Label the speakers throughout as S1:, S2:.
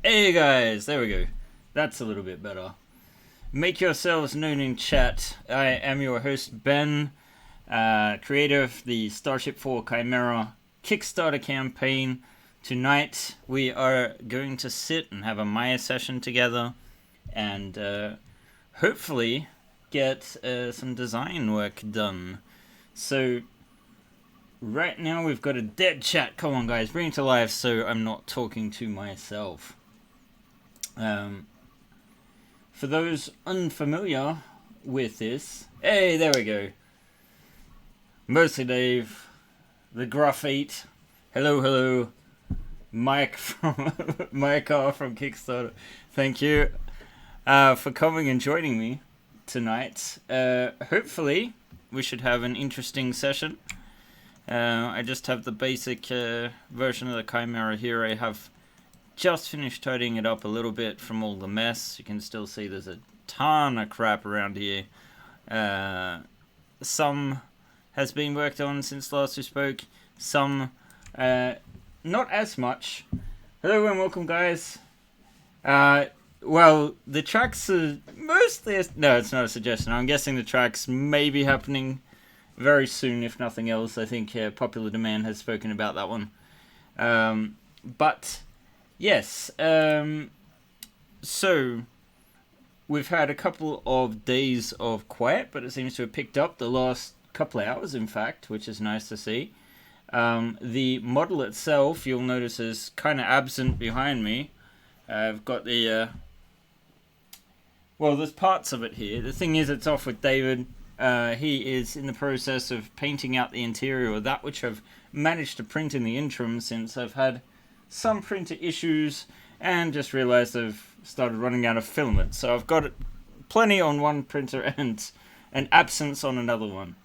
S1: Hey guys, there we go. That's a little bit better. Make yourselves known in chat. I am your host, Ben, creator of the Starship 4 Chimera Kickstarter campaign. Tonight we are going to sit and have a Maya session together and hopefully get some design work done. So right now we've got a dead chat. Come on guys, bring it to life so I'm not talking to myself. For those unfamiliar with this, hey, there we go. Mostly Dave, the Gruff 8, hello, Mike from Mike R from Kickstarter. Thank you for coming and joining me tonight. Hopefully, we should have an interesting session. I just have the basic version of the Chimera here. I have just finished tidying it up a little bit from all the mess. You can still see there's a ton of crap around here. Some has been worked on since last we spoke. Some not as much. Hello and welcome, guys. Well, the tracks are mostly... No, it's not a suggestion. I'm guessing the tracks may be happening very soon, if nothing else. I think Popular Demand has spoken about that one. But... yes, so we've had a couple of days of quiet, but it seems to have picked up the last couple of hours, in fact, which is nice to see. The model itself, you'll notice, is kind of absent behind me. I've got the... well, there's parts of it here. The thing is, it's off with David. He is in the process of painting out the interior of that which I've managed to print in the interim since I've had some printer issues and just realized I've started running out of filament. So I've got plenty on one printer and an absence on another one.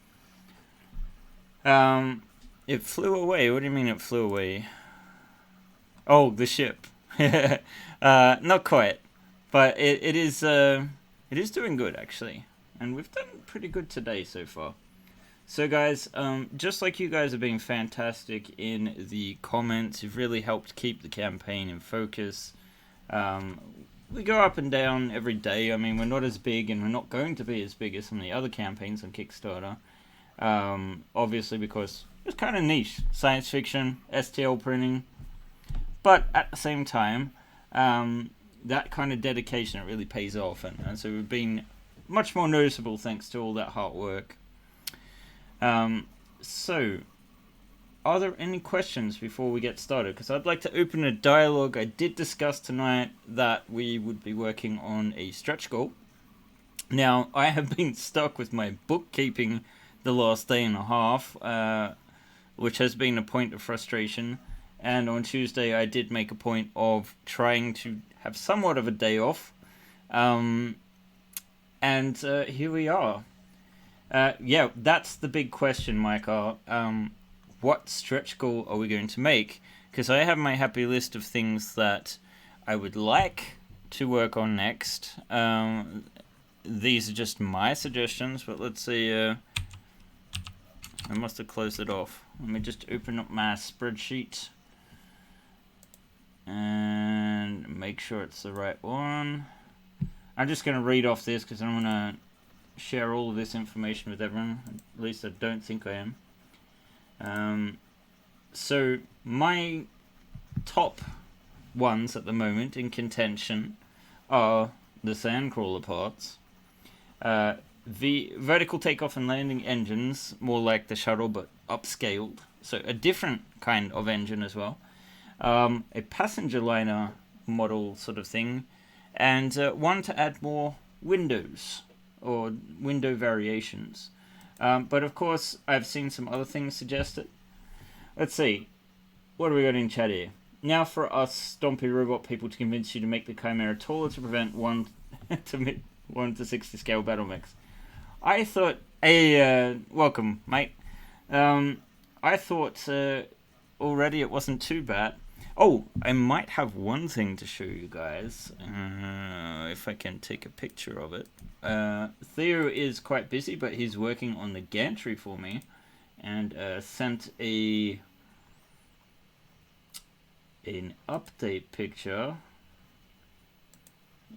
S1: It flew away. What do you mean it flew away? Oh, the ship. Not quite, but it is doing good actually, and we've done pretty good today so far. So guys, just like you guys are being fantastic in the comments, you've really helped keep the campaign in focus. We go up and down every day. I mean, we're not as big, and we're not going to be as big as some of the other campaigns on Kickstarter. Obviously because it's kind of niche. Science fiction, STL printing. But at the same time, that kind of dedication, it really pays off. And so we've been much more noticeable thanks to all that hard work. So, are there any questions before we get started? Because I'd like to open a dialogue. I did discuss tonight that we would be working on a stretch goal. Now, I have been stuck with my bookkeeping the last day and a half, which has been a point of frustration. And on Tuesday, I did make a point of trying to have somewhat of a day off. And here we are. Yeah, that's the big question, Micah. What stretch goal are we going to make? Because I have my happy list of things that I would like to work on next. These are just my suggestions, but let's see. I must have closed it off. Let me just open up my spreadsheet and make sure it's the right one. I'm just going to read off this because I don't want to share all of this information with everyone. At least I don't think I am. So my top ones at the moment in contention are the Sandcrawler parts, the vertical takeoff and landing engines, more like the shuttle but upscaled, so a different kind of engine as well, a passenger liner model sort of thing, and one to add more windows or window variations. But of course, I've seen some other things suggested. Let's see. What do we got in chat here? Now for us Stompy Robot people to convince you to make the Chimera taller to prevent 1 to 60 scale battle mix. I thought... Hey, welcome, mate. I thought already it wasn't too bad. Oh, I might have one thing to show you guys, if I can take a picture of it. Theo is quite busy, but he's working on the gantry for me, and sent an update picture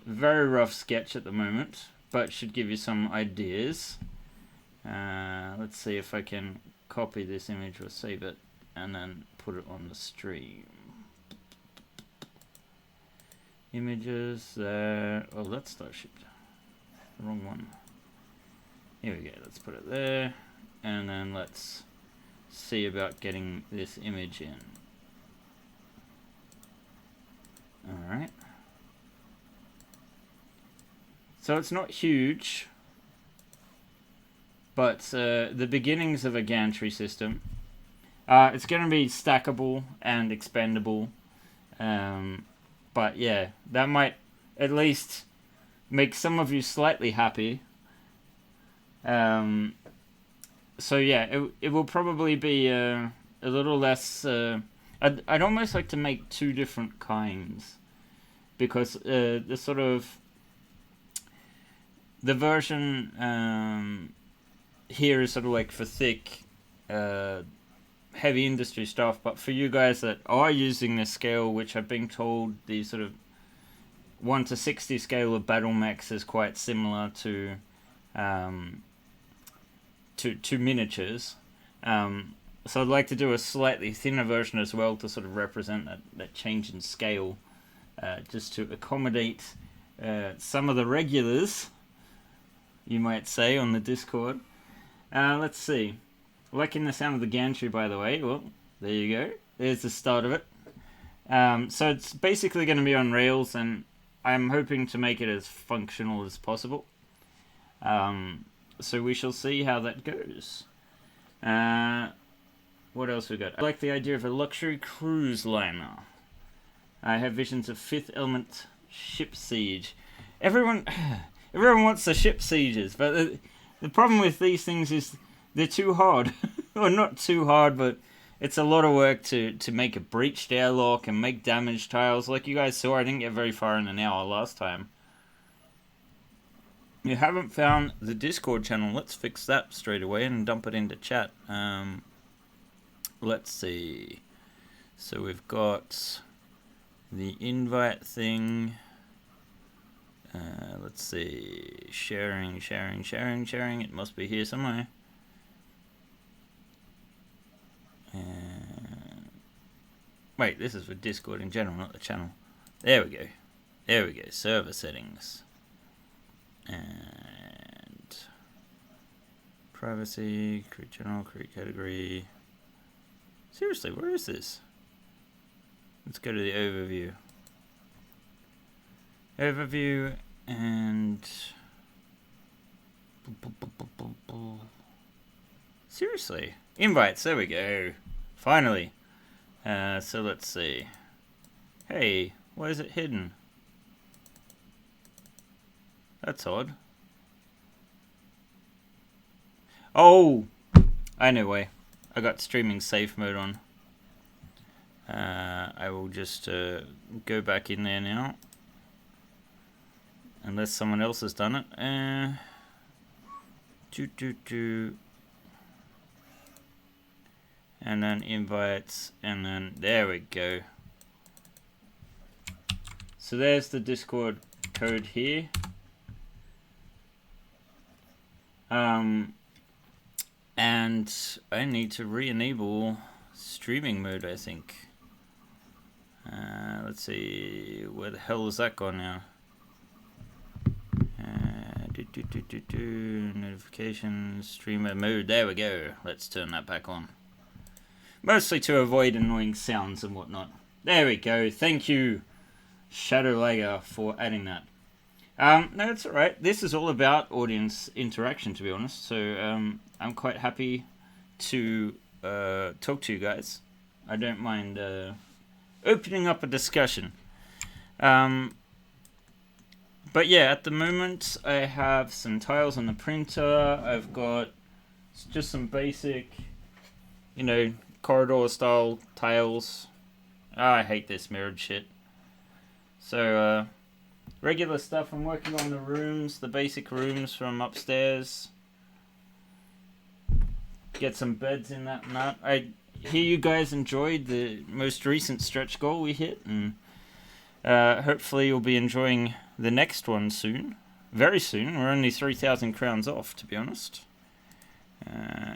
S1: very rough sketch at the moment, but should give you some ideas. Let's see if I can copy this image or save it and then put it on the stream. Images there. Oh, that's Starship. Wrong one. Here we go. Let's put it there. And then let's see about getting this image in. Alright. So it's not huge, but the beginnings of a gantry system. It's going to be stackable and expendable. But yeah, that might at least make some of you slightly happy. So yeah, it will probably be a little less... I'd almost like to make two different kinds. Because the sort of... The version here is sort of like for thick, heavy industry stuff. But for you guys that are using this scale, which I've been told the sort of 1:60 scale of battle mechs is quite similar to miniatures. So I'd like to do a slightly thinner version as well to sort of represent that change in scale, just to accommodate some of the regulars, you might say, on the Discord. Let's see. Liking the sound of the gantry, by the way. Well, there you go. There's the start of it. So it's basically going to be on rails, and I'm hoping to make it as functional as possible. So we shall see how that goes. What else we got? I like the idea of a luxury cruise liner. I have visions of Fifth Element ship siege. Everyone wants the ship sieges, but the problem with these things is they're too hard. Or not too hard, but it's a lot of work to make a breached airlock and make damage tiles. Like you guys saw, I didn't get very far in an hour last time. You haven't found the Discord channel. Let's fix that straight away and dump it into chat. Let's see. So we've got the invite thing. Let's see. Sharing. It must be here somewhere. Wait, this is for Discord in general, not the channel. There we go. Server settings. And privacy, create general, create category. Seriously, where is this? Let's go to the overview. Overview and... Seriously. Invites, there we go. Finally. So let's see. Hey, why is it hidden? That's odd. Oh! I know why. I got streaming safe mode on. I will just go back in there now. Unless someone else has done it. And then invites, and then there we go. So there's the Discord code here. And I need to re-enable streaming mode, I think. Let's see, where the hell is that gone now? Notifications, streamer mode, there we go. Let's turn that back on. Mostly to avoid annoying sounds and whatnot. There we go. Thank you, Shadow Lager, for adding that. No, it's alright. This is all about audience interaction, to be honest. So I'm quite happy to talk to you guys. I don't mind opening up a discussion. But yeah, at the moment I have some tiles on the printer. I've got just some basic, corridor style tiles. I hate this mirrored shit. So regular stuff. I'm working on the rooms, the basic rooms from upstairs. Get some beds in that and that. I hear you guys enjoyed the most recent stretch goal we hit, and hopefully you'll be enjoying the next one soon. Very soon. We're only 3,000 crowns off, to be honest.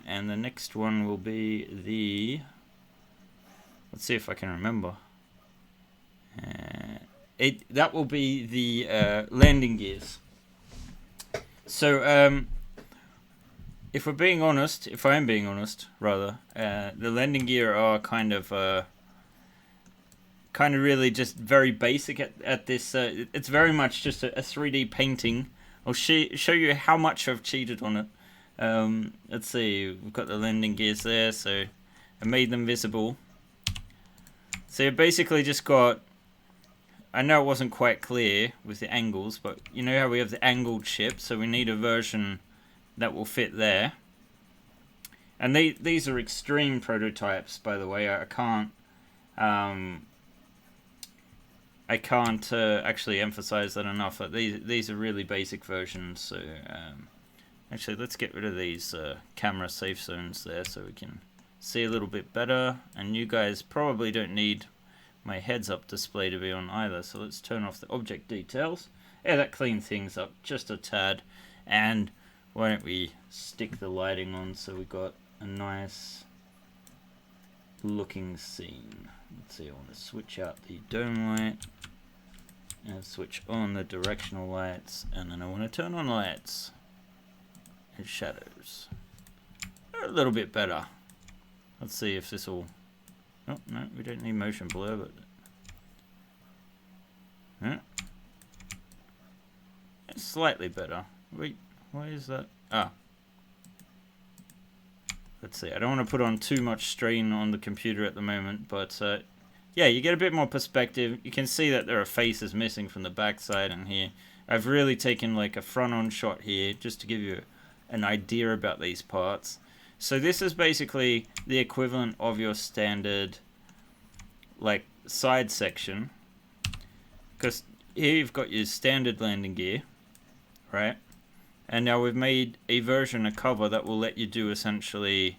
S1: And the next one will be the... Let's see if I can remember. That will be the landing gears. So, if I am being honest, rather, the landing gear are kind of really just very basic at this. It's very much just a 3D painting. I'll show you how much I've cheated on it. Let's see, we've got the landing gears there, so I made them visible. So you basically just got, I know it wasn't quite clear with the angles, but you know how we have the angled ship, so we need a version that will fit there. And these are extreme prototypes, by the way. I can't actually emphasize that enough. These are really basic versions. So actually, let's get rid of these camera safe zones there, so we can see a little bit better. And you guys probably don't need my heads-up display to be on either. So let's turn off the object details. Yeah, that cleans things up just a tad. And why don't we stick the lighting on so we got a nice looking scene. Let's see, I want to switch out the dome light and switch on the directional lights, and then I want to turn on lights and shadows. They're a little bit better. Let's see if this will... Oh, no, we don't need motion blur, but... Yeah. It's slightly better. Wait, why is that? Ah. Let's see, I don't want to put on too much strain on the computer at the moment, but yeah, you get a bit more perspective. You can see that there are faces missing from the backside and here. I've really taken like a front-on shot here just to give you an idea about these parts. So this is basically the equivalent of your standard like side section, because here you've got your standard landing gear, right? And now we've made a version, a cover, that will let you do essentially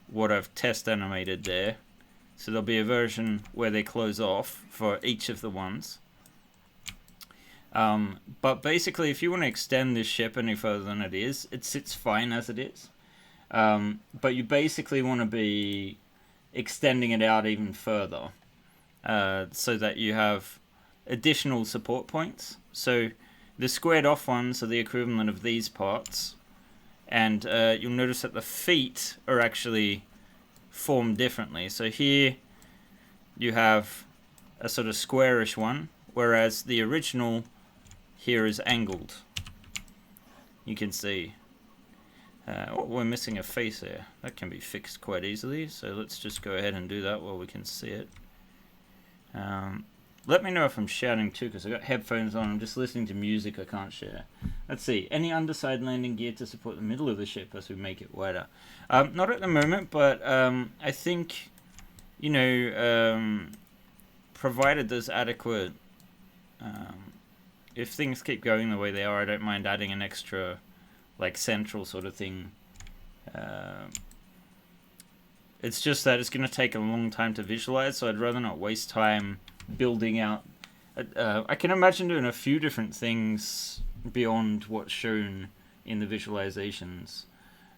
S1: what I've test animated there. So there'll be a version where they close off for each of the ones. But basically, if you want to extend this ship any further than it is, it sits fine as it is. But you basically want to be extending it out even further, so that you have additional support points. So the squared off ones are the equivalent of these parts, and you'll notice that the feet are actually formed differently. So here you have a sort of squarish one, whereas the original here is angled. You can see oh, we're missing a face here. That can be fixed quite easily, so let's just go ahead and do that while we can see it. Let me know if I'm shouting too, because I've got headphones on. I'm just listening to music I can't share. Let's see. Any underside landing gear to support the middle of the ship as we make it wider? Not at the moment, but I think, you know, provided there's adequate... if things keep going the way they are, I don't mind adding an extra, like, central sort of thing. It's just that it's going to take a long time to visualize, so I'd rather not waste time building out. I can imagine doing a few different things beyond what's shown in the visualizations,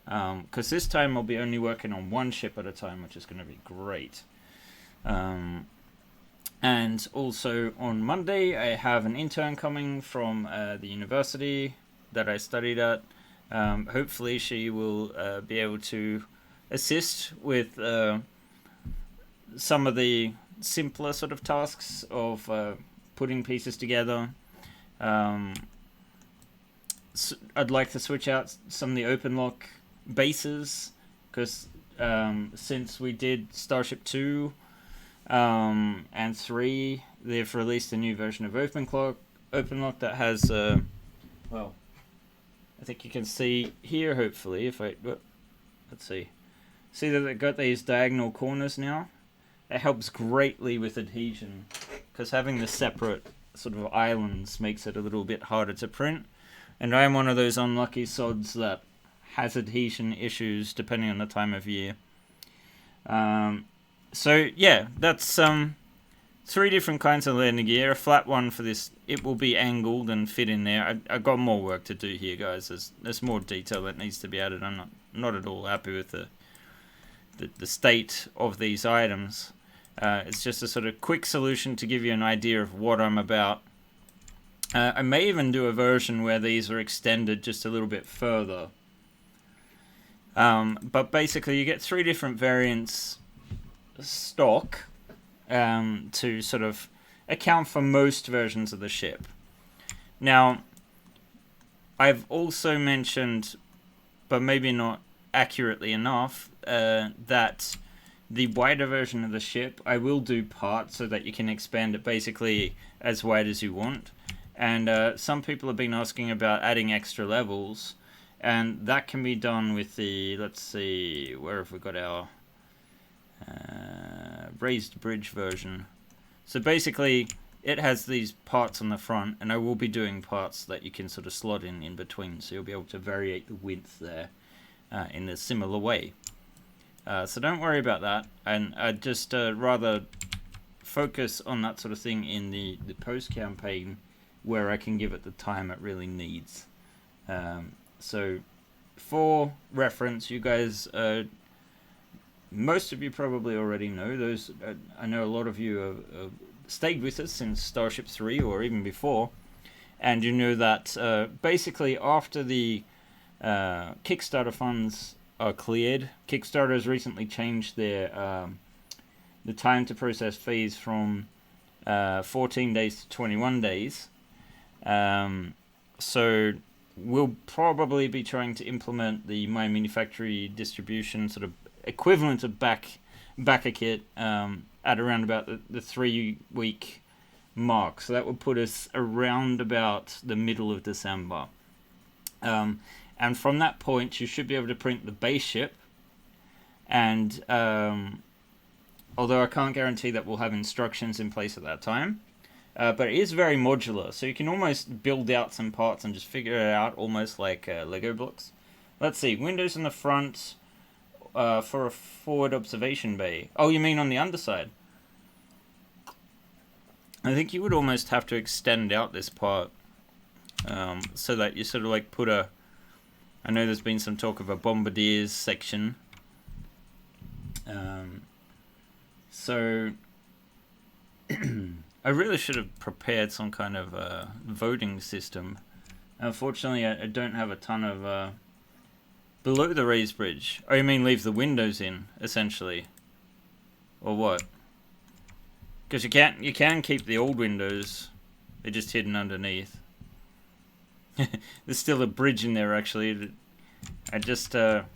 S1: because this time I'll be only working on one ship at a time, which is going to be great. And also on Monday I have an intern coming from the university that I studied at. Hopefully she will be able to assist with some of the simpler sort of tasks of putting pieces together. So I'd like to switch out some of the open lock bases, because since we did Starship 2 and 3, they've released a new version of open lock that has well, I think you can see here, hopefully, if I let's see that they've got these diagonal corners now. It helps greatly with adhesion, because having the separate sort of islands makes it a little bit harder to print. And I'm one of those unlucky sods that has adhesion issues depending on the time of year. So yeah, that's 3 different kinds of landing gear. A flat one for this, it will be angled and fit in there. I've got more work to do here, guys. There's more detail that needs to be added. I'm not at all happy with the state of these items. It's just a sort of quick solution to give you an idea of what I'm about. I may even do a version where these are extended just a little bit further. But basically you get 3 different variants stock to sort of account for most versions of the ship. Now, I've also mentioned, but maybe not accurately enough, that the wider version of the ship, I will do parts so that you can expand it basically as wide as you want. And some people have been asking about adding extra levels, and that can be done with the, let's see, where have we got our raised bridge version. So basically it has these parts on the front, and I will be doing parts that you can sort of slot in between, so you'll be able to variate the width there in a similar way. So don't worry about that, and I'd just rather focus on that sort of thing in the post campaign, where I can give it the time it really needs. So for reference, you guys, most of you probably already know those. I know a lot of you have stayed with us since Starship 3 or even before, and you know that basically after the Kickstarter funds are cleared, Kickstarter has recently changed their the time to process fees from 14 days to 21 days. So we'll probably be trying to implement the My Manufactory distribution sort of equivalent of backer kit at around about the 3-week mark. So that would put us around about the middle of December. And from that point, you should be able to print the base ship. And although I can't guarantee that we'll have instructions in place at that time, but it is very modular, so you can almost build out some parts and just figure it out almost like Lego blocks. Let's see, windows in the front for a forward observation bay. Oh, you mean on the underside? I think you would almost have to extend out this part so that you sort of like put a... I know there's been some talk of a bombardiers section. So... I really should have prepared some kind of voting system. Unfortunately, I don't have a ton of below the raised bridge. Oh, you mean leave the windows in, essentially, or what? Because you can keep the old windows; they're just hidden underneath. There's still a bridge in there, actually. I just okay.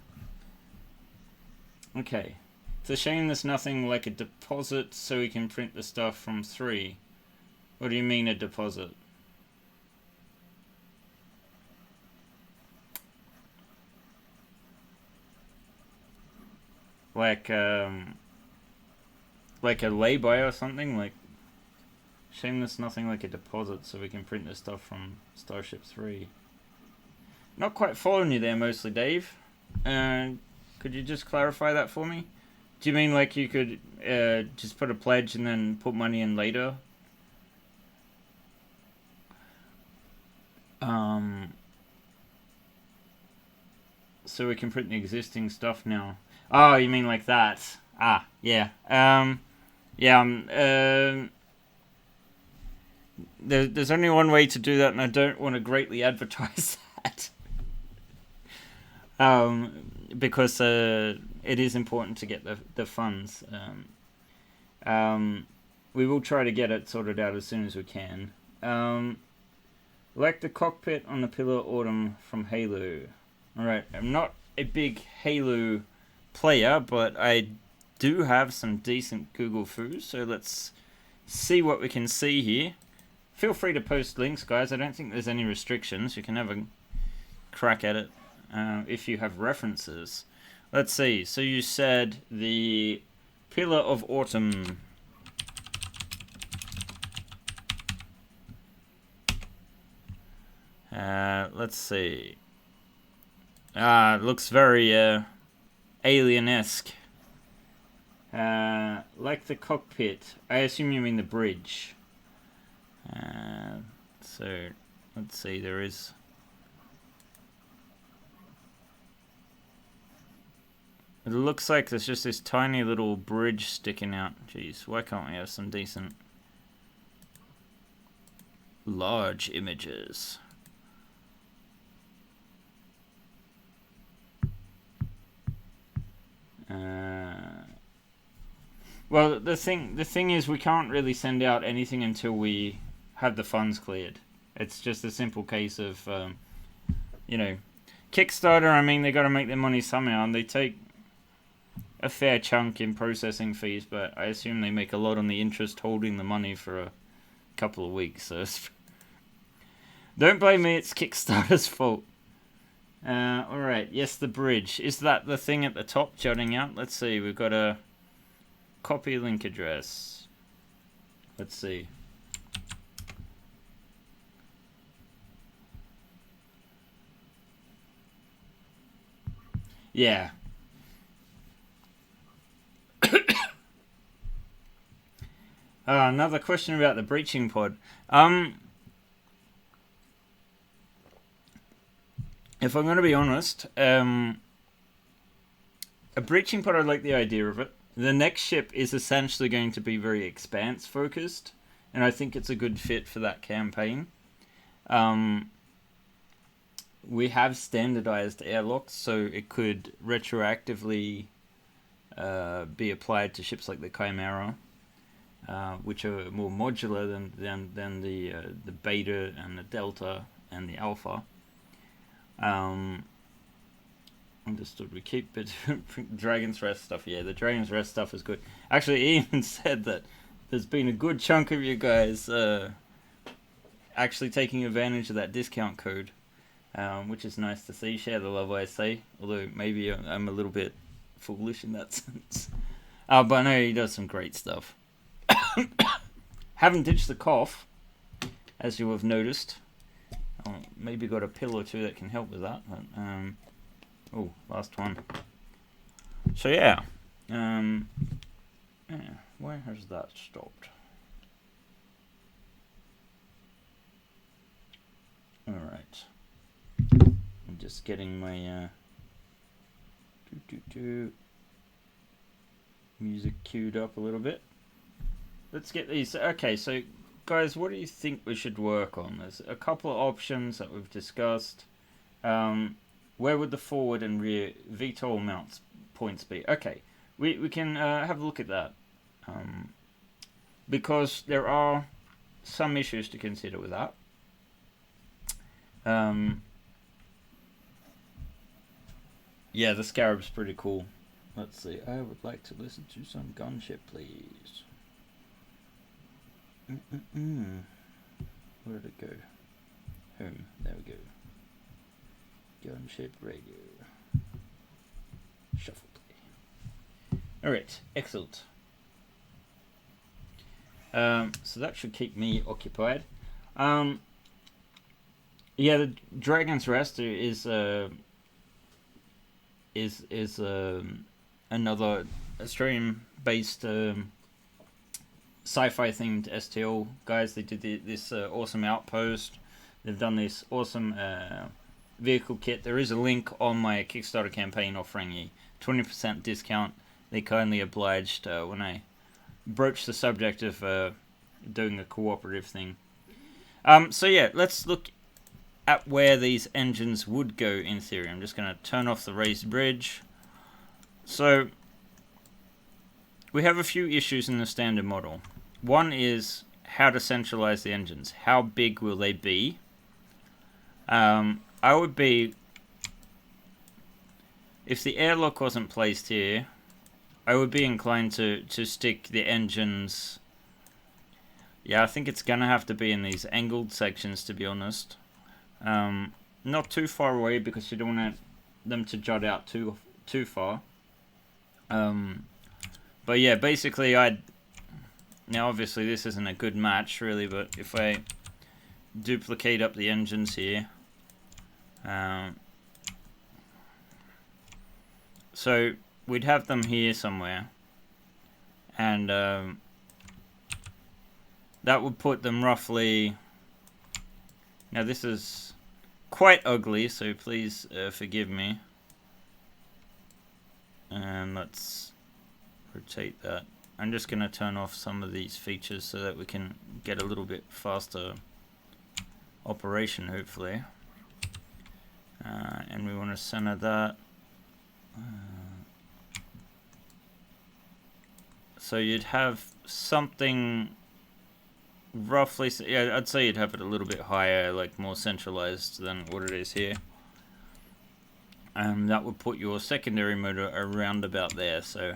S1: It's a shame there's nothing like a deposit so we can print the stuff from 3. What do you mean a deposit? Like a lay-by or something? Like, shame there's nothing like a deposit so we can print the stuff from Starship 3. Not quite following you there mostly, Dave. Could you just clarify that for me? Do you mean like you could just put a pledge and then put money in later? So we can print the existing stuff now. Oh, you mean like that? Ah, yeah. There's only one way to do that, and I don't want to greatly advertise that. Because it is important to get the funds. We will try to get it sorted out as soon as we can. Like the cockpit on the Pillar Autumn from Halo. Alright, I'm not a big Halo player, but I do have some decent Google Foos, so let's see what we can see here. Feel free to post links, guys. I don't think there's any restrictions. You can have a crack at it if you have references. Let's see. So you said the Pillar of Autumn. Let's see. It looks very alien-esque. Like the cockpit. I assume you mean the bridge. So let's see. There is. It looks like there's just this tiny little bridge sticking out. Jeez, why can't we have some decent large images? Well, the thing is, we can't really send out anything until we have the funds cleared. It's just a simple case of, you know, Kickstarter. I mean, they got to make their money somehow, and they take a fair chunk in processing fees. But I assume they make a lot on the interest holding the money for a couple of weeks. So don't blame me. It's Kickstarter's fault. All right. Yes, the bridge. Is that the thing at the top jutting out? Let's see. We've got a copy link address. Let's see. Yeah. Another question about the breaching pod. If I'm going to be honest, a breaching pod, I like the idea of it. The next ship is essentially going to be very expanse focused, and I think it's a good fit for that campaign. We have standardized airlocks, so it could retroactively be applied to ships like the Chimera, which are more modular than the Beta and the Delta and the Alpha. Understood. We keep it. Dragon's Rest stuff. Yeah, the Dragon's Rest stuff is good. Actually, he even said that there's been a good chunk of you guys actually taking advantage of that discount code, which is nice to see. Share the love, I say. Although maybe I'm a little bit foolish in that sense. But I know he does some great stuff. Haven't ditched the cough, as you have noticed. Maybe got a pill or two that can help with that. But, oh, last one. So yeah, yeah. Where has that stopped? All right. I'm just getting my music queued up a little bit. Let's get these. Okay, so guys, what do you think we should work on? There's a couple of options that we've discussed. Where would the forward and rear VTOL mounts points be? Okay, we can have a look at that. Because there are some issues to consider with that. Yeah, the Scarab's pretty cool. Let's see. I would like to listen to some gunship, please. Where did it go? Home. There we go. Gunship radio. Shuffle play. Alright, excellent. So that should keep me occupied. Yeah, the Dragon's Rest is another Australian-based sci-fi themed STL guys. They did this awesome outpost. They've done this awesome vehicle kit. There is a link on my Kickstarter campaign offering a 20% discount. They kindly obliged when I broached the subject of doing a cooperative thing. So yeah, let's look at where these engines would go in theory. I'm just going to turn off the raised bridge. So we have a few issues in the standard model. One is how to centralize the engines. How big will they be? I would be, if the airlock wasn't placed here, I would be inclined to stick the engines. Yeah, I think it's gonna have to be in these angled sections, to be honest. Not too far away because you don't want them to jut out too far. But yeah, basically now obviously this isn't a good match really, but if I duplicate up the engines here, so we'd have them here somewhere, And that would put them roughly... Now this is quite ugly, so please forgive me. And let's rotate that. I'm just going to turn off some of these features so that we can get a little bit faster operation, hopefully. And we want to center that. So you'd have something roughly, yeah, I'd say you'd have it a little bit higher, like more centralized than what it is here. And that would put your secondary motor around about there, so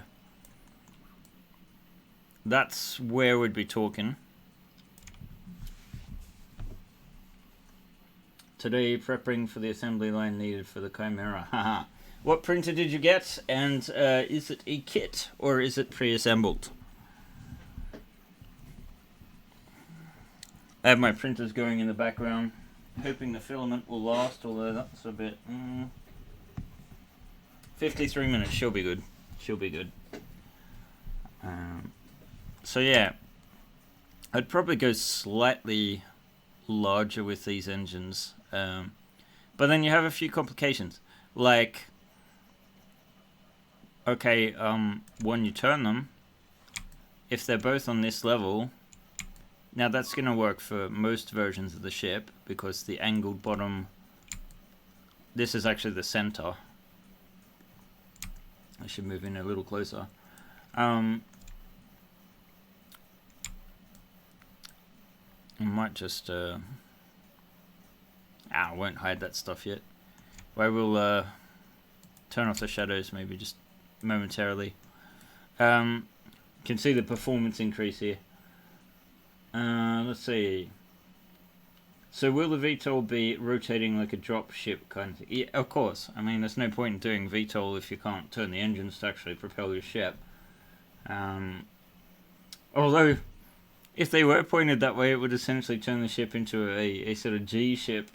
S1: that's where we'd be talking. Today, prepping for the assembly line needed for the Chimera. Haha. What printer did you get? And is it a kit or is it pre-assembled? I have my printers going in the background, hoping the filament will last, although that's a bit... 53 minutes, she'll be good. She'll be good. So yeah, I'd probably go slightly larger with these engines. But then you have a few complications. Like, okay, when you turn them, if they're both on this level, now that's going to work for most versions of the ship, because the angled bottom, this is actually the center. I should move in a little closer. I might just... I won't hide that stuff yet. I will turn off the shadows maybe just momentarily. Can see the performance increase here. Let's see. So will the VTOL be rotating like a drop ship kind of thing? Yeah, of course. I mean, there's no point in doing VTOL if you can't turn the engines to actually propel your ship. Although, if they were pointed that way, it would essentially turn the ship into a sort of G ship,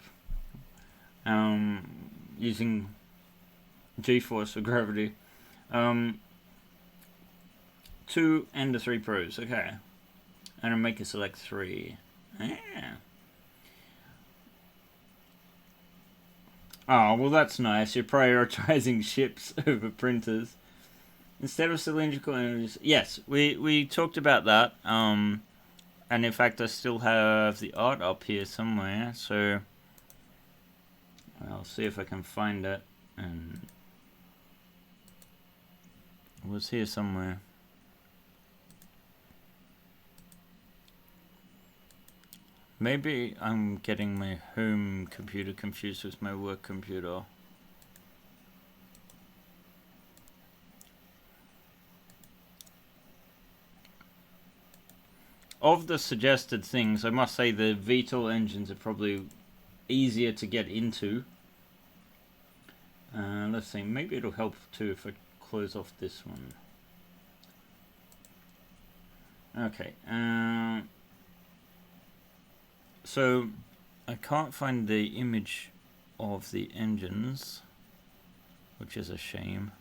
S1: using G-force or gravity. 2 and the 3 pros, okay. And I'll make a select 3. Yeah. Oh, well that's nice. You're prioritizing ships over printers. Instead of cylindrical energies. Yes, we talked about that. And in fact I still have the art up here somewhere, so I'll see if I can find it. And it was here somewhere. Maybe I'm getting my home computer confused with my work computer. Of the suggested things, I must say the VTOL engines are probably easier to get into. Let's see, maybe it'll help too if I close off this one. Okay, so I can't find the image of the engines, which is a shame.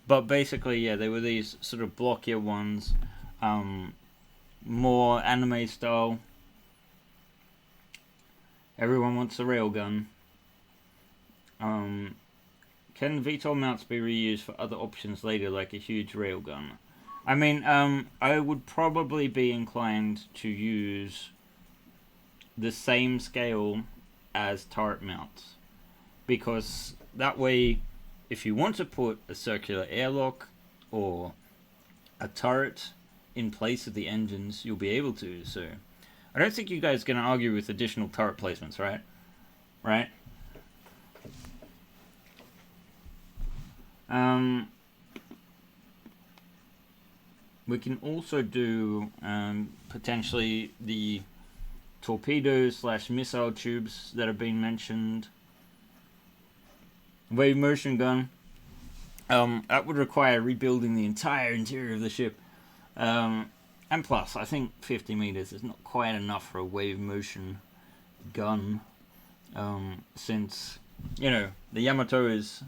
S1: But basically, yeah, they were these sort of blockier ones, more anime style. Everyone wants a railgun. Can VTOL mounts be reused for other options later, like a huge railgun? I mean, I would probably be inclined to use the same scale as turret mounts, because that way, if you want to put a circular airlock or a turret in place of the engines, you'll be able to. So I don't think you guys are going to argue with additional turret placements, right? Right? We can also do potentially the torpedoes / missile tubes that have been mentioned. Wave motion gun. That would require rebuilding the entire interior of the ship. And plus, I think 50 meters is not quite enough for a wave motion gun. Since, you know, the Yamato is,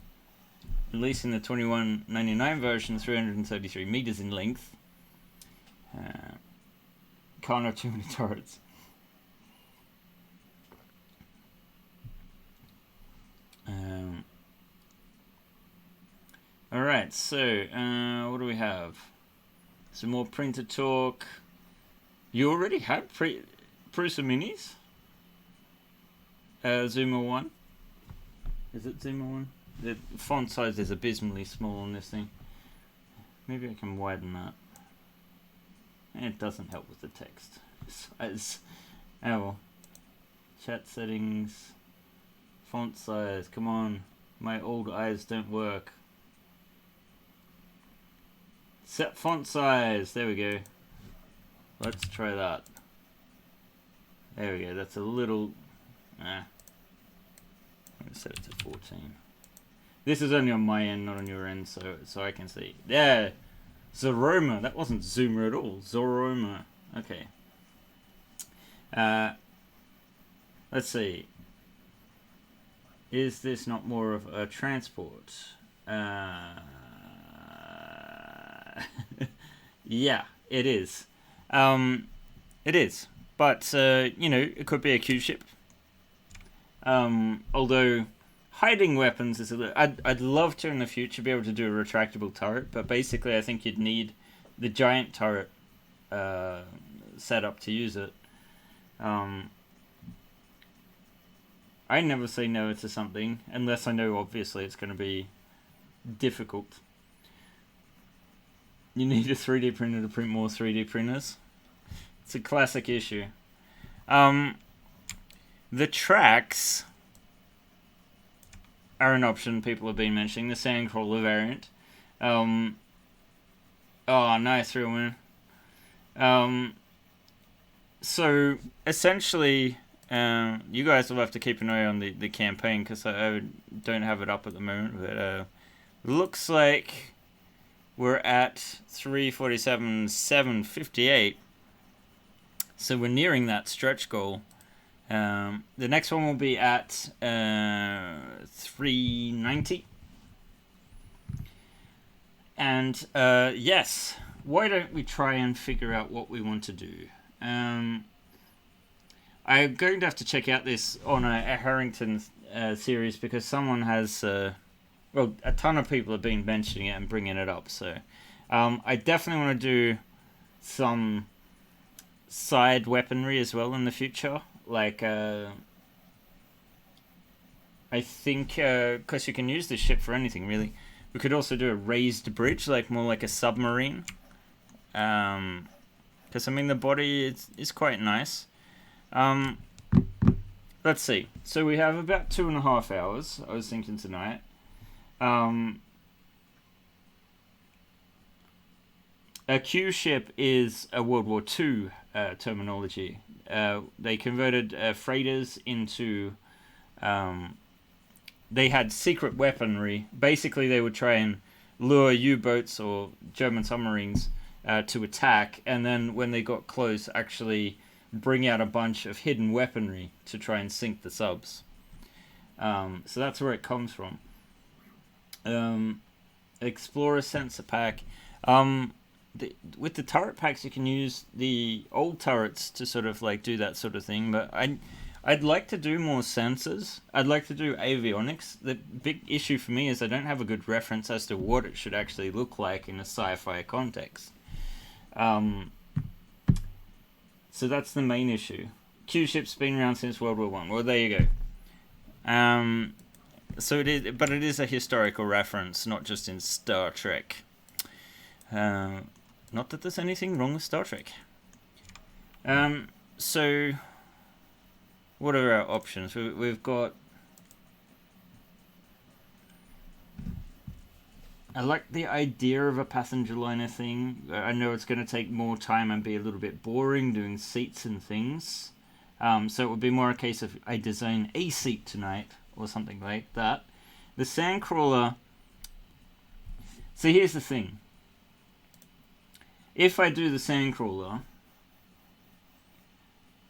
S1: at least in the 2199 version, 333 meters in length. Can't have too many turrets. Alright, so what do we have? Some more printer talk. You already had Prusa Minis? Zoomer 1? Is it Zoomer 1? The font size is abysmally small on this thing. Maybe I can widen that. It doesn't help with the text size. Oh well. Chat settings. Font size. Come on. My old eyes don't work. Set font size. There we go. Let's try that. There we go. That's a little... I'm going to set it to 14. This is only on my end, not on your end, so I can see. Yeah! Zoroma. That wasn't Zoomer at all. Zoroma. Okay. Let's see. Is this not more of a transport? Yeah, it is. It is. But, you know, it could be a Q ship. Although hiding weapons is a little... I'd love to in the future be able to do a retractable turret, but basically I think you'd need the giant turret setup to use it. I never say no to something unless I know obviously it's going to be difficult. You need a 3D printer to print more 3D printers. It's a classic issue. The tracks are an option people have been mentioning. The Sandcrawler variant. Oh, nice, real winner. So, essentially, you guys will have to keep an eye on the campaign because I don't have it up at the moment. But looks like we're at 347, 758. So we're nearing that stretch goal. The next one will be at 390. And yes, why don't we try and figure out what we want to do? I'm going to have to check out this on a Harrington series because someone has, well, a ton of people have been mentioning it and bringing it up. So I definitely want to do some side weaponry as well in the future. Like, I think, because you can use this ship for anything, really. We could also do a raised bridge, like more like a submarine. Because, I mean, the body is quite nice. Let's see. So we have about 2.5 hours, I was thinking tonight. A Q ship is a World War II terminology. They converted freighters into... they had secret weaponry. Basically, they would try and lure U-boats or German submarines to attack, and then when they got close, actually bring out a bunch of hidden weaponry to try and sink the subs. So that's where it comes from. Explorer sensor pack. With the turret packs, you can use the old turrets to sort of like do that sort of thing, but I'd like to do more sensors. I'd like to do avionics. The big issue for me is I don't have a good reference as to what it should actually look like in a sci-fi context. So that's the main issue. Q-ship's been around since World War I. Well, there you go. So it is, but it is a historical reference, not just in Star Trek. Not that there's anything wrong with Star Trek. So what are our options? We've got... I like the idea of a passenger liner thing. I know it's going to take more time and be a little bit boring doing seats and things. So it would be more a case of I design a seat tonight or something like that. The Sandcrawler... So here's the thing. If I do the Sandcrawler,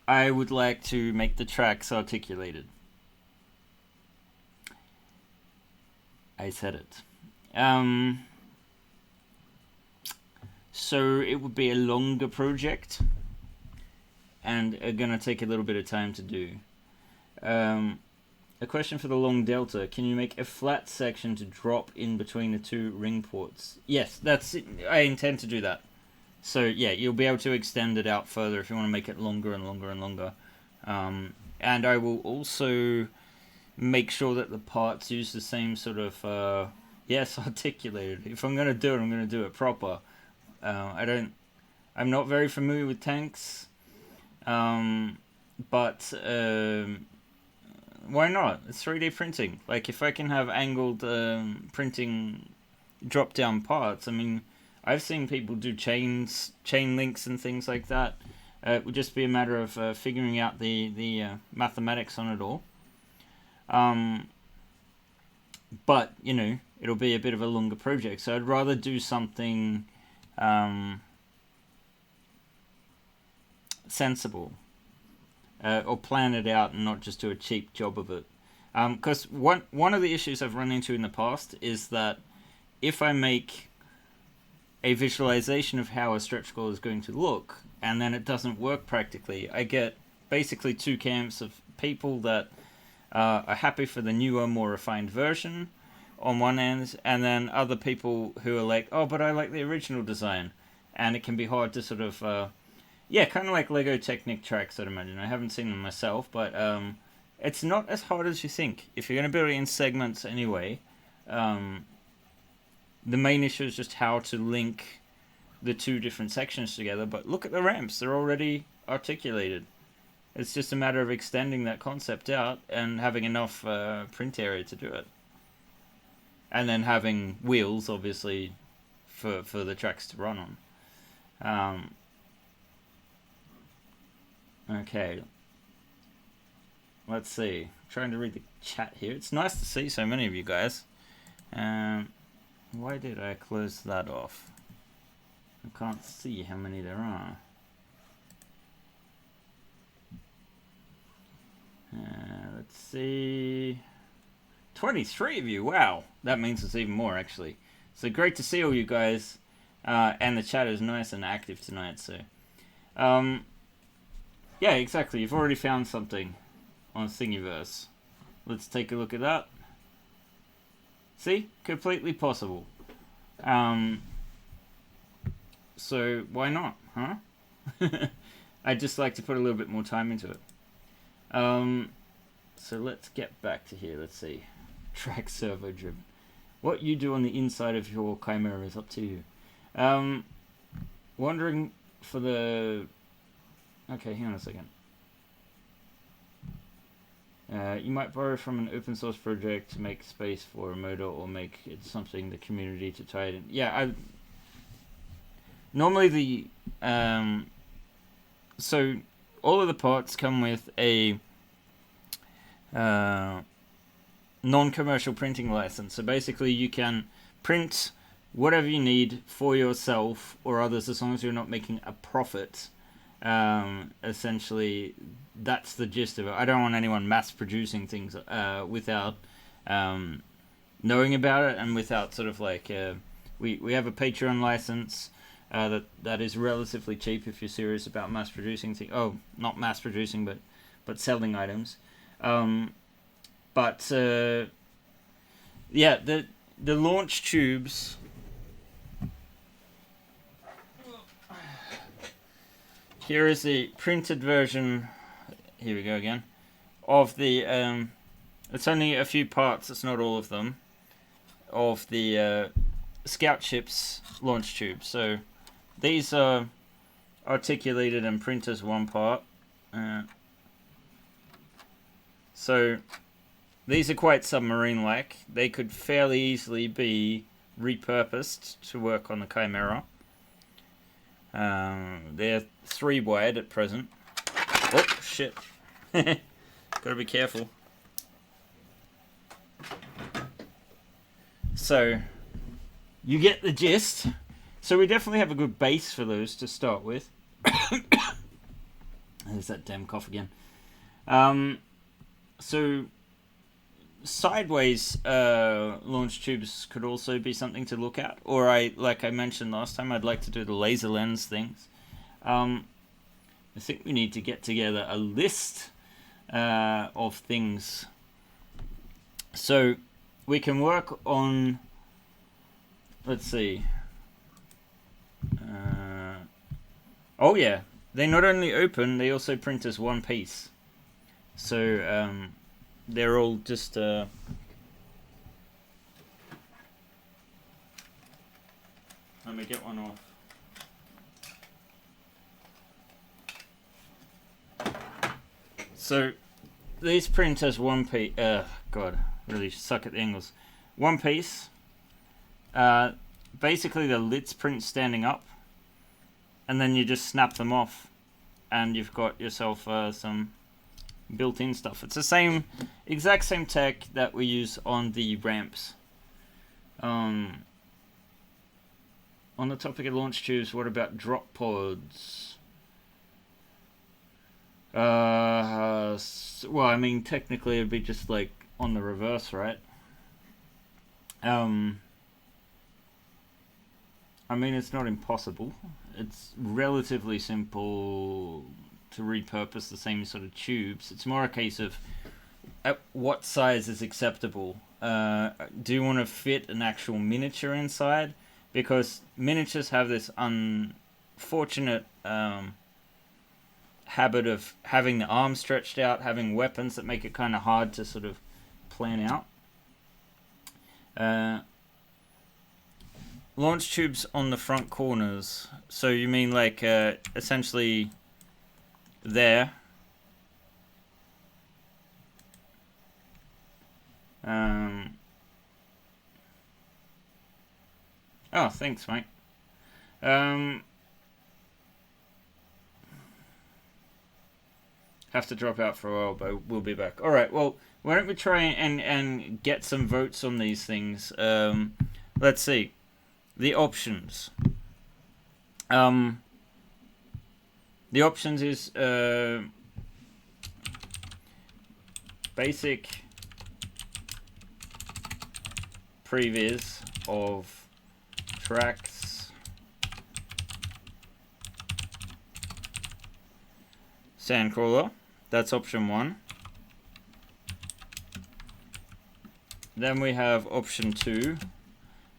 S1: I would like to make the tracks articulated. I said it. So it would be a longer project, and gonna take a little bit of time to do. A question for the long delta: can you make a flat section to drop in between the two ring ports? Yes, that's it. I intend to do that. So yeah, you'll be able to extend it out further if you want to make it longer and longer and longer. And I will also make sure that the parts use the same sort of yes, articulated. If I'm gonna do it, I'm gonna do it proper. I'm not very familiar with tanks, but why not? It's 3D printing. Like, if I can have angled printing drop-down parts, I mean, I've seen people do chain links and things like that. It would just be a matter of figuring out the mathematics on it all. But, you know, it'll be a bit of a longer project, so I'd rather do something sensible. Or plan it out and not just do a cheap job of it. Because one of the issues I've run into in the past is that if I make a visualization of how a stretch goal is going to look, and then it doesn't work practically, I get basically two camps of people that are happy for the newer, more refined version on one end, and then other people who are like, oh, but I like the original design. And it can be hard to sort of... yeah, kind of like Lego Technic tracks, I'd imagine. I haven't seen them myself, but it's not as hard as you think. If you're going to build it in segments anyway, the main issue is just how to link the two different sections together. But look at the ramps. They're already articulated. It's just a matter of extending that concept out and having enough print area to do it. And then having wheels, obviously, for the tracks to run on. Okay. Let's see. I'm trying to read the chat here. It's nice to see so many of you guys. Why did I close that off? I can't see how many there are. Let's see. 23 of you. Wow. That means it's even more, actually. So great to see all you guys. And the chat is nice and active tonight, so... yeah, exactly. You've already found something on Thingiverse. Let's take a look at that. See? Completely possible. So, why not, huh? I'd just like to put a little bit more time into it. So let's get back to here. Let's see. Track servo driven. What you do on the inside of your Chimera is up to you. Wondering for the... Okay, hang on a second. You might borrow from an open source project to make space for a motor, or make it something the community to tie it in. Yeah, normally the so all of the parts come with a non-commercial printing license. So basically, you can print whatever you need for yourself or others, as long as you're not making a profit. Essentially, that's the gist of it. I don't want anyone mass producing things without knowing about it, and without sort of like we have a Patreon license that is relatively cheap if you're serious about mass producing things. Oh, not mass producing, but selling items. But yeah, the launch tubes. Here is the printed version, here we go again, of the, it's only a few parts, it's not all of them, of the Scout Ship's launch tube. So these are articulated and print as one part. So these are quite submarine-like. They could fairly easily be repurposed to work on the Chimera. They're 3 wide at present. Oh, shit. Gotta be careful. So, you get the gist. So we definitely have a good base for those to start with. There's that damn cough again. So, sideways launch tubes could also be something to look at. Or like I mentioned last time, I'd like to do the laser lens things. I think we need to get together a list of things so we can work on. Let's see. Oh yeah, they not only open, they also print as one piece. So they're all just let me get one off. So these print as one piece. God, really suck at the angles. One piece. Basically the lids print standing up, and then you just snap them off, and you've got yourself some built-in stuff. It's the exact same tech that we use on the ramps. On the topic of launch tubes, what about drop pods? Well, I mean, technically it'd be just like on the reverse, right? I mean, it's not impossible. It's relatively simple to repurpose the same sort of tubes. It's more a case of at what size is acceptable. Do you want to fit an actual miniature inside? Because miniatures have this unfortunate habit of having the arms stretched out, having weapons that make it kind of hard to sort of plan out. Launch tubes on the front corners. So you mean like essentially there. Oh, thanks, mate. Have to drop out for a while, but we'll be back. All right. Well, why don't we try and get some votes on these things? Let's see. The options. The options is basic previs of tracks, Sandcrawler. That's option 1. Then we have option 2,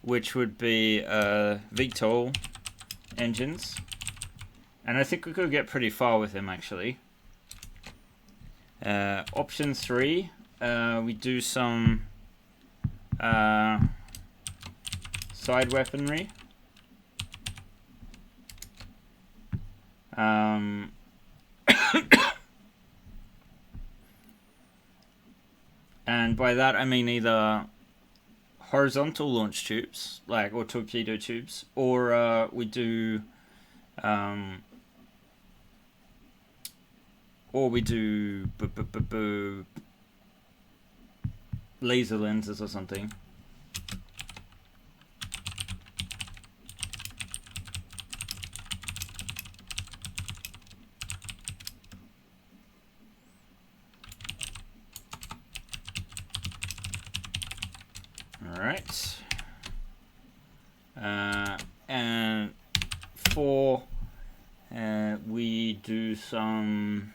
S1: which would be VTOL engines. And I think we could get pretty far with them, actually. Option 3, we do some side weaponry. And by that I mean either horizontal launch tubes, like, or torpedo tubes, or we do laser lenses or something. Alright. And 4, we do some...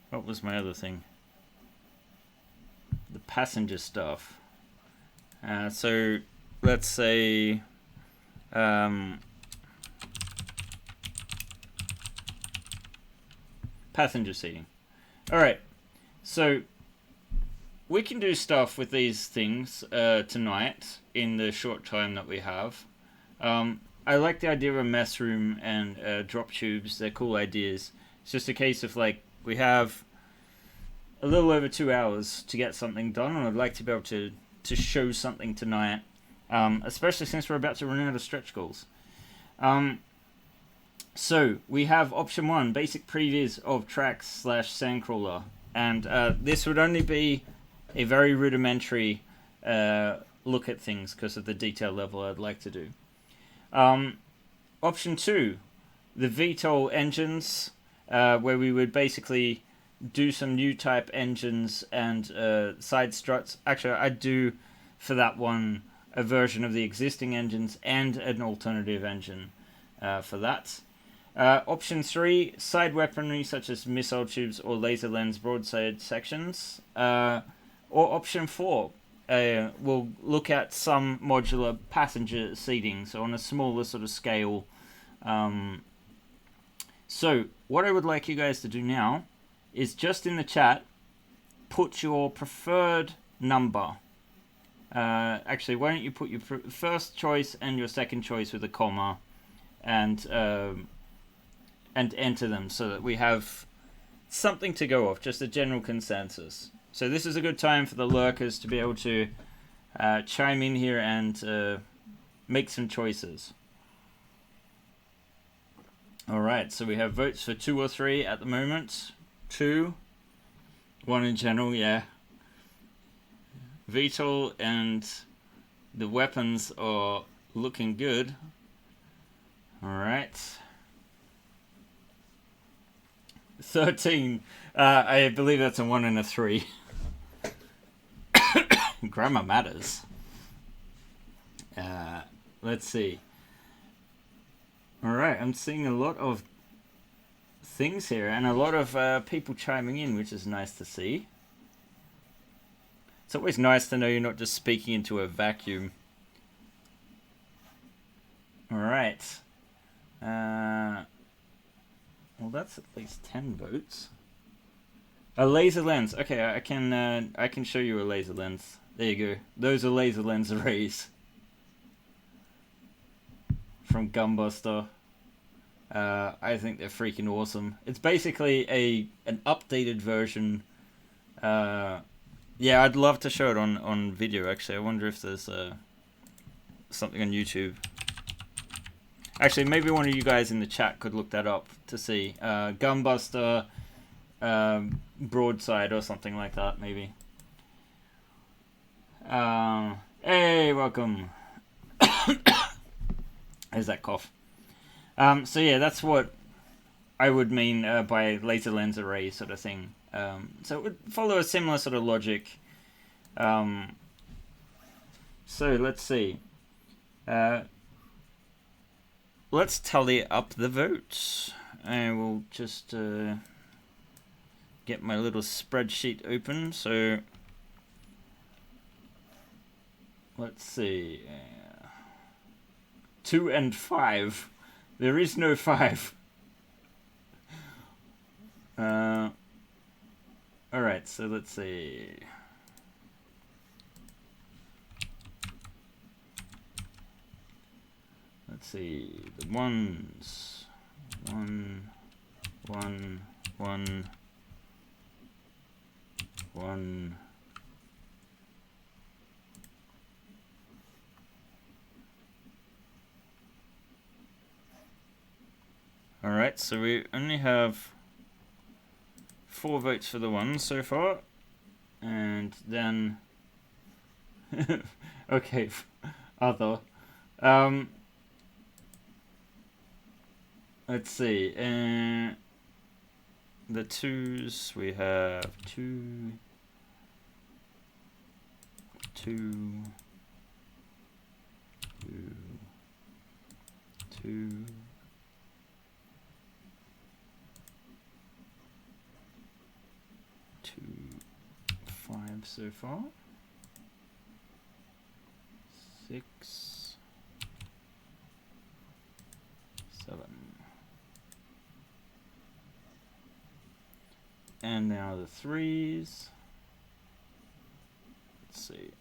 S1: What was my other thing? The passenger stuff. So let's say passenger seating. Alright, so we can do stuff with these things tonight in the short time that we have. I like the idea of a mess room and drop tubes. They're cool ideas. It's just a case of, like, we have a little over 2 hours to get something done, and I'd like to be able to show something tonight, especially since we're about to run out of stretch goals. So we have option 1, basic previs of tracks / Sandcrawler, and this would only be a very rudimentary look at things because of the detail level I'd like to do. Option 2, the VTOL engines, where we would basically do some new type engines and side struts. Actually, I'd do for that one a version of the existing engines and an alternative engine for that. Option 3, side weaponry such as missile tubes or laser lens broadside sections. Or option 4, we'll look at some modular passenger seating, so on a smaller sort of scale. So what I would like you guys to do now is just in the chat put your preferred number. Actually, why don't you put your first choice and your second choice with a comma, and enter them so that we have something to go off, just a general consensus. So this is a good time for the lurkers to be able to chime in here and make some choices. Alright, so we have votes for 2 or 3 at the moment. 2. 1 in general, yeah. VTOL and the weapons are looking good. Alright. 13. I believe that's a 1 and a 3. Grammar matters. Let's see. Alright, I'm seeing a lot of things here and a lot of people chiming in, which is nice to see. It's always nice to know you're not just speaking into a vacuum. Alright. Well, that's at least 10 votes. A laser lens. Okay, I can show you a laser lens. There you go. Those are laser lens arrays from Gunbuster. I think they're freaking awesome. It's basically an updated version. Yeah, I'd love to show it on video. Actually, I wonder if there's something on YouTube. Actually, maybe one of you guys in the chat could look that up to see. Gunbuster broadside or something like that, maybe. Hey, welcome. There's that cough. So yeah, that's what I would mean by laser lens array sort of thing. So it would follow a similar sort of logic. So let's see. Let's tally up the votes. I will just get my little spreadsheet open. So let's see. 2 and 5. There is no 5. Alright, so let's see. Let's see. The ones. 1, 1, 1, 1. Alright, so we only have 4 votes for the ones so far. And then... okay, other. Let's see. The 2s, we have 2, 2, 2, 2. 5 so far. 6, 7. And now the 3s. Let's see.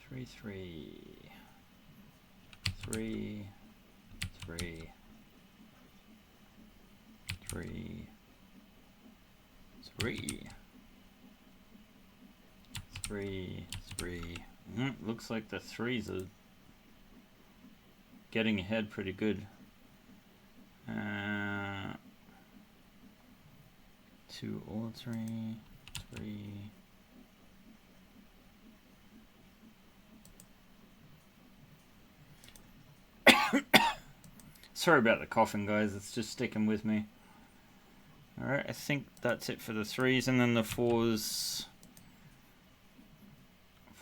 S1: Three, 3, 3, 3, 3, 3, 3. Looks like the 3s are getting ahead pretty good. 2 or 3, 3. Sorry about the coughing, guys. It's just sticking with me. Alright, I think that's it for the 3s, and then the 4s.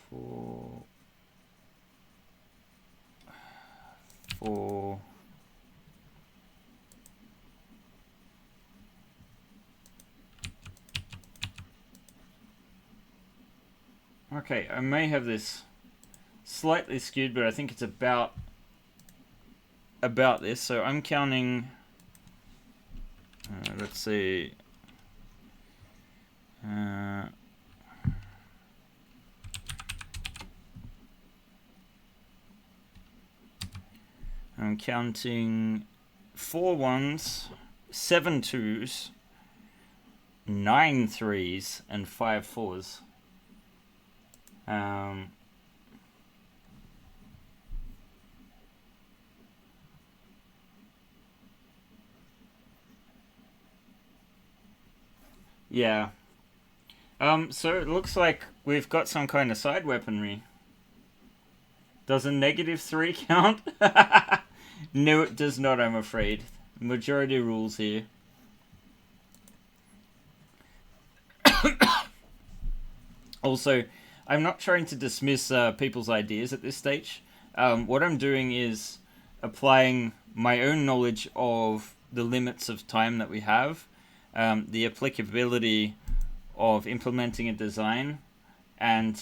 S1: 4. 4. Okay, I may have this slightly skewed, but I think it's about this. So I'm counting, let's see, I'm counting 4 1s, 7 2s, 9 3s, and 5 4s. Yeah. So it looks like we've got some kind of side weaponry. Does a -3 count? No, it does not, I'm afraid. Majority rules here. Also, I'm not trying to dismiss people's ideas at this stage. What I'm doing is applying my own knowledge of the limits of time that we have, the applicability of implementing a design, and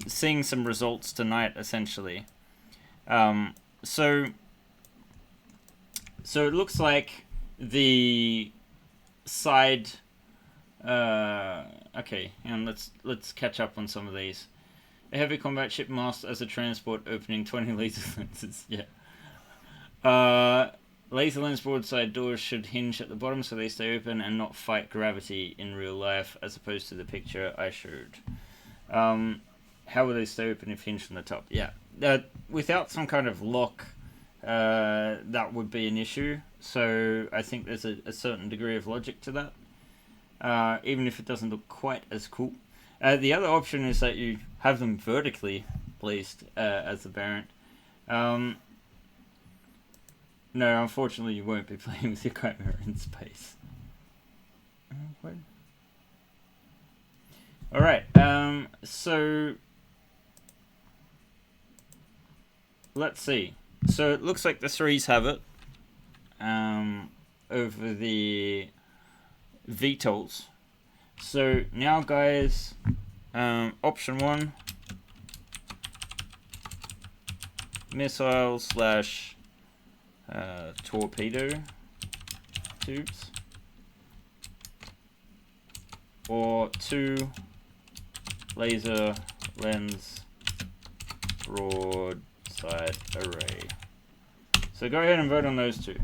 S1: seeing some results tonight, essentially. So it looks like the side. Okay, and let's catch up on some of these. A heavy combat ship mast as a transport opening 20 laser lenses. Yeah. Laser lens broadside doors should hinge at the bottom so they stay open and not fight gravity in real life, as opposed to the picture I showed. How will they stay open if hinged from the top? Yeah. Without some kind of lock, that would be an issue. So I think there's a certain degree of logic to that. Even if it doesn't look quite as cool. The other option is that you have them vertically placed as a variant. No, unfortunately you won't be playing with your Chimera in space. Alright, so let's see. So it looks like the 3s have it over the VTOLs. So now, guys, option 1, missile / torpedo tubes, or 2, laser lens broadside array. So go ahead and vote on those 2.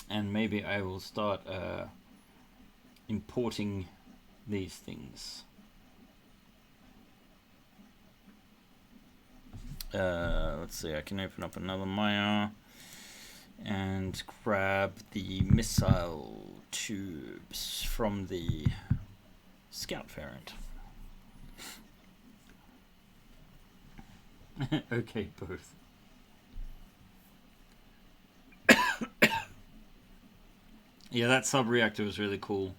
S1: And maybe I will start importing these things. Let's see, I can open up another Maya and grab the missile tubes from the Scout variant. Okay, both. Yeah, that sub-reactor was really cool.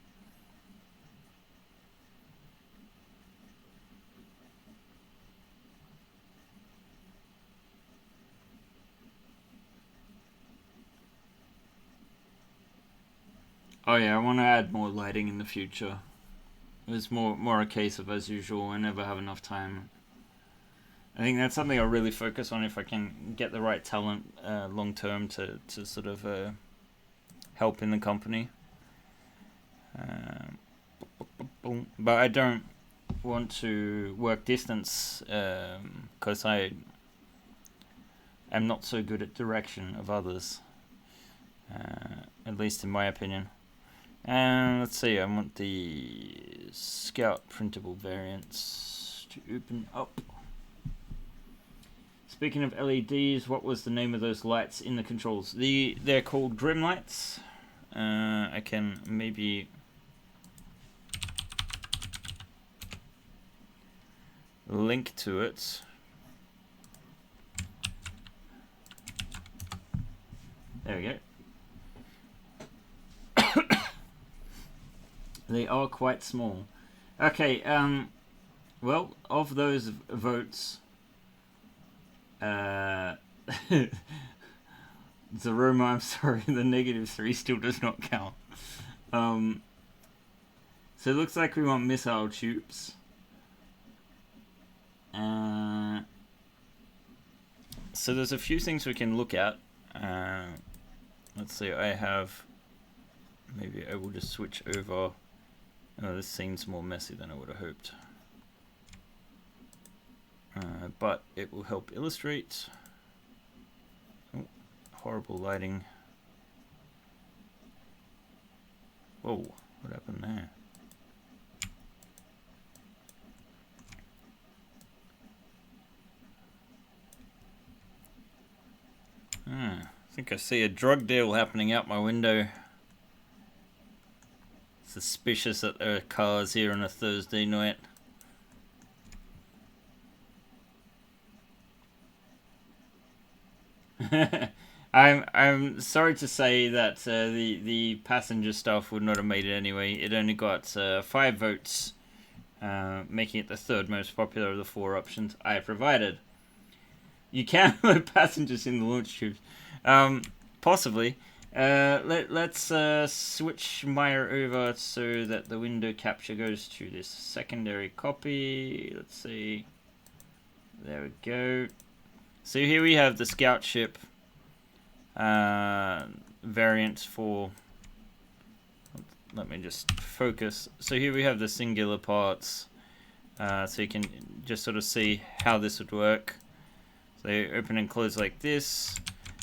S1: Oh yeah, I want to add more lighting in the future. It's more a case of, as usual, I never have enough time. I think that's something I'll really focus on if I can get the right talent long term to sort of help in the company. But I don't want to work distance because I am not so good at direction of others, at least in my opinion. And let's see, I want the Scout printable variants to open up. Speaking of LEDs, what was the name of those lights in the controls? They're called Grim lights. I can maybe link to it. There we go. They are quite small. Okay, well, of those votes, Zaroma, I'm sorry, the -3 still does not count. So it looks like we want missile tubes. So there's a few things we can look at. Let's see, maybe I will just switch over. Oh, this seems more messy than I would have hoped. But it will help illustrate. Oh, horrible lighting. Whoa, what happened there? I think I see a drug deal happening out my window. Suspicious that there are cars here on a Thursday night. I'm sorry to say that the passenger stuff would not have made it anyway. It only got 5 votes, making it the 3rd most popular of the 4 options I provided. You can load passengers in the launch tubes, possibly. Let's switch Chimera over so that the window capture goes to this secondary copy. Let's see. There we go. So here we have the scout ship variant for. Let me just focus. So here we have the singular parts. So you can just sort of see how this would work. So they open and close like this.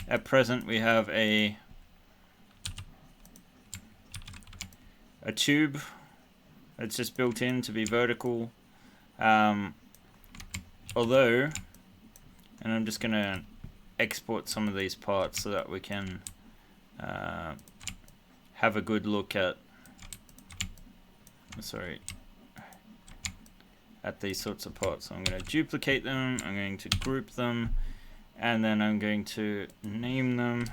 S1: At present, we have a tube that's just built in to be vertical. Although, and I'm just going to export some of these parts so that we can have a good look at, at these sorts of parts. So I'm going to duplicate them, I'm going to group them, and then I'm going to name them.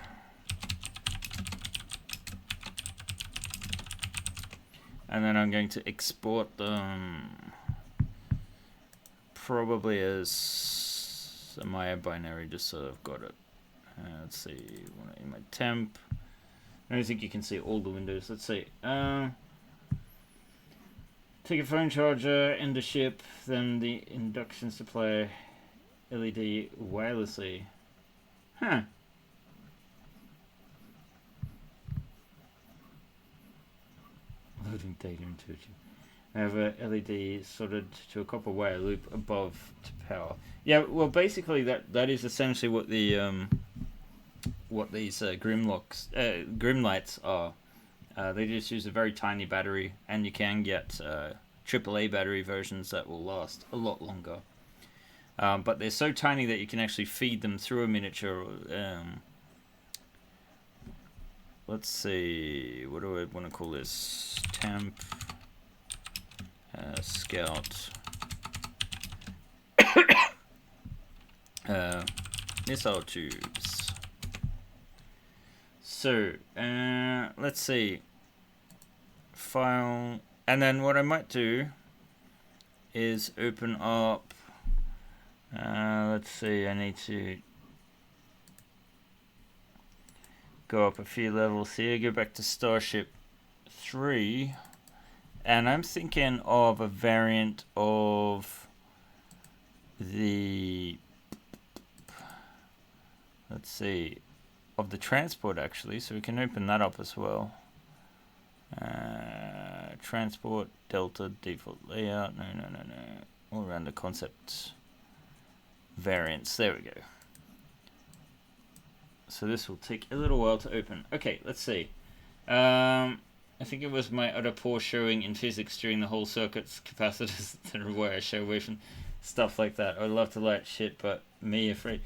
S1: And then I'm going to export them probably as a Maya binary, just so I've got it. Let's see, in my temp. I don't think you can see all the windows. Let's see. Take a phone charger, end a ship, then the induction supply LED wirelessly. Huh. Loading data into it. I have a LED soldered to a copper wire loop above to power. Yeah, well, basically that is essentially what the what these grim lights are. They just use a very tiny battery, and you can get AAA battery versions that will last a lot longer. But they're so tiny that you can actually feed them through a miniature. Let's see, what do I want to call this? Temp Scout missile tubes. So let's see, file, and then what I might do is open up. Let's see, I need to go up a few levels here, go back to Starship 3, and I'm thinking of a variant of the, let's see, of the transport actually, so we can open that up as well. Transport, Delta, default layout, no, all around the concept variants, there we go. So this will take a little while to open. Okay, let's see. I think it was my other poor showing in physics during the whole circuit's capacitors that require show away from. stuff like that. I'd love to light shit, but me afraid.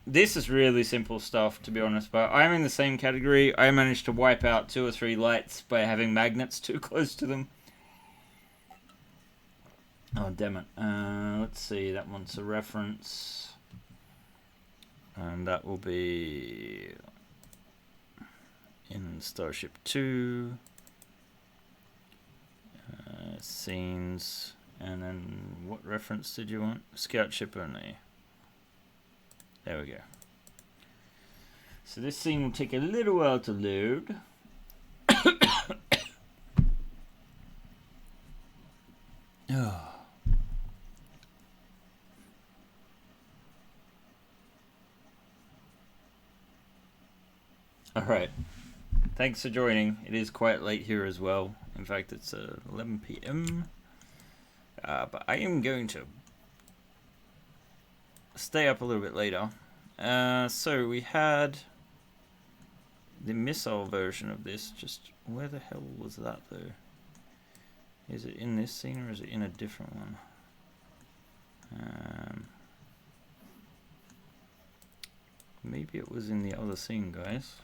S1: This is really simple stuff, to be honest, but I'm in the same category. I managed to wipe out 2 or 3 lights by having magnets too close to them. Oh, damn it. Let's see, that one's a reference. And that will be in Starship 2. Scenes. And then what reference did you want? Scout ship only. There we go. So this scene will take a little while to load. Oh. Alright. Thanks for joining. It is quite late here as well. In fact, it's 11 PM. But I am going to stay up a little bit later. So we had the missile version of this. Just where the hell was that though? Is it in this scene or is it in a different one? Maybe it was in the other scene, guys.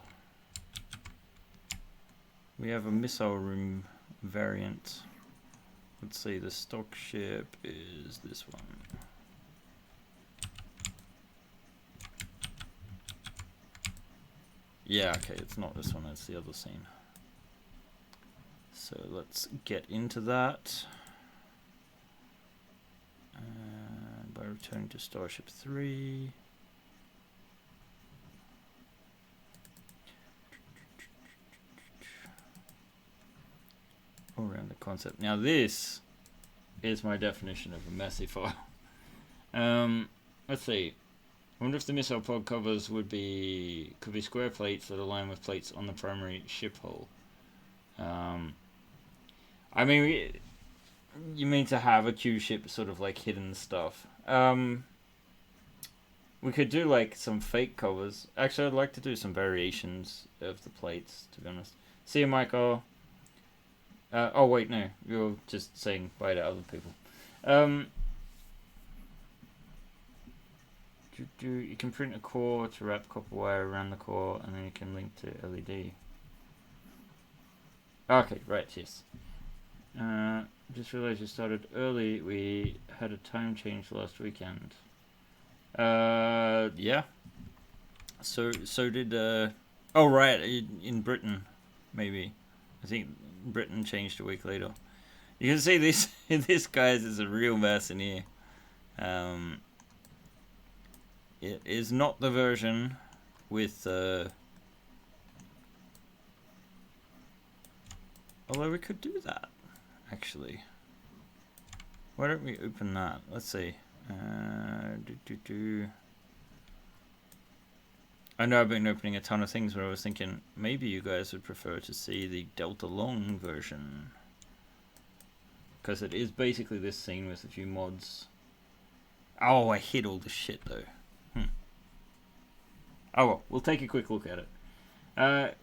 S1: We have a missile room variant. Let's see, the stock ship is this one. Yeah, okay, it's not this one, it's the other scene. So let's get into that. By returning to Starship 3. Around the concept. Now this is my definition of a messy file. Let's see. I wonder if the missile pod covers could be square plates that align with plates on the primary ship hull. I mean, you mean to have a Q ship sort of like hidden stuff. We could do like some fake covers. Actually, I'd like to do some variations of the plates, to be honest. See you, Michael. Oh wait, no, you're just saying bye to other people. You can print a core to wrap copper wire around the core, and then you can link to LED. Okay, right, yes. Just realized you started early. We had a time change last weekend. Yeah. So did oh right, in Britain, maybe. I think Britain changed a week later. You can see this. This, guys, is a real mess in here. It is not the version with. Although we could do that, actually. Why don't we open that? Let's see. I know I've been opening a ton of things, but I was thinking maybe you guys would prefer to see the Delta Long version. Because it is basically this scene with a few mods. Oh, I hid all the shit though. Oh well, we'll take a quick look at it. That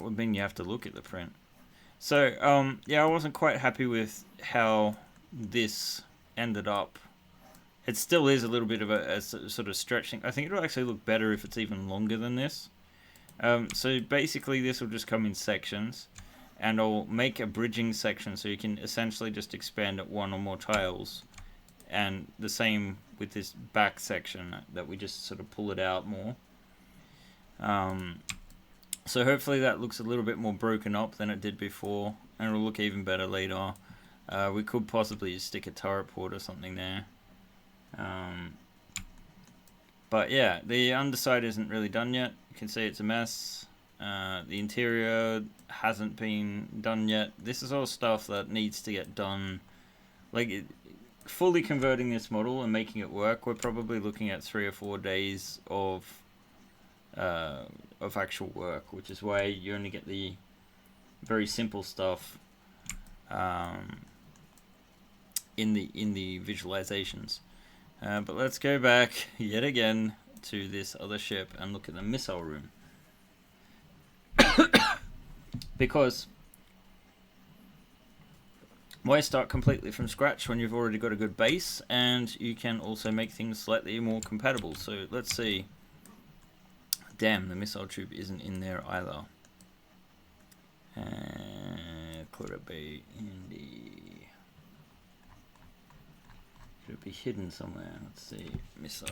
S1: would mean you have to look at the print. So, yeah, I wasn't quite happy with how this ended up. It still is a little bit of a sort of stretching. I think it'll actually look better if it's even longer than this. So basically this will just come in sections, and I'll make a bridging section so you can essentially just expand it 1 or more tiles. And the same with this back section, that we just sort of pull it out more. So hopefully that looks a little bit more broken up than it did before, and it'll look even better later. We could possibly stick a turret port or something there. But yeah, the underside isn't really done yet. You can see it's a mess. The interior hasn't been done yet. This is all stuff that needs to get done. Like, fully converting this model and making it work, we're probably looking at 3 or 4 days of actual work, which is why you only get the very simple stuff in the visualizations. But let's go back yet again to this other ship and look at the missile room. Because why start completely from scratch when you've already got a good base, and you can also make things slightly more compatible. So let's see. Damn, the missile tube isn't in there either. Could it be in the... Could it be hidden somewhere? Let's see. Missile.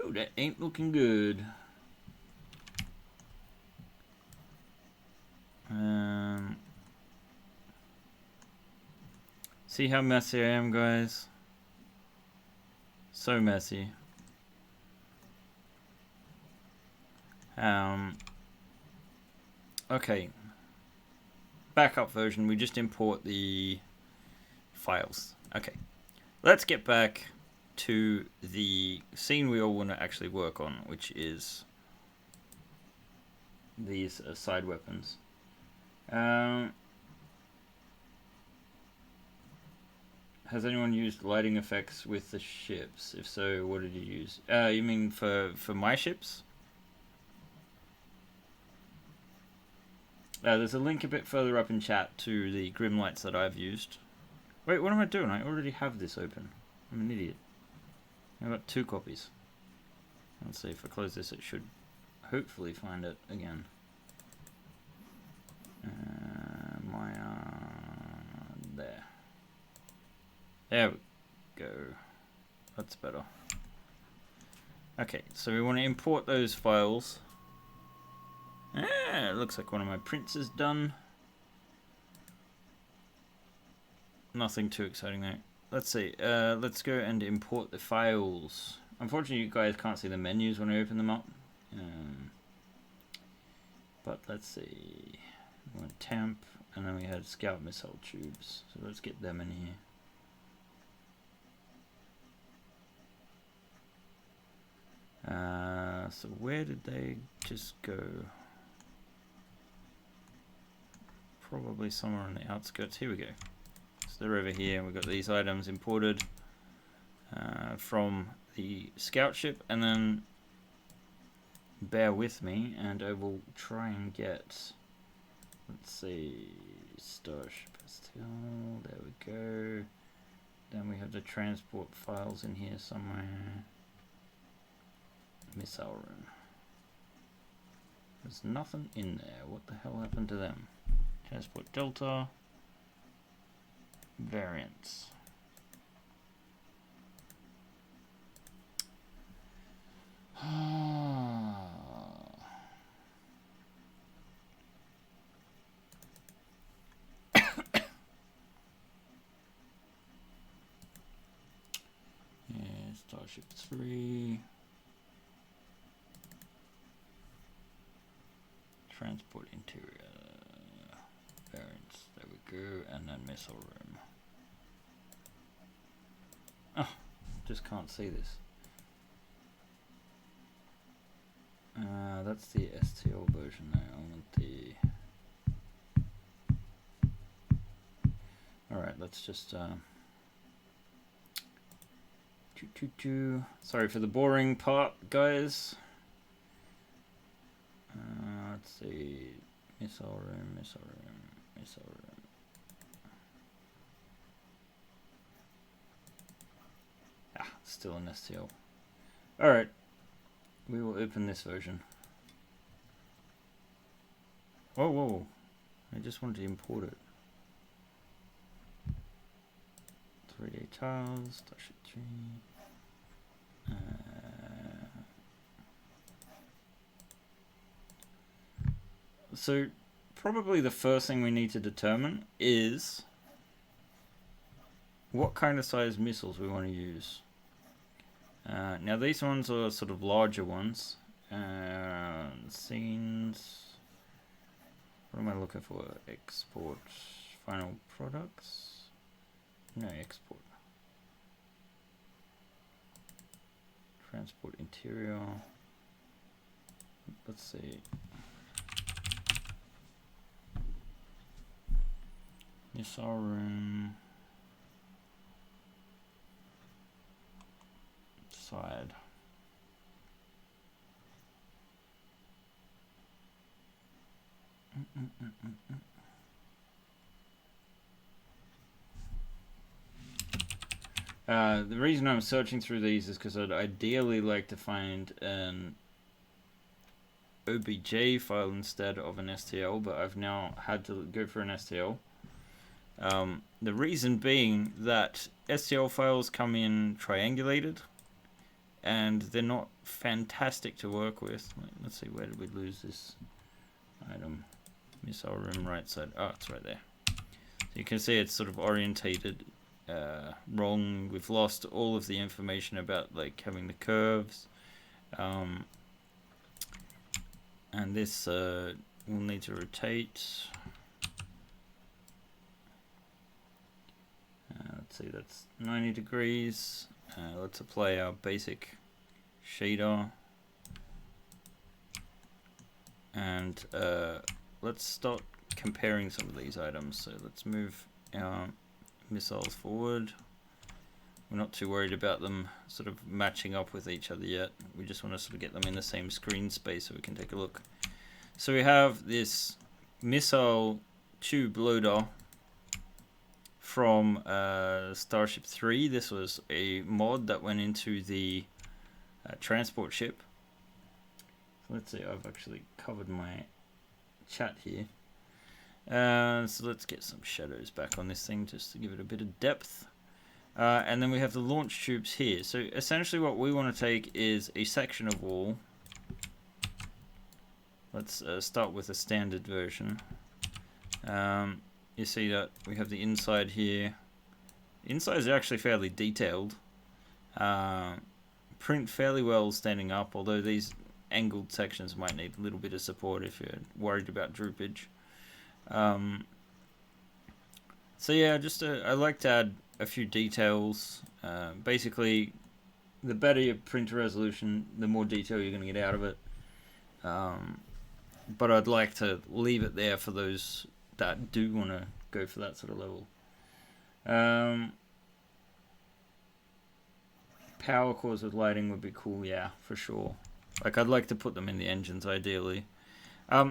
S1: Oh, that ain't looking good. See how messy I am, guys? So messy. Okay. Backup version, we just import the files. Okay. Let's get back to the scene we all want to actually work on, which is these side weapons. Has anyone used lighting effects with the ships? If so, what did you use? You mean for my ships? There's a link a bit further up in chat to the Grim lights that I've used. Wait, what am I doing? I already have this open. I'm an idiot. I've got 2 copies. Let's see, if I close this, it should hopefully find it again. There. There we go. That's better. Okay, so we want to import those files. It looks like one of my prints is done. Nothing too exciting there. Let's see. Let's go and import the files. Unfortunately, you guys can't see the menus when I open them up. But let's see. We went temp, and then we had scout missile tubes. So let's get them in here. So where did they just go? Probably somewhere on the outskirts. Here we go. So they're over here. We've got these items imported from the scout ship, and then bear with me and I will try and get, let's see, Starship still, there we go. Then we have the transport files in here somewhere. Missile room. There's nothing in there. What the hell happened to them? Transport Delta. Variants. Yeah, Starship 3. Transport interior. Variants. There we go. And then missile room. Oh, just can't see this. That's the STL version now. I want the... Alright, let's just... Sorry for the boring part, guys. Let's see... Missile room, missile room, missile room. Ah, still an STL. Alright. We will open this version. Whoa, whoa. I just wanted to import it. 3D tiles, Starship 3. So, probably the first thing we need to determine is what kind of size missiles we want to use. Now these ones are sort of larger ones. Scenes. What am I looking for? Export. Final products. No, export. Transport interior. Let's see. Missile room. Side. The reason I'm searching through these is because I'd ideally like to find an OBJ file instead of an STL, but I've now had to go for an STL. The reason being that STL files come in triangulated, and they're not fantastic to work with. Let's see, where did we lose this item? Missile room right side. Oh, it's right there. So you can see it's sort of orientated wrong. We've lost all of the information about like having the curves. And this will need to rotate. Let's see, that's 90 degrees. Let's apply our basic shader. And let's start comparing some of these items. So let's move our missiles forward. We're not too worried about them sort of matching up with each other yet. We just want to sort of get them in the same screen space so we can take a look. So we have this missile tube loader from Starship 3. This was a mod that went into the transport ship. So let's see, I've actually covered my chat here. So let's get some shadows back on this thing just to give it a bit of depth. And then we have the launch tubes here. So essentially what we want to take is a section of wall. Let's start with a standard version. You see that we have the inside here. The inside is actually fairly detailed. Print fairly well standing up, although these angled sections might need a little bit of support if you're worried about droopage. So yeah, just I like to add a few details. Basically, the better your printer resolution, the more detail you're going to get out of it. But I'd like to leave it there for those that do want to go for that sort of level. Power cores with lighting would be cool, yeah, for sure. Like, I'd like to put them in the engines, ideally.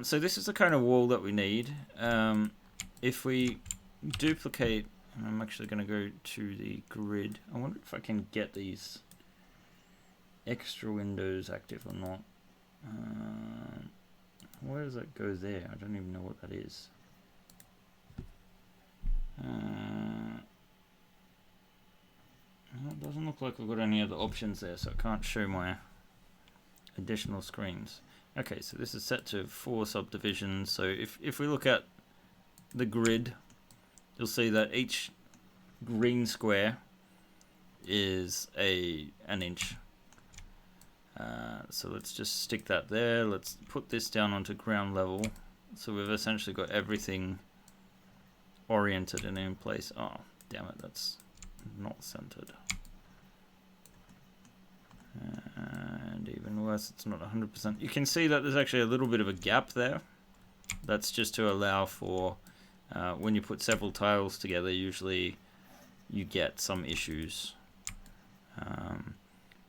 S1: So this is the kind of wall that we need. If we duplicate, I'm actually going to go to the grid. I wonder if I can get these extra windows active or not. Where does that go there? I don't even know what that is. It doesn't look like I've got any other options there, so I can't show my additional screens. Okay, so this is set to 4 subdivisions. So if we look at the grid, you'll see that each green square is an inch. So let's just stick that there. Let's put this down onto ground level. So we've essentially got everything oriented and in place. Oh, damn it, that's not centered. And even worse, it's not 100%. You can see that there's actually a little bit of a gap there. That's just to allow for when you put several tiles together, usually you get some issues.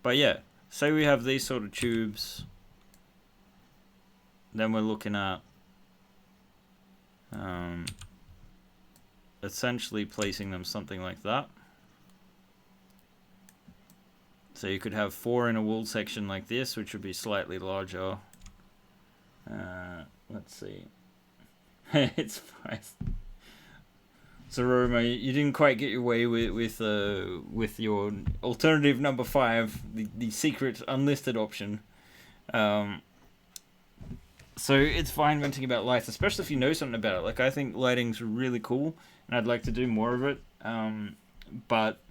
S1: But yeah, say we have these sort of tubes, then we're looking at essentially placing them something like that. So you could have 4 in a wall section like this, which would be slightly larger. Let's see. It's fine. So Roma, you didn't quite get your way with your alternative number 5, the secret unlisted option. So it's fine venting about lights, especially if you know something about it. Like, I think lighting's really cool, and I'd like to do more of it. But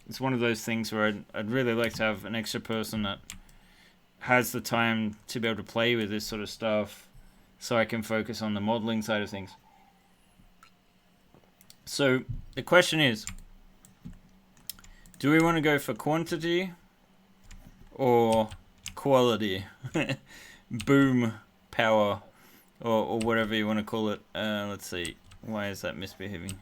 S1: it's one of those things where I'd really like to have an extra person that has the time to be able to play with this sort of stuff, so I can focus on the modeling side of things. So the question is, do we want to go for quantity or quality? Boom power, or whatever you want to call it. Let's see, why is that misbehaving?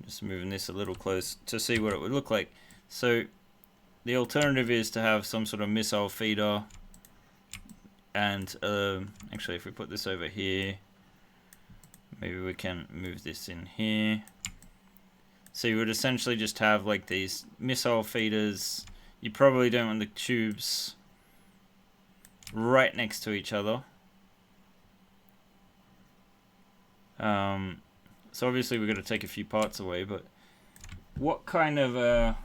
S1: Just moving this a little close to see what it would look like. So the alternative is to have some sort of missile feeder And actually, if we put this over here, maybe we can move this in here. So you would essentially just have like these missile feeders. You probably don't want the tubes right next to each other. So obviously we're going to take a few parts away, but what kind of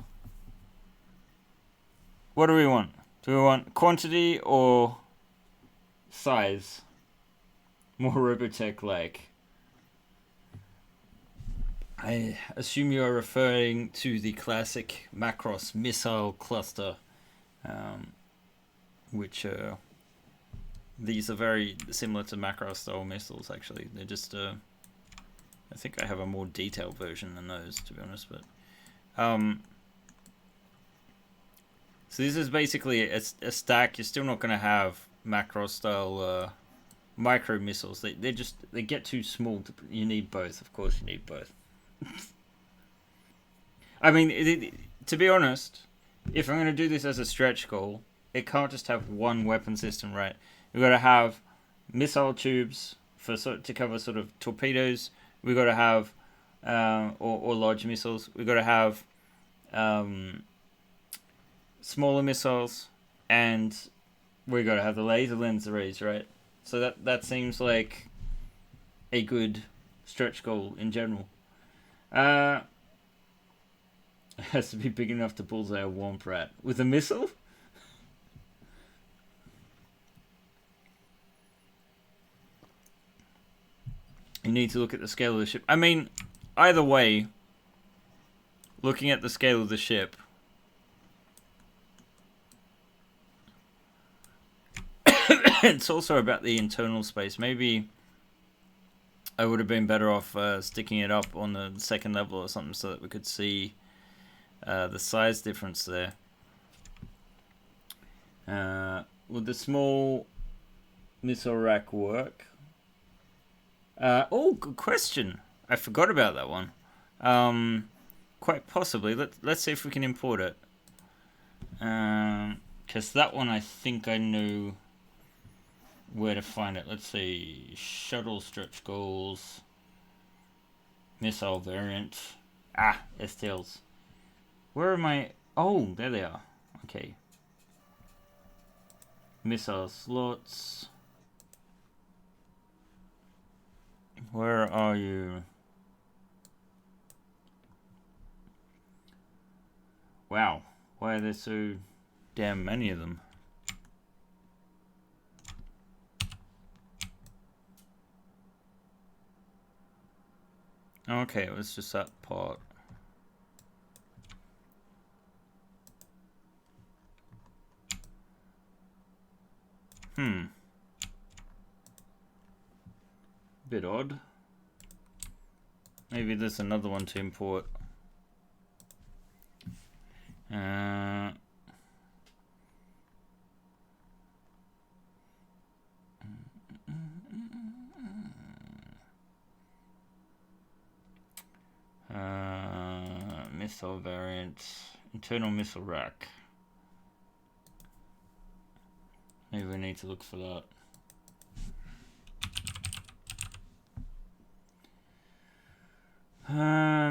S1: what do we want? Do we want quantity or size? More Robotech-like. I assume you are referring to the classic Macross missile cluster, which these are very similar to Macross style missiles. Actually, they're just I think I have a more detailed version than those, to be honest. But so this is basically a stack. You're still not going to have Macross style micro missiles. They get too small. You need both. Of course, you need both. I mean, to be honest, if I'm going to do this as a stretch goal, it can't just have one weapon system, right? We've got to have missile tubes to cover sort of torpedoes. We've got to have or large missiles. We've got to have smaller missiles, and we've got to have the laser lens arrays, right? So that seems like a good stretch goal in general. It has to be big enough to bullseye a Womp Rat with a missile? You need to look at the scale of the ship. I mean, either way, looking at the scale of the ship, it's also about the internal space. Maybe I would have been better off sticking it up on the second level or something so that we could see the size difference there. Would the small missile rack work? Oh, good question. I forgot about that one. Quite possibly. Let's see if we can import it. Because that one I think I know where to find it. Let's see. Shuttle stretch goals. Missile variant. STLs. Where am I? Oh, there they are. Okay. Missile slots. Where are you? Wow. Why are there so damn many of them? Okay, it was just that part. Bit odd. Maybe there's another one to import. Missile variant, internal missile rack. Maybe we need to look for that.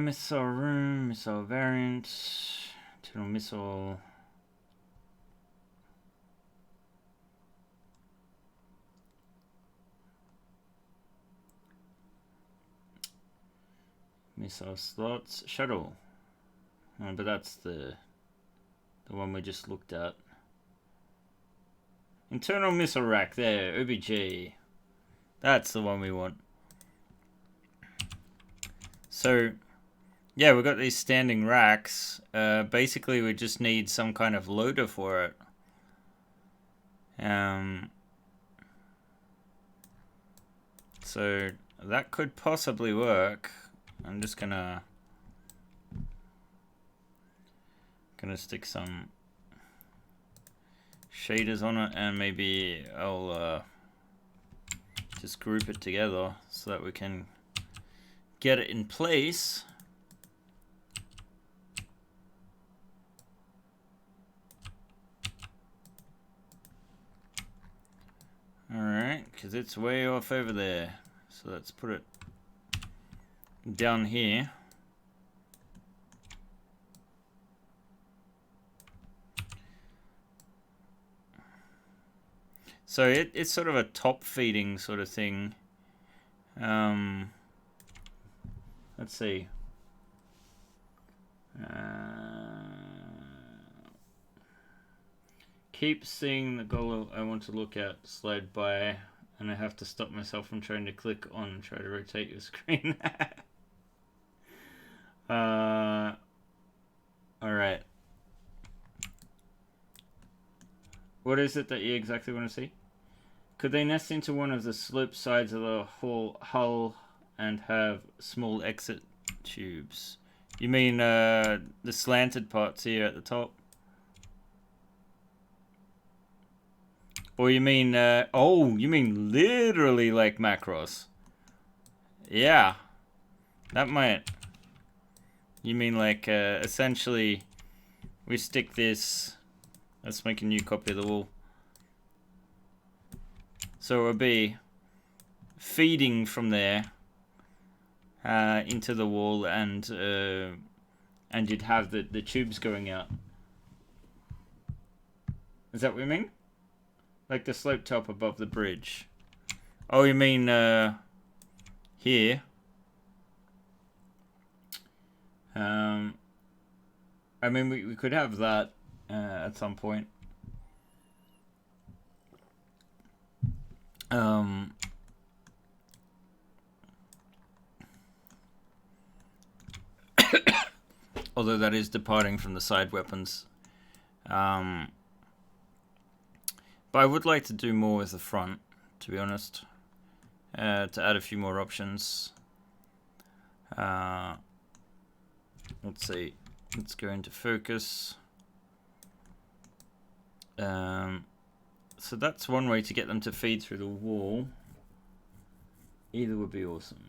S1: Missile room, missile variant, internal missile. Missile slots, shuttle. But that's the one we just looked at. Internal missile rack there, OBJ. That's the one we want. So, yeah, we've got these standing racks. Basically, we just need some kind of loader for it. So, that could possibly work. I'm just gonna stick some shaders on it, and maybe I'll just group it together so that we can get it in place. because it's way off over there. So let's put it down here. So it's sort of a top feeding sort of thing. Let's see. Keep seeing the goal I want to look at slide by, and I have to stop myself from trying to click on and try to rotate your screen. Alright. What is it that you exactly want to see? Could they nest into one of the sloped sides of the hull and have small exit tubes? You mean the slanted parts here at the top? Or you mean, oh, you mean literally like macros? Yeah. That might. You mean like, essentially, we stick this. Let's make a new copy of the wall. So it would be feeding from there into the wall, and you'd have the tubes going out. Is that what you mean? Like the slope top above the bridge. Oh, you mean here? I mean, we could have that at some point. Although that is departing from the side weapons. But I would like to do more with the front, to be honest. To add a few more options. Let's see. Let's go into focus. So that's one way to get them to feed through the wall. Either would be awesome.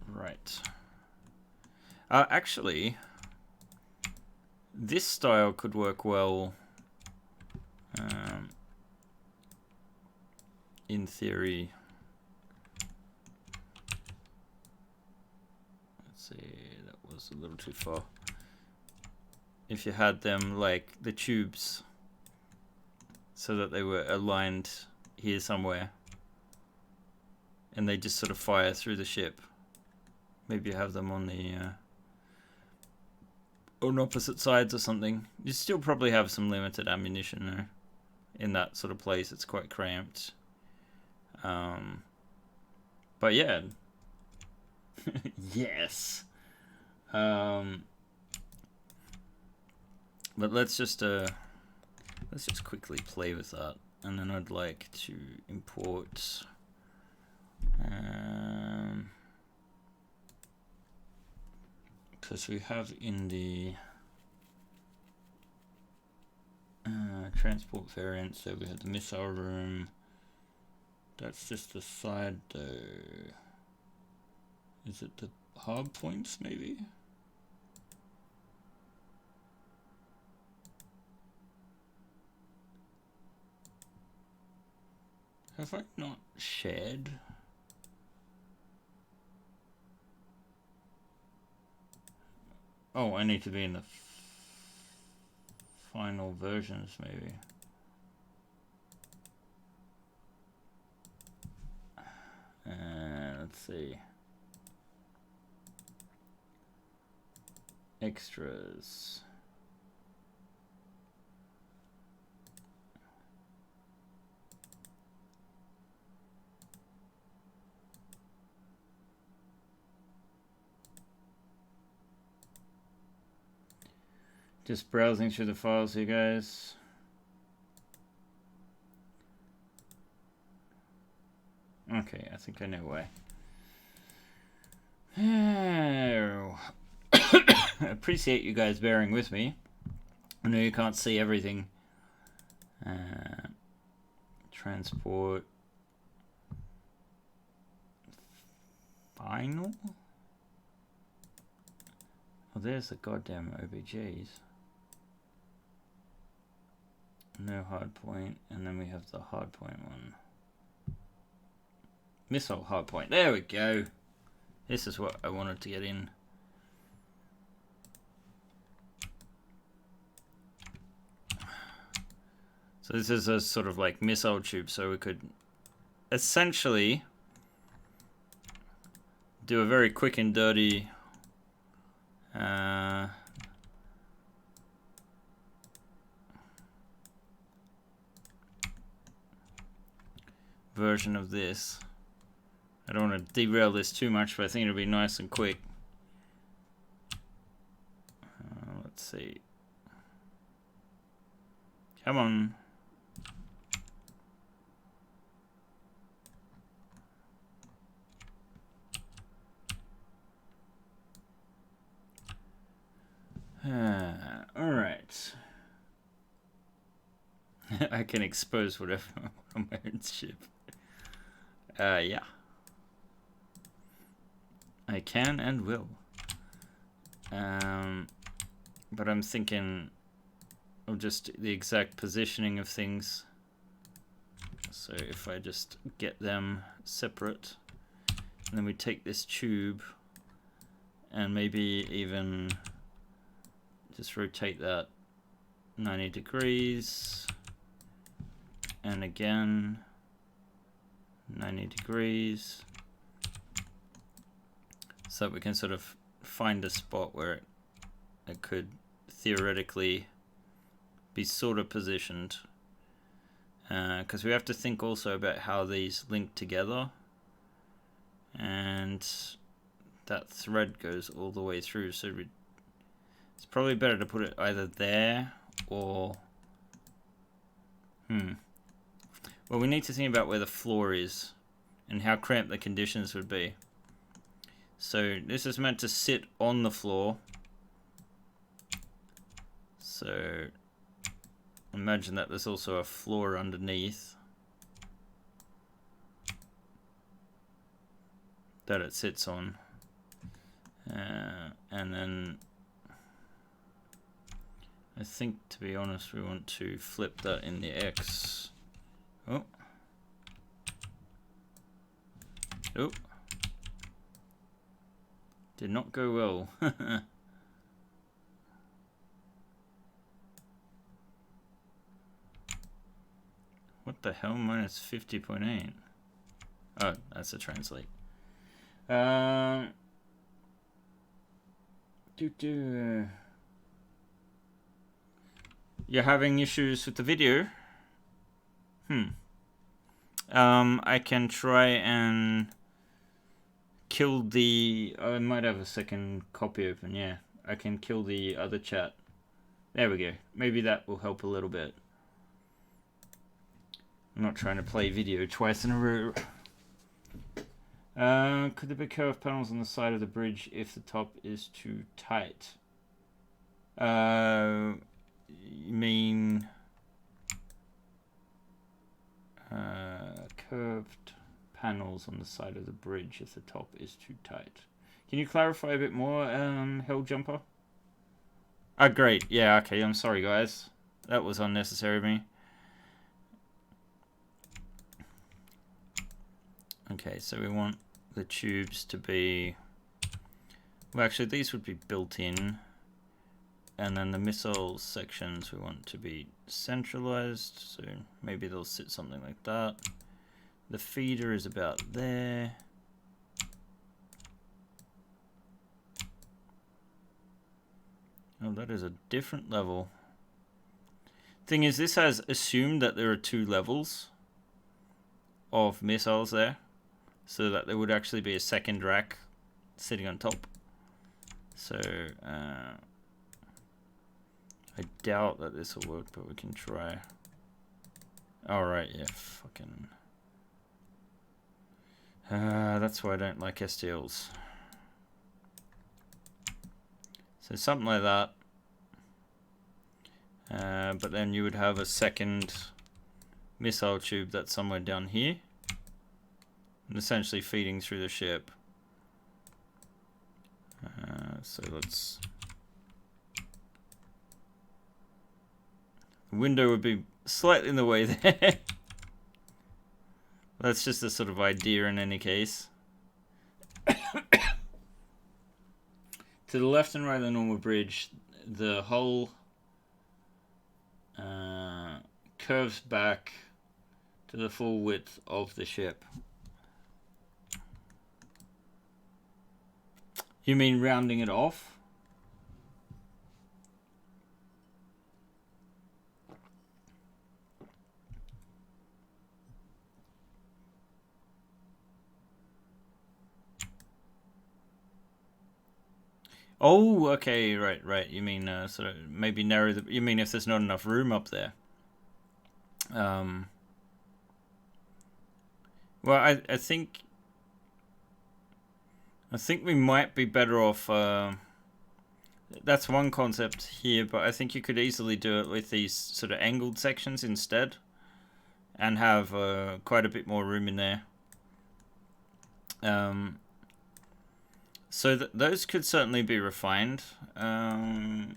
S1: Right. Actually, this style could work well. In theory. Let's see, that was a little too far. If you had them like the tubes, so that they were aligned here somewhere, and they just sort of fire through the ship. Maybe you have them on the on opposite sides or something. You still probably have some limited ammunition there. In that sort of place, it's quite cramped. But yeah. Yes. But let's just quickly play with that, and then I'd like to import because we have in the transport variant, so we have the missile room. That's just the side though. Is it the hard points maybe? Have I not shared? Oh, I need to be in the final versions maybe. Let's see. Extras. Just browsing through the files here, guys. Okay, I think I know why. I appreciate you guys bearing with me. I know you can't see everything. Transport. Final? Oh, there's the goddamn OBJs. No hard point, and then we have the hard point one. Missile hard point. There we go. This is what I wanted to get in. So this is a sort of like missile tube, so we could essentially do a very quick and dirty version of this. I don't want to derail this too much, but I think it'll be nice and quick. Let's see. Come on. All right. I can expose whatever on my own ship. Yeah. I can and will. But I'm thinking of just the exact positioning of things. So if I just get them separate, and then we take this tube and maybe even just rotate that 90 degrees, and again 90 degrees, so that we can sort of find a spot where it could theoretically be sort of positioned, because we have to think also about how these link together, and that thread goes all the way through, so it's probably better to put it either there or well, we need to think about where the floor is and how cramped the conditions would be. So this is meant to sit on the floor, so imagine that there's also a floor underneath that it sits on, and then I think, to be honest, we want to flip that in the X. Oh. Oh. Did not go well. What the hell? Minus 50.8. Oh, that's a translate. You're having issues with the video? I can try and kill the... I might have a second copy open, yeah. I can kill the other chat. There we go. Maybe that will help a little bit. I'm not trying to play video twice in a row. Could there be curved panels on the side of the bridge if the top is too tight? You mean curved panels on the side of the bridge if the top is too tight? Can you clarify a bit more, Hell Jumper? Ah, great. Yeah, okay. I'm sorry, guys. That was unnecessary of me. Okay, so we want the tubes to be... Well, actually, these would be built in. And then the missile sections we want to be centralized. So maybe they'll sit something like that. The feeder is about there. Oh, that is a different level. Thing is, this has assumed that there are 2 levels of missiles there, so that there would actually be a second rack sitting on top. So I doubt that this will work, but we can try. Alright, yeah, fucking... that's why I don't like STLs. So something like that. But then you would have a second missile tube that's somewhere down here, and essentially feeding through the ship. So let's... The window would be slightly in the way there. That's just a sort of idea in any case. To the left and right of the normal bridge, the hull curves back to the full width of the ship. You mean rounding it off? Oh, okay, right. You mean sort of maybe narrow the... You mean if there's not enough room up there? Well, I think we might be better off. That's one concept here, but I think you could easily do it with these sort of angled sections instead, and have quite a bit more room in there. So those could certainly be refined. I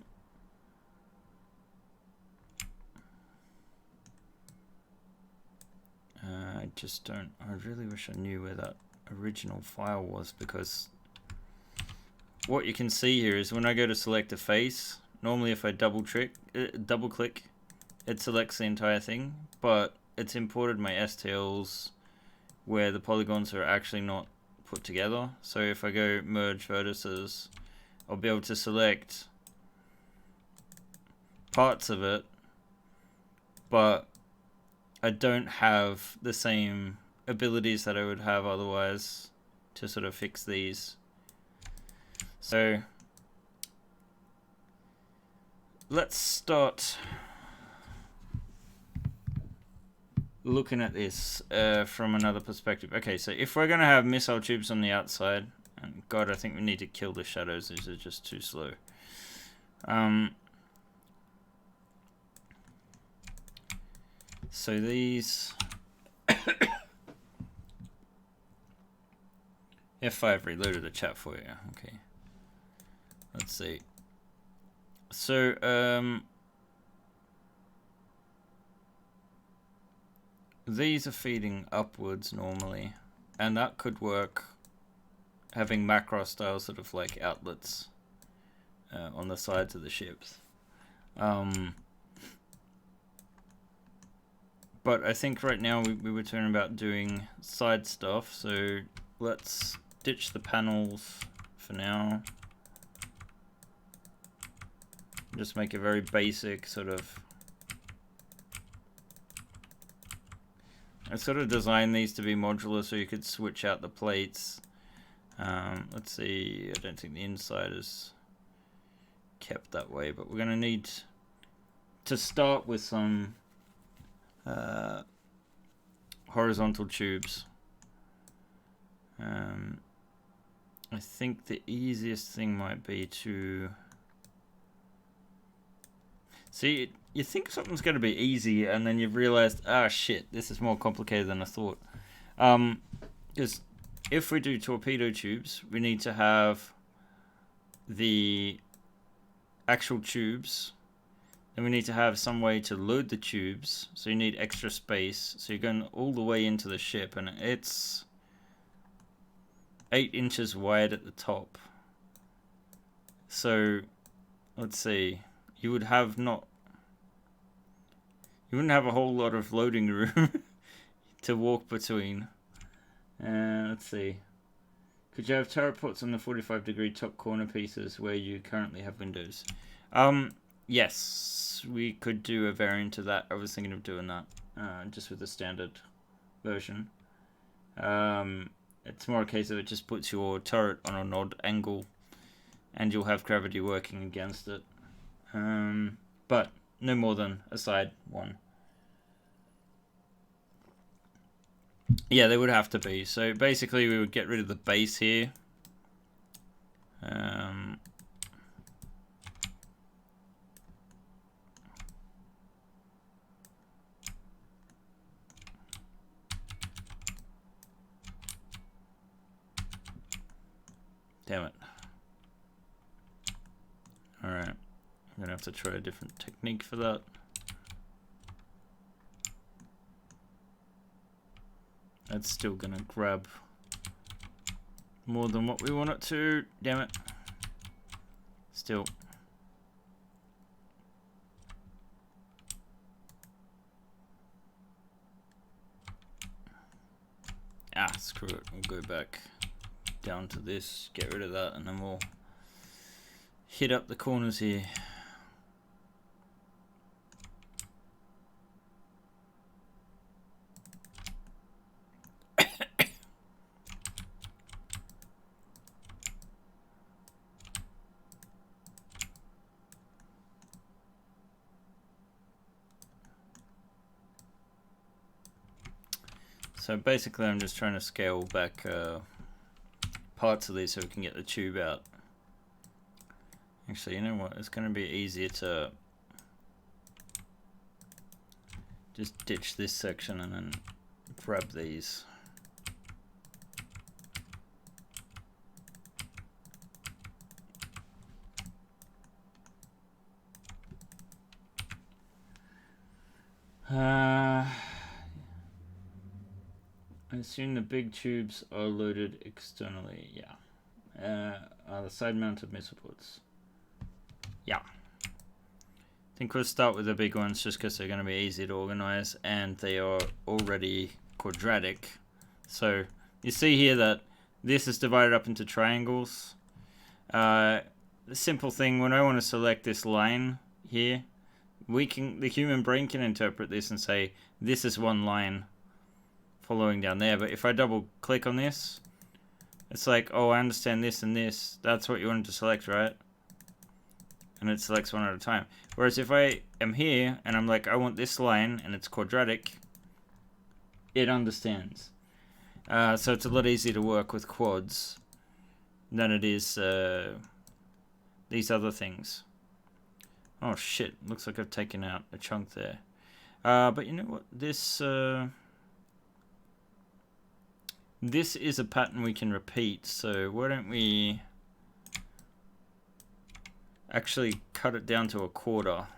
S1: just don't... I really wish I knew where that original file was, because what you can see here is when I go to select a face, normally if I double click, it selects the entire thing, but it's imported my STLs where the polygons are actually not put together. So if I go merge vertices, I'll be able to select parts of it, but I don't have the same abilities that I would have otherwise to sort of fix these. So let's start looking at this from another perspective. Okay, so if we're going to have missile tubes on the outside, and God, I think we need to kill the shadows. These are just too slow. So these... F5 reloaded the chat for you. Okay. Let's see. So, these are feeding upwards normally, and that could work having macro style sort of like outlets on the sides of the ships. But I think right now we were talking about doing side stuff, so let's ditch the panels for now. Just make a very basic sort of... I sort of designed these to be modular so you could switch out the plates. Let's see, I don't think the inside is kept that way, but we're going to need to start with some horizontal tubes. I think the easiest thing might be to... See, you think something's going to be easy, and then you've realized, ah, shit, this is more complicated than I thought. Because if we do torpedo tubes, we need to have the actual tubes. Then we need to have some way to load the tubes, so you need extra space. So you're going all the way into the ship, and it's 8 inches wide at the top. So, let's see. You would have not... You wouldn't have a whole lot of loading room to walk between. Let's see. Could you have turret ports on the 45-degree top corner pieces where you currently have windows? Yes, we could do a variant of that. I was thinking of doing that, just with the standard version. It's more a case of it just puts your turret on an odd angle, and you'll have gravity working against it. But no more than a side one. Yeah, they would have to be. So basically we would get rid of the base here. Damn it. Alright. I'm going to have to try a different technique for that. That's still gonna grab more than what we want it to. Damn it. Still. Ah, screw it. We'll go back down to this, get rid of that, and then we'll hit up the corners here. So basically I'm just trying to scale back parts of these so we can get the tube out. Actually, you know what? It's going to be easier to just ditch this section and then grab these. I assume the big tubes are loaded externally. Yeah. Are the side-mounted missile ports? Yeah. I think we'll start with the big ones just because they're going to be easy to organize and they are already quadratic. So you see here that this is divided up into triangles. The simple thing, when I want to select this line here, the human brain can interpret this and say this is one line following down there. But if I double click on this, it's like, oh, I understand this and this. That's what you wanted to select, right? And it selects one at a time. Whereas if I am here and I'm like, I want this line and it's quadratic, it understands. So it's a lot easier to work with quads than it is these other things. Oh shit, looks like I've taken out a chunk there. But you know what? This is a pattern we can repeat, so why don't we actually cut it down to a quarter.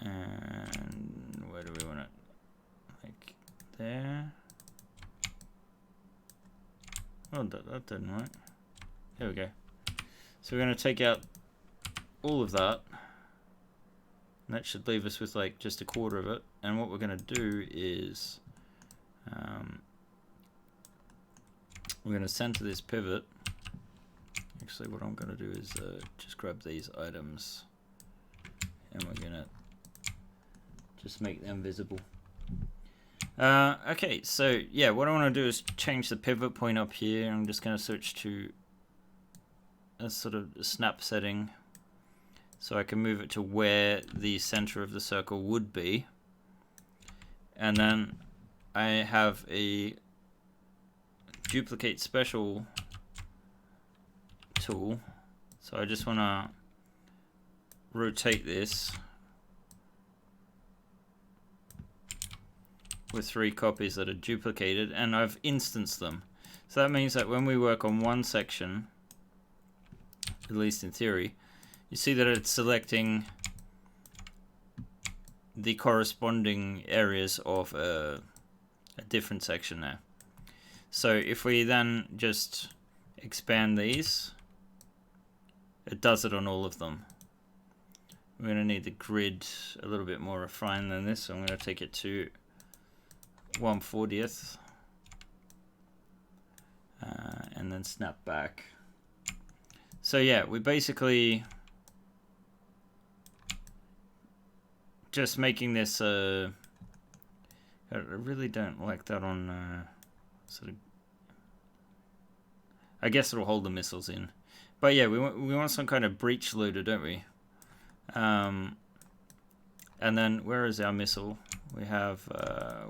S1: And where do we want it? Like there. Oh, that didn't work. Here we go. So we're going to take out all of that. And that should leave us with like just a quarter of it. And what we're going to do is we're going to center this pivot. Actually, what I'm going to do is just grab these items and we're going to just make them visible. Okay, so yeah, what I want to do is change the pivot point up here. I'm just going to switch to a sort of snap setting so I can move it to where the center of the circle would be. And then I have a duplicate special tool. So I just want to rotate this with 3 copies that are duplicated, and I've instanced them. So that means that when we work on one section, at least in theory, you see that it's selecting the corresponding areas of a different section there. So if we then just expand these, it does it on all of them. We're going to need the grid a little bit more refined than this, so I'm going to take it to 1/40th and then snap back. So yeah, we basically just making this I really don't like that on sort of, I guess it'll hold the missiles in, but yeah, we want some kind of breech loader, don't we? And then where is our missile? We have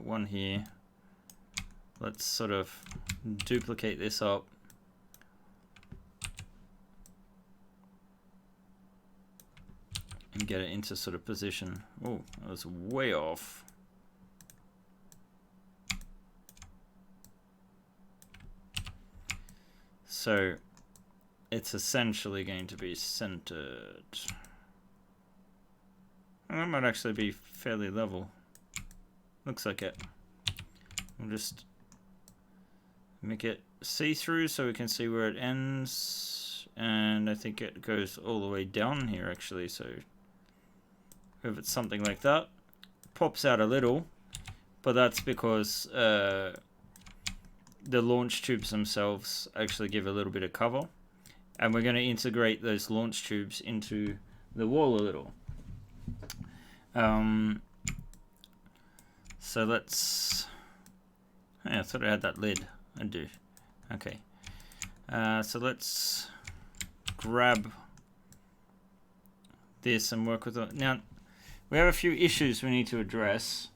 S1: one here. Let's sort of duplicate this up. And get it into sort of position. Oh, that was way off. So it's essentially going to be centered. And that might actually be fairly level. looks like it. We'll just make it see-through so we can see where it ends. And I think it goes all the way down here, actually. So if it's something like that, pops out a little, but that's because the launch tubes themselves actually give a little bit of cover. And we're going to integrate those launch tubes into the wall a little. So let's... I thought I had that lid. I do. Okay. So let's grab this and work with it. Now, we have a few issues we need to address.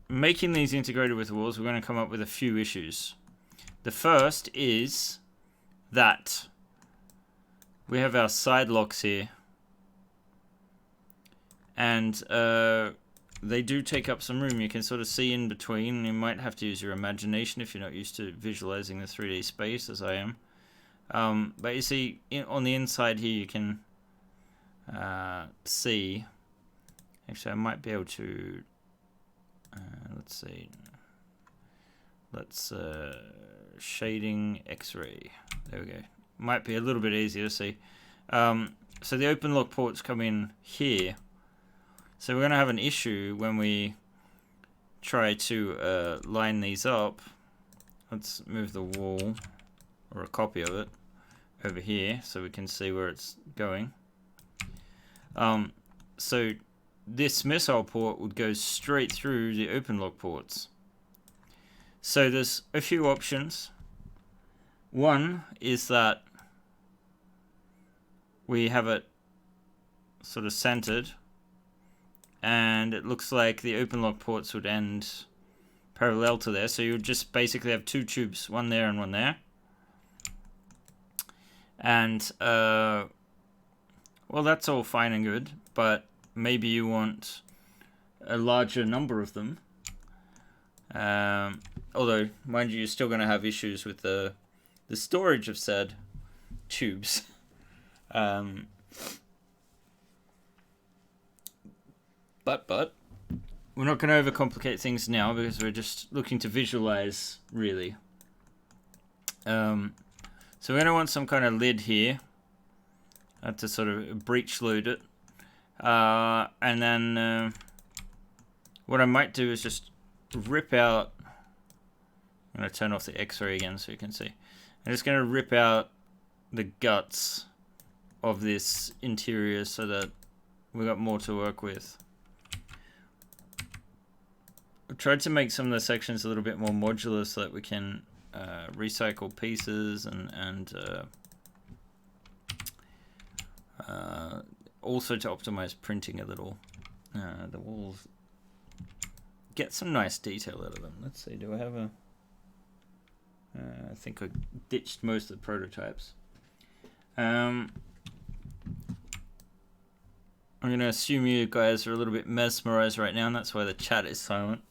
S1: Making these integrated with the walls, we're going to come up with a few issues. The first is that we have our side locks here, and they do take up some room. You can sort of see in between. You might have to use your imagination if you're not used to visualizing the 3D space, as I am. But you see, on the inside here, you can see. Actually, I might be able to. Let's see. Let's shading X-ray. There we go. Might be a little bit easier to see. So the open lock ports come in here. So we're going to have an issue when we try to line these up. Let's move the wall, or a copy of it, over here so we can see where it's going. So this missile port would go straight through the open lock ports. So there's a few options. One is that we have it sort of centered, and it looks like the open lock ports would end parallel to there. So you would just basically have two tubes, one there and one there. And, well, that's all fine and good, but maybe you want a larger number of them. Although, mind you, you're still going to have issues with the storage of said tubes. But we're not going to overcomplicate things now because we're just looking to visualize, really. So we're going to want some kind of lid here to sort of breech load it. And then what I might do is just rip out. I'm going to turn off the X-ray again so you can see. I'm just going to rip out the guts of this interior so that we've got more to work with. I've tried to make some of the sections a little bit more modular so that we can recycle pieces and also to optimize printing a little. The walls get some nice detail out of them. Let's see, do I have a... I think I ditched most of the prototypes. I'm going to assume you guys are a little bit mesmerized right now, and that's why the chat is silent.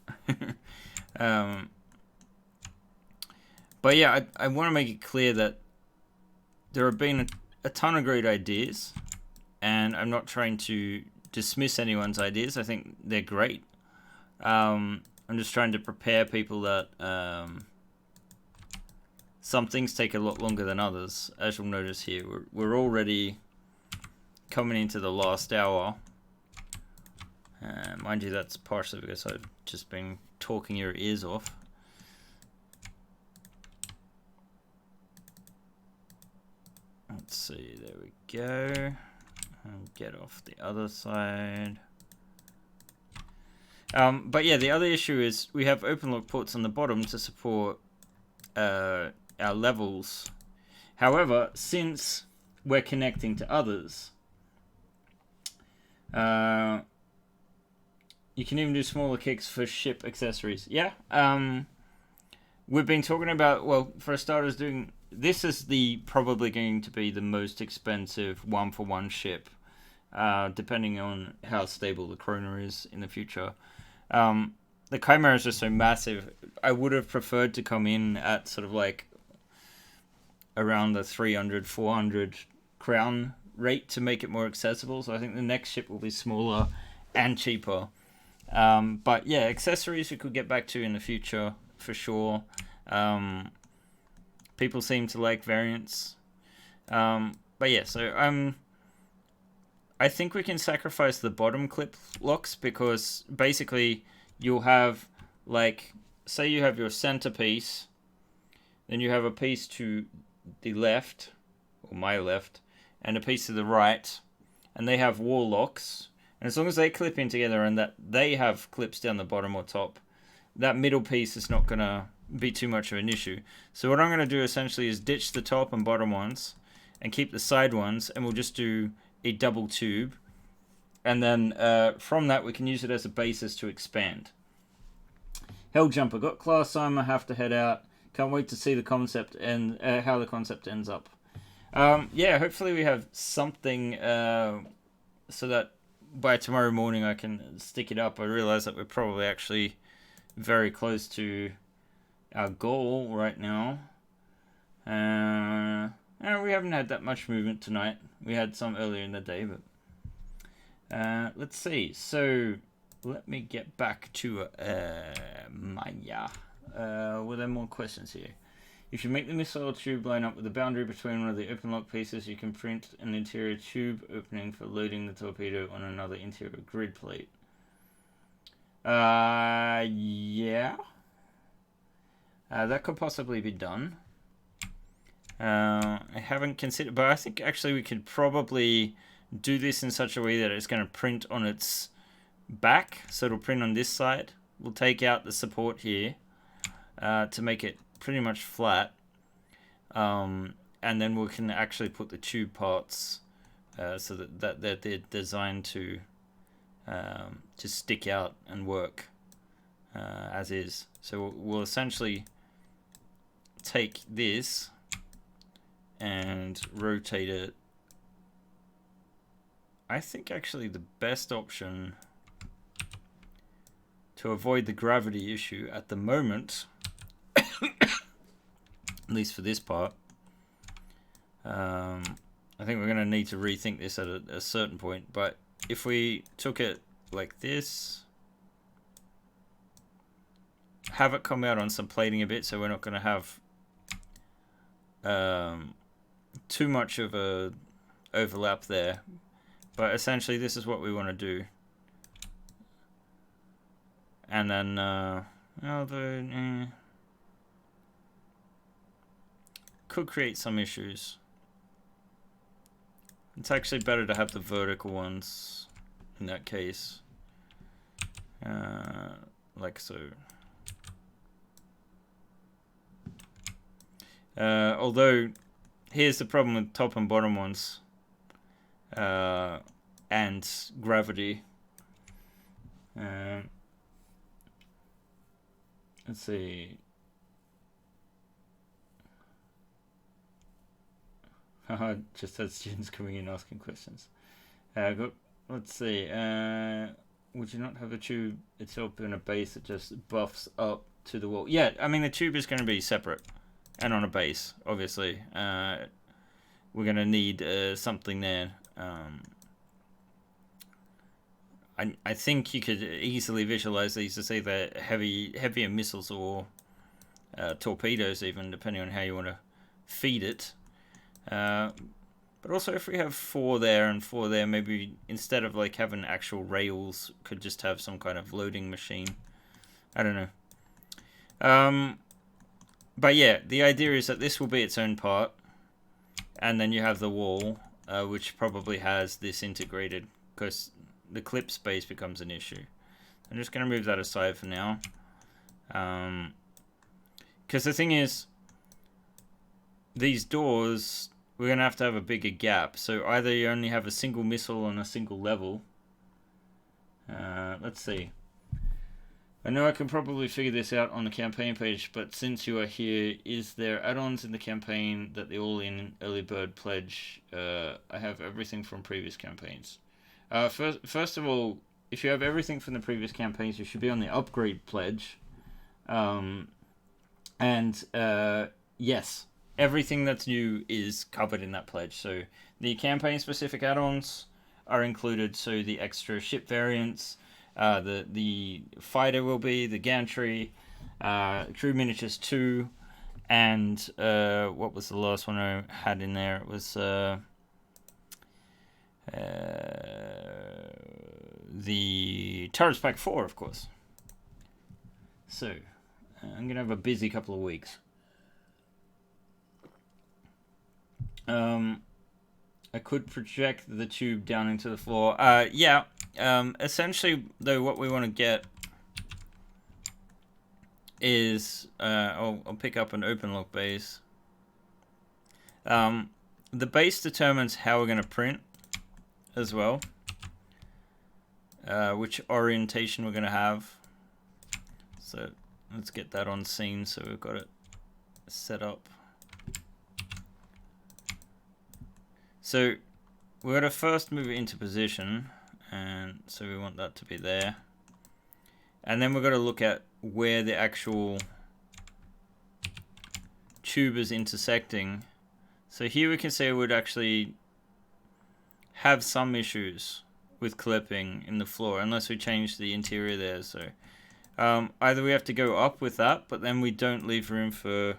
S1: But yeah, I want to make it clear that there have been a ton of great ideas, and I'm not trying to dismiss anyone's ideas. I think they're great. I'm just trying to prepare people that some things take a lot longer than others. As you'll notice here, we're already coming into the last hour. Mind you, that's partially because I've just been talking your ears off. Let's see, there we go. And get off the other side. But yeah, the other issue is we have open lock ports on the bottom to support our levels. However, since we're connecting to others, you can even do smaller kicks for ship accessories. Yeah, we've been talking about, well, for starters, doing this is probably going to be the most expensive one-for-one ship, depending on how stable the Corona is in the future. The Chimera is just so massive. I would have preferred to come in at sort of like around the 300, 400 crown rate to make it more accessible. So I think the next ship will be smaller and cheaper. But yeah, accessories we could get back to in the future for sure. People seem to like variants. But yeah, so I think we can sacrifice the bottom clip locks, because basically you'll have, like, say you have your centerpiece, then you have a piece to the left, or my left, and a piece to the right, and they have wall locks. And as long as they clip in together and that they have clips down the bottom or top, that middle piece is not going to be too much of an issue. So what I'm going to do essentially is ditch the top and bottom ones and keep the side ones, and we'll just do a double tube. And then from that we can use it as a basis to expand. Hell Jumper, got class armor, have to head out. Can't wait to see the concept and how the concept ends up. Yeah, hopefully we have something so that by tomorrow morning I can stick it up. I realize that we're probably actually very close to our goal right now. We haven't had that much movement tonight. We had some earlier in the day, but let's see. So let me get back to Maya. Were there more questions here? If you make the missile tube line up with the boundary between one of the open lock pieces, you can print an interior tube opening for loading the torpedo on another interior grid plate. Yeah. That could possibly be done. I haven't considered, but I think actually we could probably do this in such a way that it's going to print on its back. So it'll print on this side. We'll take out the support here to make it pretty much flat. And then we can actually put the tube parts so that they're designed to stick out and work as is. So we'll essentially take this and rotate it. I think actually the best option to avoid the gravity issue at the moment, at least for this part, I think we're going to need to rethink this at a certain point, but if we took it like this, have it come out on some plating a bit, so we're not going to have too much of a overlap there. But essentially this is what we want to do. And then could create some issues. It's actually better to have the vertical ones in that case. Like so. Although, here's the problem with top and bottom ones. And gravity. Let's see. Just had students coming in asking questions. Let's see. Would you not have the tube itself in a base that just buffs up to the wall? Yeah, I mean the tube is going to be separate and on a base, obviously. We're going to need something there. I think you could easily visualize these to say that heavier missiles or torpedoes, even depending on how you want to feed it. But also, if we have 4 there and 4 there, maybe instead of like having actual rails, could just have some kind of loading machine. I don't know. But yeah, the idea is that this will be its own part, and then you have the wall, which probably has this integrated, because the clip space becomes an issue. I'm just going to move that aside for now. Because the thing is, these doors, we're going to have a bigger gap. So either you only have a single missile on a single level. Let's see. I know I can probably figure this out on the campaign page, but since you are here, is there add-ons in the campaign that the all-in early bird pledge? I have everything from previous campaigns. First of all, if you have everything from the previous campaigns, you should be on the upgrade pledge. Yes, everything that's new is covered in that pledge. So The campaign-specific add-ons are included, so the extra ship variants, the fighter will be, the gantry, Crew Miniatures 2, and what was the last one I had in there? It was the Turrets Pack 4, of course. So, I'm going to have a busy couple of weeks. I could project the tube down into the floor. Yeah. Essentially, though, what we want to get is I'll pick up an open lock base. The base determines how we're going to print as well, which orientation we're going to have. So let's get that on scene so we've got it set up. So we're going to first move it into position, and so we want that to be there. And then we're going to look at where the actual tube is intersecting. So here we can say it would actually have some issues with clipping in the floor unless we change the interior there. So either we have to go up with that, but then we don't leave room for,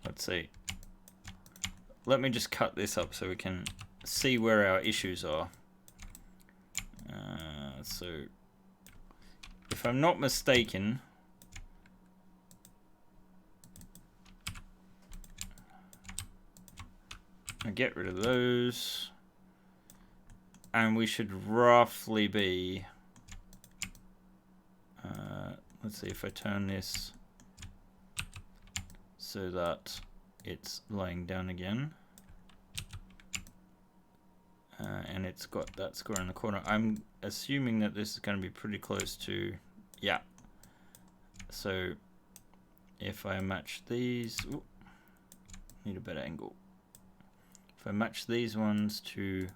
S1: let's see. Let me just cut this up so we can see where our issues are. So, if I'm not mistaken, I get rid of those, and we should roughly be, let's see if I turn this so that it's lying down again, and it's got that square in the corner. I'm assuming that this is going to be pretty close to, yeah. So if I match these, ooh, need a better angle. If I match these ones to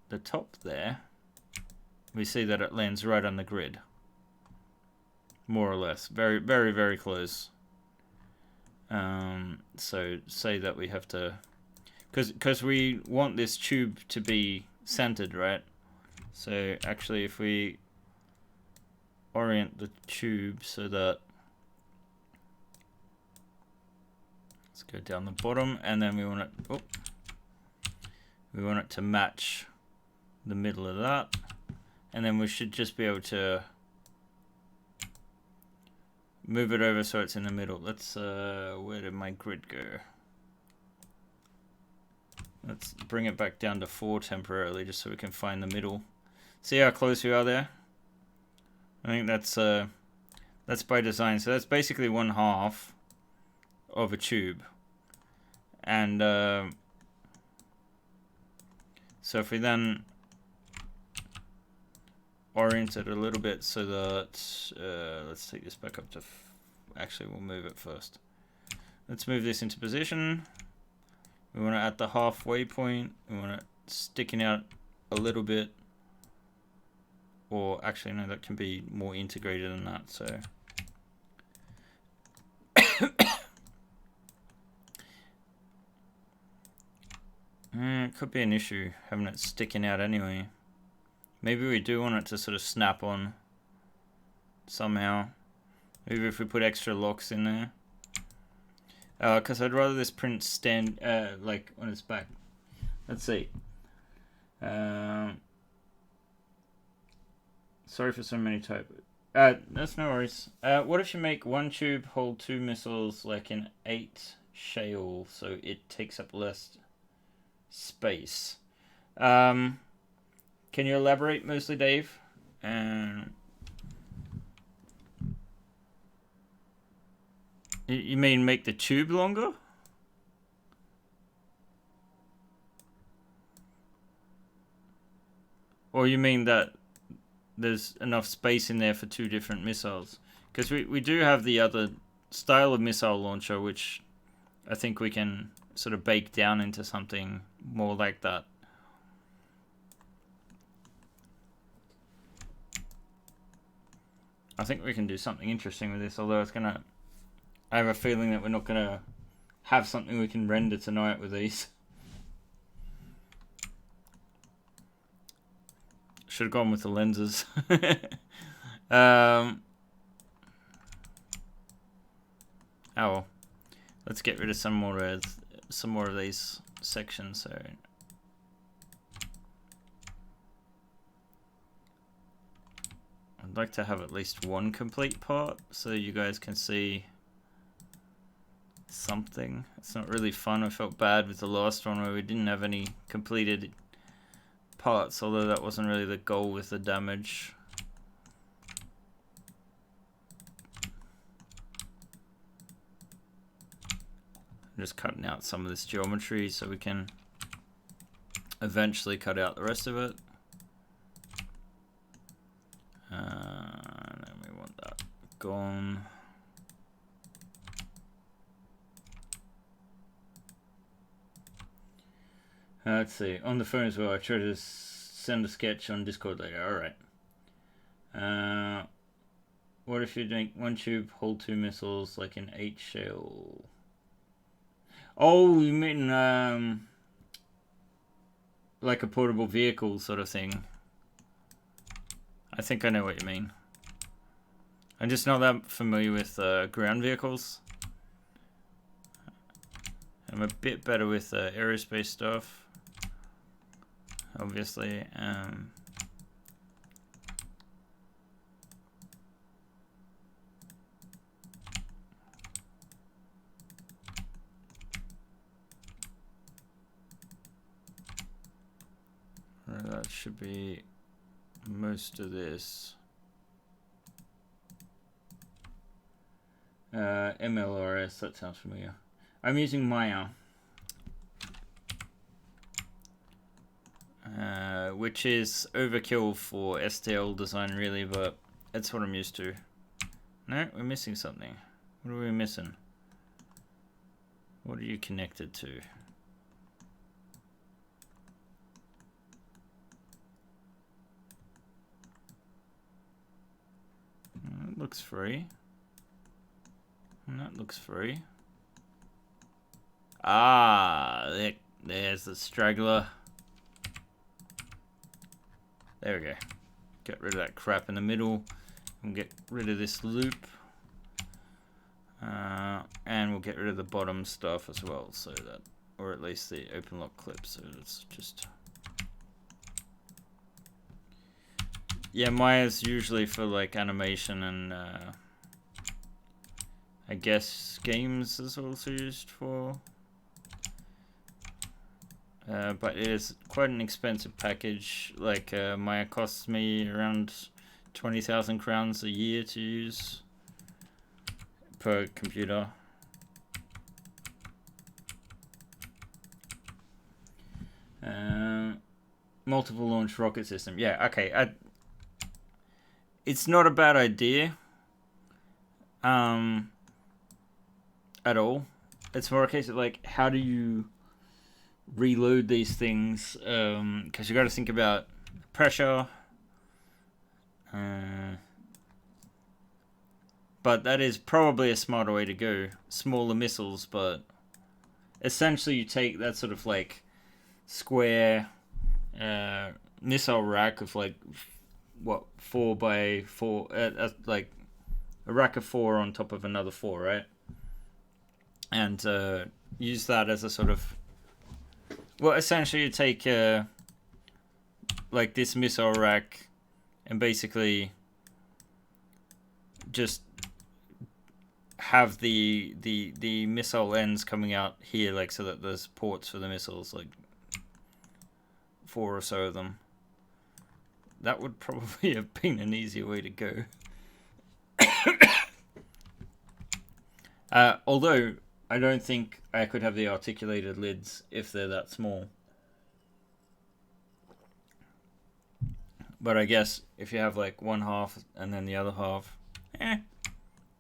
S1: the top there, we see that it lands right on the grid, more or less. Very, very, very close. So say that we have to, because we want this tube to be centered, right? So actually if we orient the tube so that, let's go down the bottom, and then we want it, we want it to match the middle of that, and then we should just be able to move it over so it's in the middle. Let's, where did my grid go? Let's bring it back down to 4 temporarily just so we can find the middle. See how close we are there? I think that's by design. So that's basically 1/2 of a tube. And so if we then orient it a little bit so that, let's take this back up to, actually we'll move it first. Let's move this into position. We want it at the halfway point. We want it sticking out a little bit. Or actually, no, that can be more integrated than that. So it could be an issue having it sticking out anyway. Maybe we do want it to sort of snap on somehow. Maybe if we put extra locks in there. Because I'd rather this print stand like on its back. Let's see. Sorry for so many typos. That's no worries. What if you make one tube hold 2 missiles like an 8 shale, so it takes up less space? Can you elaborate mostly, Dave? You mean make the tube longer? Or you mean that there's enough space in there for 2 different missiles? Because we do have the other style of missile launcher, which I think we can sort of bake down into something more like that. I think we can do something interesting with this, although it's gonna, I have a feeling that we're not gonna have something we can render tonight with these. Should have gone with the lenses. Oh well. Let's get rid of some more of these sections. So I'd like to have at least one complete part so you guys can see something. It's not really fun. I felt bad with the last one where we didn't have any completed parts, although that wasn't really the goal with the damage. I'm just cutting out some of this geometry so we can eventually cut out the rest of it. And then we want that gone. Let's see. On the phone as well. I try to send a sketch on Discord later. Alright. What if you make one tube, hold two missiles like an 8 shell? Oh, you mean like a portable vehicle sort of thing. I think I know what you mean. I'm just not that familiar with ground vehicles. I'm a bit better with aerospace stuff, obviously. That should be most of this. MLRS, that sounds familiar. I'm using Maya, which is overkill for STL design really, but that's what I'm used to. No, we're missing something. What are we missing? What are you connected to? It looks free. And that looks free. Ah, there's the straggler. There we go. Get rid of that crap in the middle. And get rid of this loop. And we'll get rid of the bottom stuff as well, so that, or at least the open lock clip. So it's just. Yeah, Maya's usually for like animation and I guess games is also used for. But it is quite an expensive package. Like Maya costs me around 20,000 crowns a year to use per computer. Multiple launch rocket system. Yeah, okay. It's not a bad idea. At all. It's more a case of like, how do you reload these things? Because you got to think about pressure. But that is probably a smarter way to go. Smaller missiles, but essentially you take that sort of like square missile rack of like what 4x4, like a rack of 4 on top of another 4, right? And use that as a sort of, well, essentially you take like this missile rack and basically just have the missile ends coming out here, like, so that there's ports for the missiles, like 4 or so of them. That would probably have been an easier way to go. Although I don't think I could have the articulated lids if they're that small. But I guess if you have like one half and then the other half,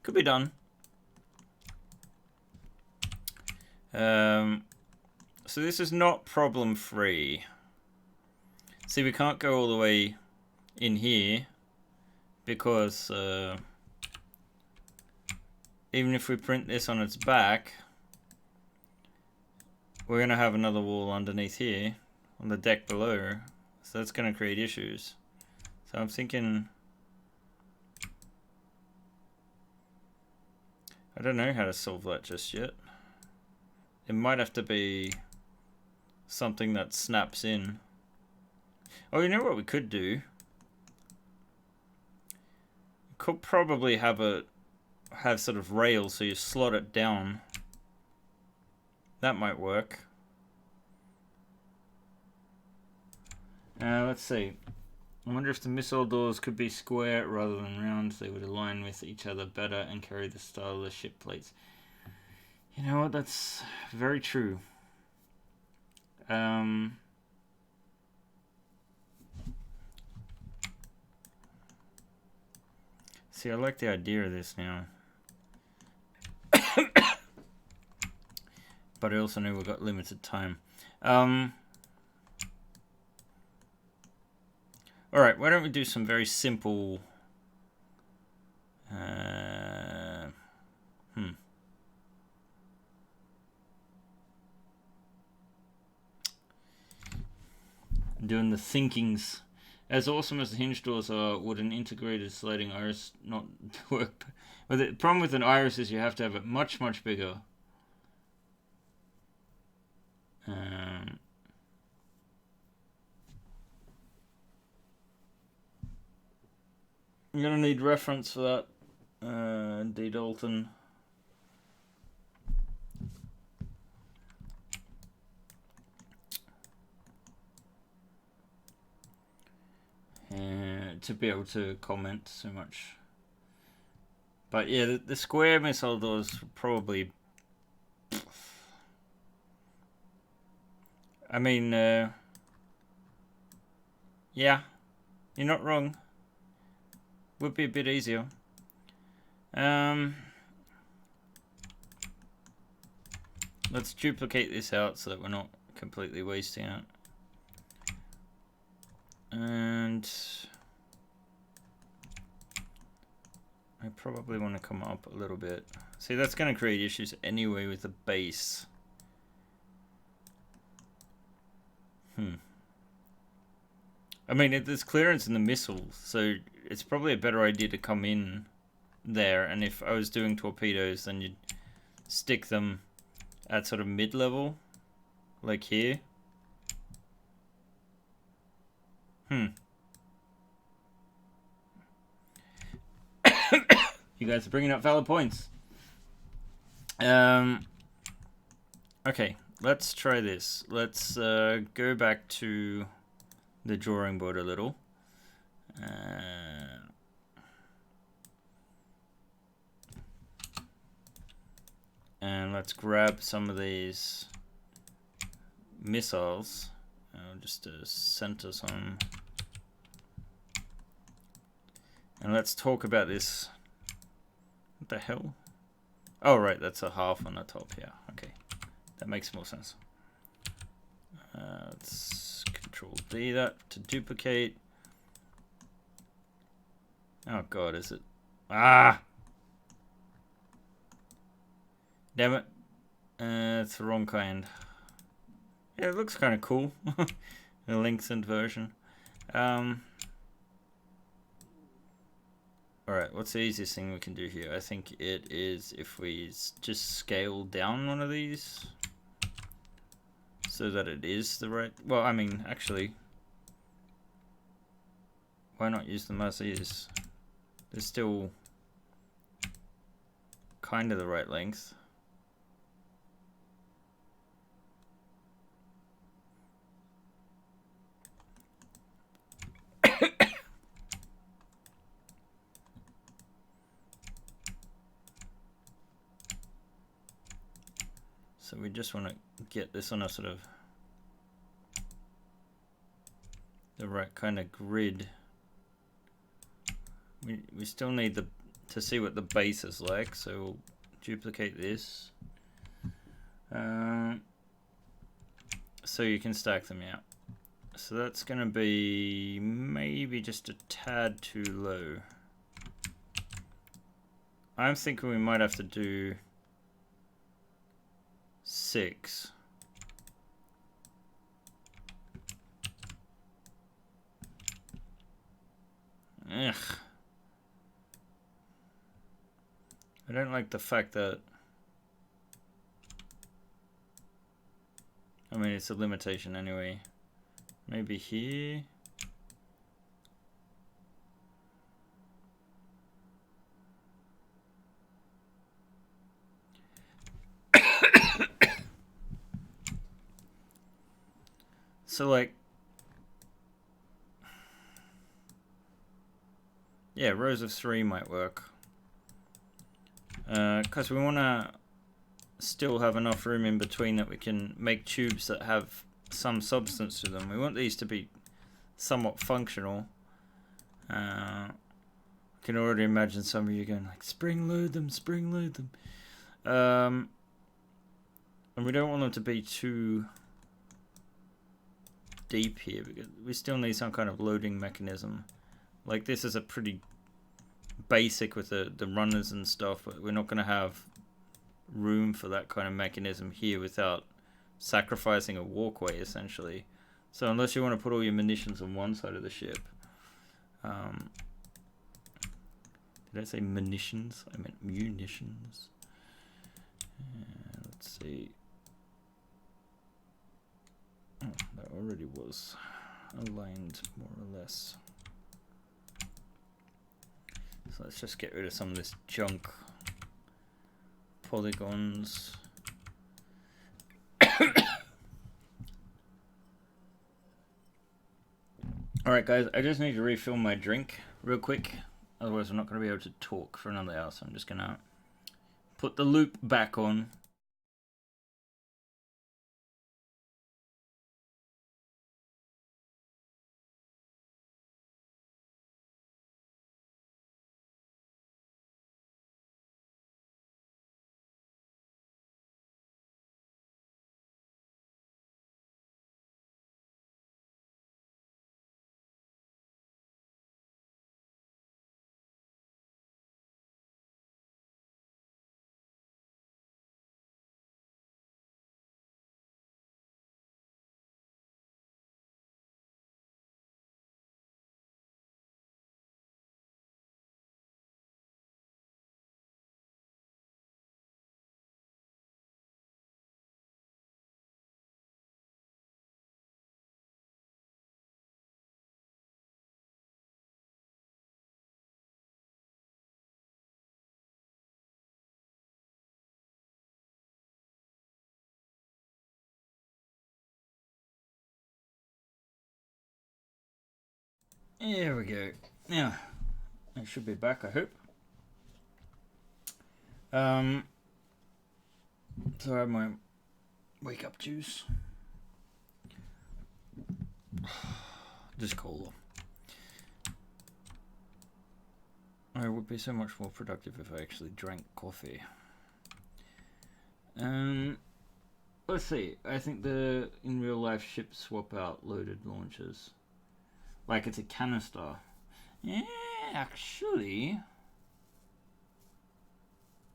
S1: could be done. So this is not problem free. See, we can't go all the way in here because even if we print this on its back, we're going to have another wall underneath here on the deck below. So that's going to create issues. So I'm thinking, I don't know how to solve that just yet. It might have to be something that snaps in. Oh, you know what we could do? We could probably have sort of rails, so you slot it down. That might work. Let's see. I wonder if the missile doors could be square rather than round. They would align with each other better and carry the style of the ship plates. You know what? That's very true. See, I like the idea of this now. But I also know we've got limited time. Alright, why don't we do some very simple... Doing the thinkings. As awesome as the hinge doors are, would an integrated sliding iris not work? Well, the problem with an iris is you have to have it much, much bigger. I'm gonna need reference for that. D. Dalton. To be able to comment so much. But yeah, the square missile doors probably... I mean, yeah, you're not wrong. Would be a bit easier. Let's duplicate this out so that we're not completely wasting it. And I probably want to come up a little bit. See, that's going to create issues anyway with the base. I mean, there's clearance in the missiles, so it's probably a better idea to come in there. And if I was doing torpedoes, then you'd stick them at sort of mid-level, like here. You guys are bringing up valid points. Okay, let's try this. Let's go back to the drawing board a little. And let's grab some of these missiles. Just to center some. And let's talk about this. What the hell? Oh, right, that's a half on the top. Yeah, okay. That makes more sense. Let's Control D that to duplicate. Oh, God, is it? Ah! Damn it. It's the wrong kind. Yeah, it looks kind of cool. The lengthened version. Alright, what's the easiest thing we can do here? I think it is if we just scale down one of these so that it is the right... Well, I mean, actually, why not use them as is? They're still kind of the right length. So we just want to get this on a sort of the right kind of grid. We still need to see what the base is like, so we'll duplicate this. So you can stack them out. So that's going to be maybe just a tad too low. I'm thinking we might have to do 6. Ugh. I don't like the fact that... I mean, it's a limitation anyway. Maybe here? So, like... Yeah, rows of 3 might work. Because we want to still have enough room in between that we can make tubes that have some substance to them. We want these to be somewhat functional. I can already imagine some of you going like, spring load them. And we don't want them to be too deep here because we still need some kind of loading mechanism. Like this is a pretty basic with the runners and stuff, but we're not going to have room for that kind of mechanism here without sacrificing a walkway essentially. So unless you want to put all your munitions on one side of the ship, did I say munitions? I meant munitions. Let's see. Oh, that already was aligned more or less. So let's just get rid of some of this junk. Polygons. Alright guys, I just need to refill my drink real quick. Otherwise I'm not going to be able to talk for another hour. So I'm just going to put the loop back on. There we go. Now, I should be back, I hope. So I have my wake up juice. Just cola. I would be so much more productive if I actually drank coffee. Let's see. I think the in real life ships swap out loaded launchers. Like it's a canister. Yeah, actually.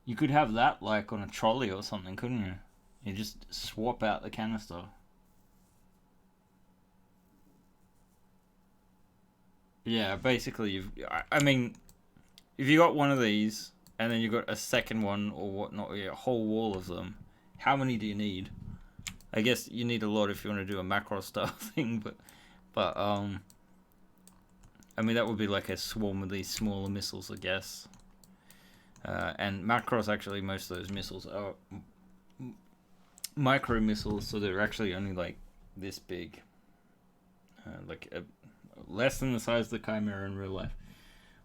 S1: You could have that like on a trolley or something, couldn't you? You just swap out the canister. Yeah, basically I mean, if you got one of these and then you got a second one or whatnot, a whole wall of them, how many do you need? I guess you need a lot if you want to do a macro style thing, but I mean that would be like a swarm of these smaller missiles, I guess. And macros actually, most of those missiles are micro missiles, so they're actually only like this big, less than the size of the Chimera in real life.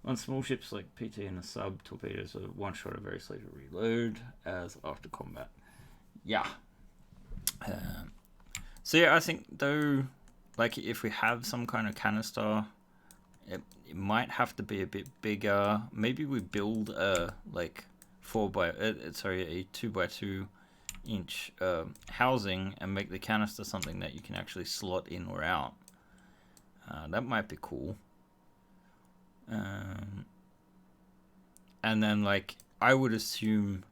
S1: On small ships like PT and a sub, torpedoes are one shot, are very slow to reload as after combat. Yeah. So yeah, I think though, like if we have some kind of canister, it might have to be a bit bigger. Maybe we build a like a 2x2 inch housing and make the canister something that you can actually slot in or out. That might be cool. And then like I would assume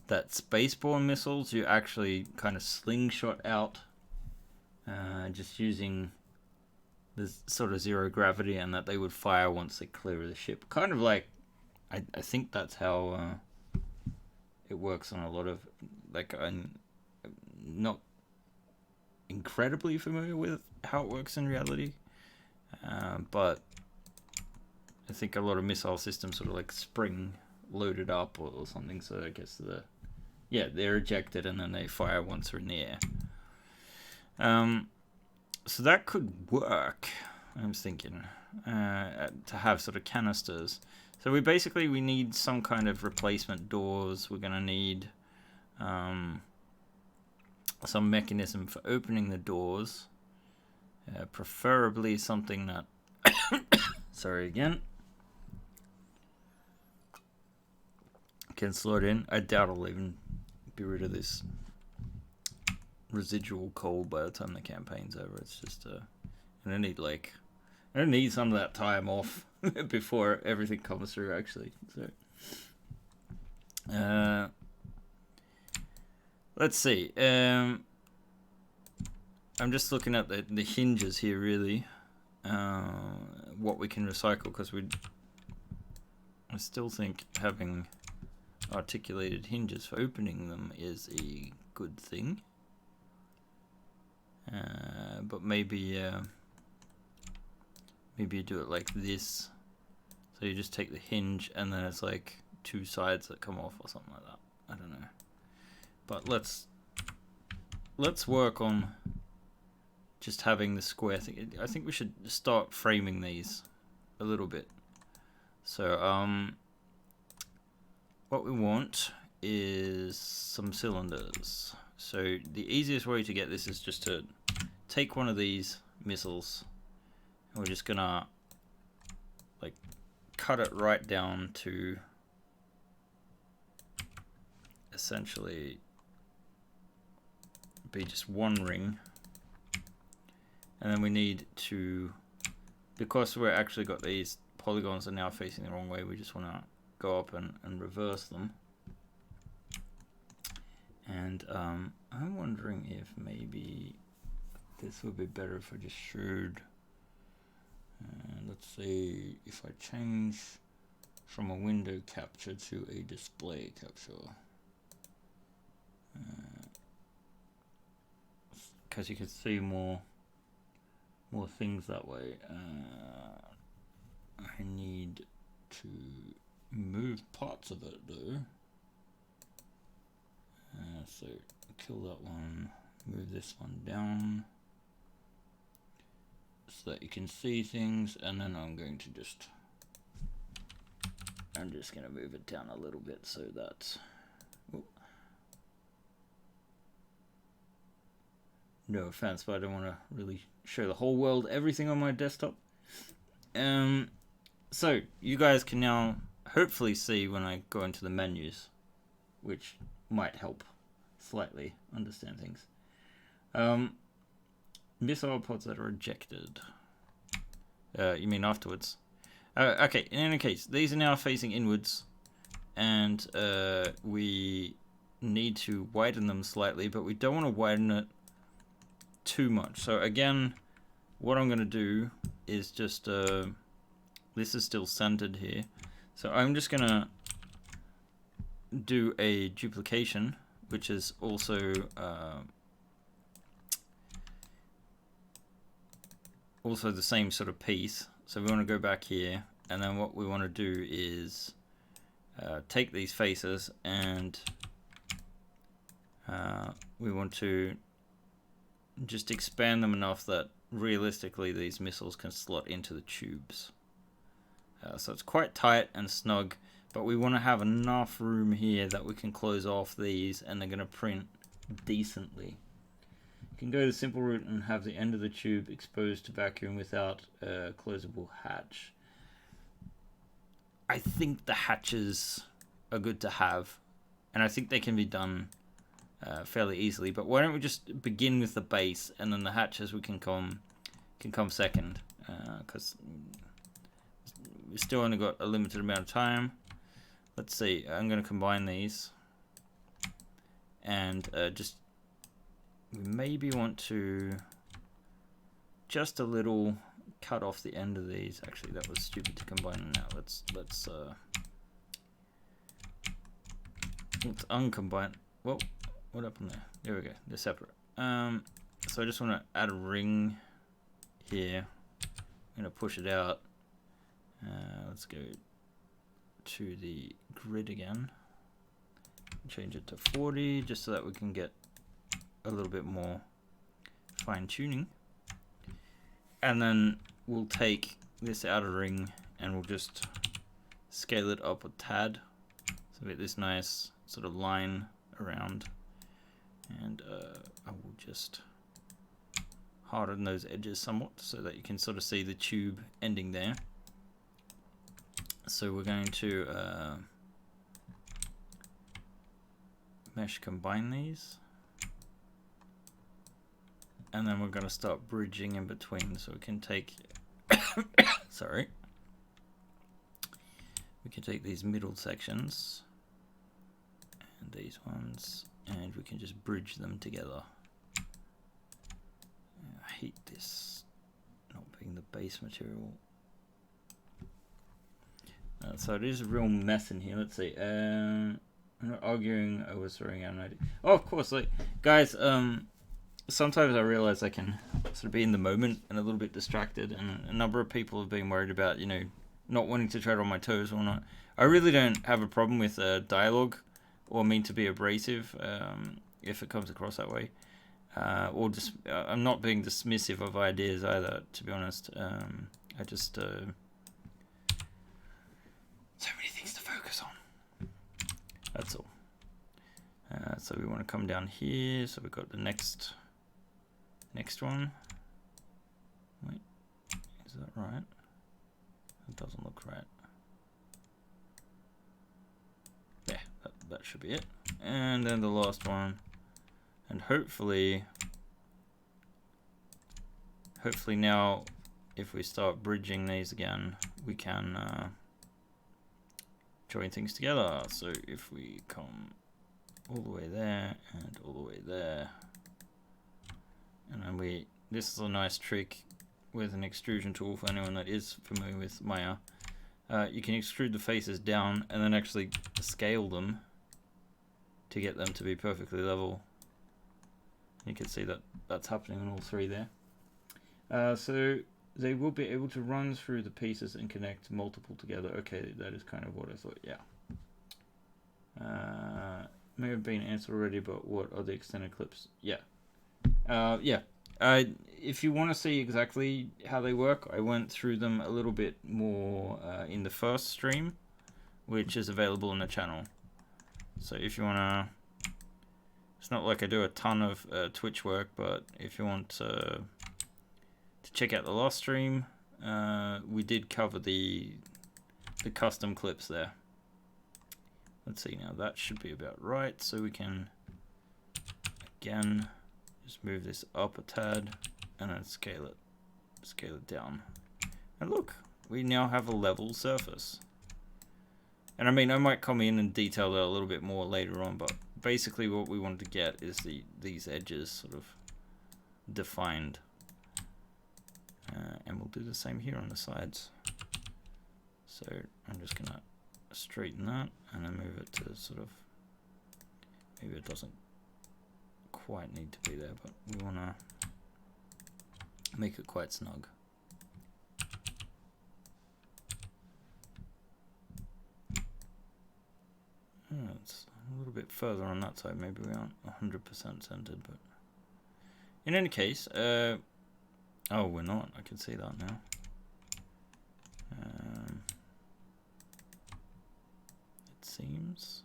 S1: that spaceborne missiles you actually kind of slingshot out, just using there's sort of zero gravity, and that they would fire once they clear the ship. Kind of like, I think that's how it works on a lot of, like, I'm not incredibly familiar with how it works in reality, but I think a lot of missile systems sort of like spring loaded up or something, so I guess they're ejected and then they fire once they're in the air. So that could work, I'm thinking, to have sort of canisters. So we need some kind of replacement doors. We're going to need some mechanism for opening the doors. Preferably something that... Sorry again. Can slot in. I doubt I'll even be rid of this residual cold by the time the campaign's over. It's just I don't need some of that time off before everything comes through, actually. So let's see. I'm just looking at the hinges here, really. What we can recycle, because I still think having articulated hinges for opening them is a good thing. But maybe you do it like this. So you just take the hinge and then it's like two sides that come off or something like that. I don't know. But let's work on just having the square thing. I think we should start framing these a little bit. So what we want is some cylinders. So the easiest way to get this is just to take one of these missiles, and we're just gonna like cut it right down to essentially be just one ring. And then we need to, because we're actually got these polygons are now facing the wrong way, we just want to go up and reverse them. And I'm wondering if maybe this would be better if I just showed, let's say if I change from a window capture to a display capture, because you can see more things that way. I need to move parts of it though. So kill that one, move this one down so that you can see things, and then I'm just going to move it down a little bit so that no offense, but I don't want to really show the whole world everything on my desktop. So you guys can now hopefully see when I go into the menus, which might help slightly understand things. Missile pods that are ejected. You mean afterwards? Okay, in any case, these are now facing inwards, and we need to widen them slightly, but we don't want to widen it too much. So again, what I'm going to do is just this is still centered here, so I'm just going to do a duplication, which is also the same sort of piece. So we want to go back here, and then what we want to do is take these faces, and we want to just expand them enough that realistically these missiles can slot into the tubes. So it's quite tight and snug, but we want to have enough room here that we can close off these and they're going to print decently. You can go the simple route and have the end of the tube exposed to vacuum without a closable hatch. I think the hatches are good to have, and I think they can be done fairly easily, but why don't we just begin with the base, and then the hatches we can come second, because we've still only got a limited amount of time. Let's see, I'm going to combine these, and just we maybe want to just a little cut off the end of these. Actually, that was stupid to combine them now. Let's uncombine. Whoa, what happened there? There we go. They're separate. So I just want to add a ring here. I'm gonna push it out. Let's go to the grid again. Change it to 40 just so that we can get a little bit more fine tuning. And then we'll take this outer ring and we'll just scale it up a tad. So we get this nice sort of line around. And I will just harden those edges somewhat so that you can sort of see the tube ending there. So we're going to mesh combine these, and then we're going to start bridging in between. So we can take sorry, we can take these middle sections and these ones, and we can just bridge them together. I hate this not being the base material. So it is a real mess in here. Let's see. I'm not arguing over throwing out an idea. Oh, of course, like guys. Sometimes I realize I can sort of be in the moment and a little bit distracted, and a number of people have been worried about, you know, not wanting to tread on my toes or not. I really don't have a problem with dialogue or mean to be abrasive if it comes across that way. Or just I'm not being dismissive of ideas either, to be honest. I just so many things to focus on. That's all. So we want to come down here. So we've got the next one. Wait, is that right? It doesn't look right. Yeah, that should be it. And then the last one. And hopefully now, if we start bridging these again, we can join things together. So if we come all the way there and all the way there, and then this is a nice trick with an extrusion tool for anyone that is familiar with Maya. You can extrude the faces down and then actually scale them to get them to be perfectly level. You can see that that's happening on all three there. So they will be able to run through the pieces and connect multiple together. Okay, that is kind of what I thought, yeah. May have been answered already, but what are the extended clips? Yeah. If you want to see exactly how they work, I went through them a little bit more in the first stream, which is available on the channel. So if you want to... It's not like I do a ton of Twitch work, but if you want to check out the last stream, we did cover the custom clips there. Let's see now, that should be about right. So we can, again, just move this up a tad and then scale it down. And look, we now have a level surface. And I mean, I might come in and detail that a little bit more later on, but basically what we wanted to get is these edges sort of defined. And we'll do the same here on the sides. So I'm just gonna straighten that and then move it to sort of, maybe it doesn't quite need to be there, but we wanna make it quite snug. It's a little bit further on that side. Maybe we aren't 100% centered, but in any case, oh, we're not. I can see that now. It seems.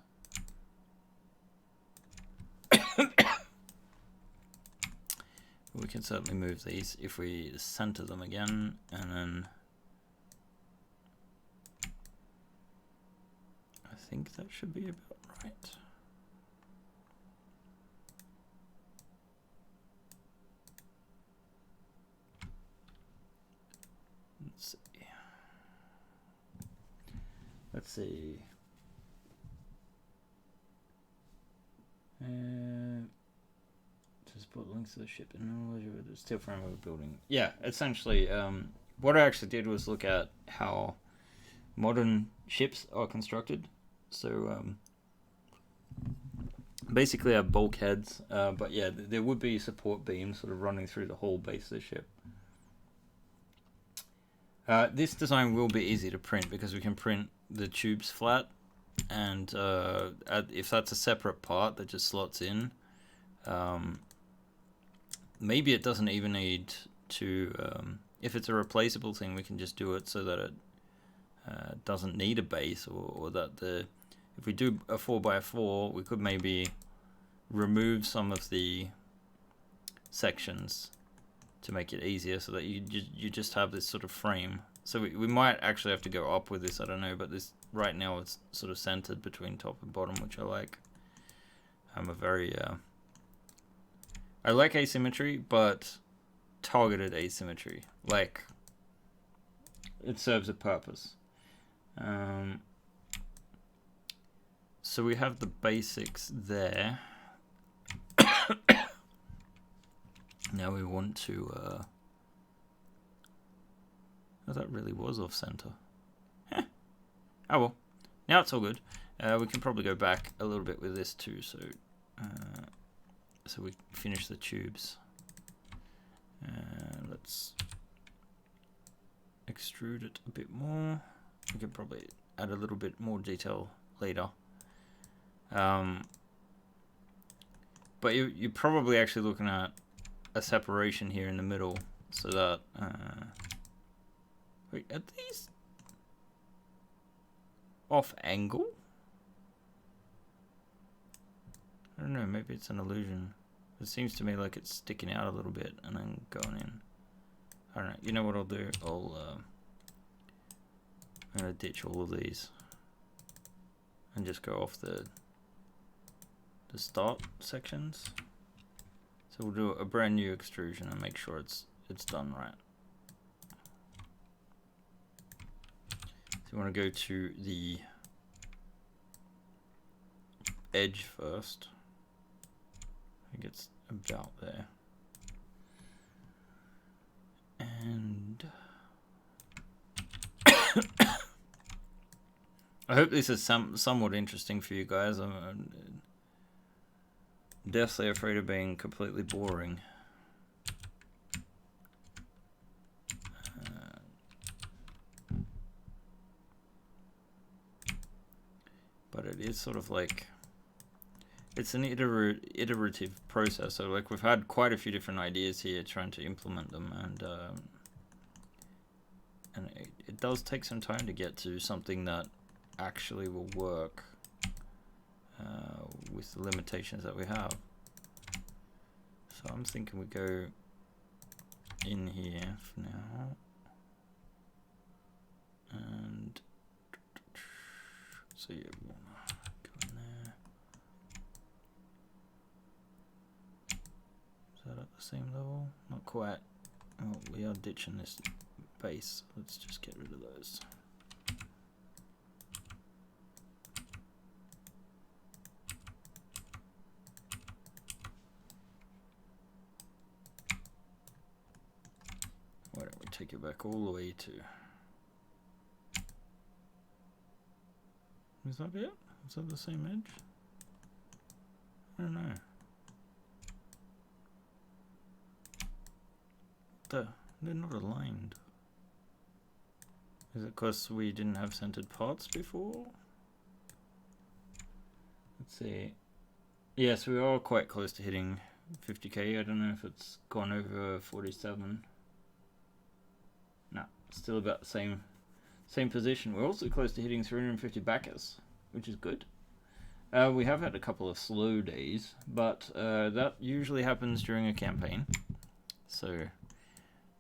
S1: We can certainly move these if we center them again, and then I think that should be about right. Let's see. Just put links to the ship and knowledge of the steel frame of a building. Yeah, essentially, what I actually did was look at how modern ships are constructed. So basically, I have bulkheads, but yeah, there would be support beams sort of running through the whole base of the ship. This design will be easy to print because we can print the tubes flat, and if that's a separate part that just slots in, maybe it doesn't even need to. If it's a replaceable thing, we can just do it so that it doesn't need a base, or that if we do a 4x4, we could maybe remove some of the sections to make it easier, so that you just have this sort of frame. So we might actually have to go up with this, I don't know, but this right now it's sort of centered between top and bottom, which I like. I'm a very I like asymmetry, but targeted asymmetry. Like, it serves a purpose. So we have the basics there. Now we want to oh, that really was off center. Oh well, now it's all good. We can probably go back a little bit with this too, so we finish the tubes. Let's extrude it a bit more. We can probably add a little bit more detail later. But you're probably actually looking at a separation here in the middle, so that wait, are these off angle? I don't know, maybe it's an illusion. It seems to me like it's sticking out a little bit and then going in. I don't know. You know what I'll do? I'm gonna ditch all of these and just go off the start sections. So we'll do a brand new extrusion and make sure it's done right. So you want to go to the edge first. I think it's about there. And I hope this is somewhat interesting for you guys. I'm deathly afraid of being completely boring. But it is sort of like, it's an iterative process. So like, we've had quite a few different ideas here trying to implement them, and it does take some time to get to something that actually will work with the limitations that we have. So I'm thinking we go in here for now, and so yeah, we want to go in there. Is that at the same level? Not quite. Oh, we are ditching this base. Let's just get rid of those. Why don't we take it back all the way to... Is that it? Is that the same edge? I don't know. They're not aligned. Is it because we didn't have centered parts before? Let's see. Yes, we are quite close to hitting 50k. I don't know if it's gone over 47. No, still about the same position. We're also close to hitting 350 backers, which is good. We have had a couple of slow days, but that usually happens during a campaign. So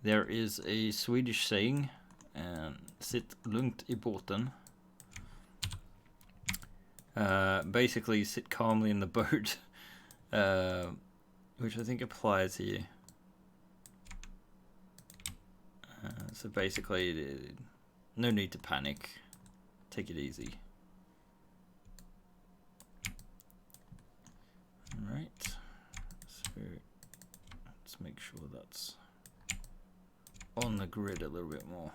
S1: there is a Swedish saying, "Sitt lugnt i båten." Basically, sit calmly in the boat, which I think applies here. So basically, no need to panic. Take it easy. Alright, so let's make sure that's on the grid a little bit more.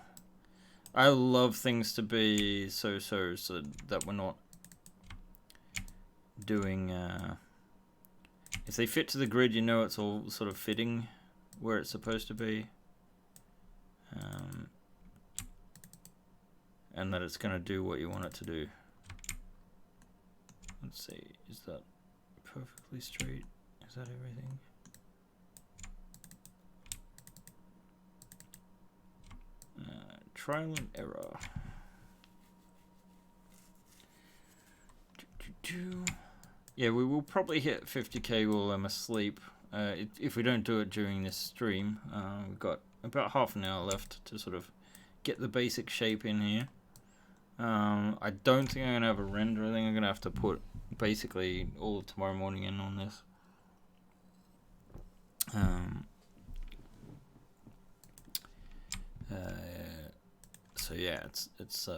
S1: I love things to be so that we're not doing... if they fit to the grid, you know it's all sort of fitting where it's supposed to be. And that it's going to do what you want it to do. Let's see, is that perfectly straight? Is that everything? Trial and error. Yeah, we will probably hit 50k while I'm asleep. If we don't do it during this stream, we've got about half an hour left to sort of get the basic shape in here. I don't think I'm going to have a render. I think I'm going to have to put basically all of tomorrow morning in on this. So yeah, it's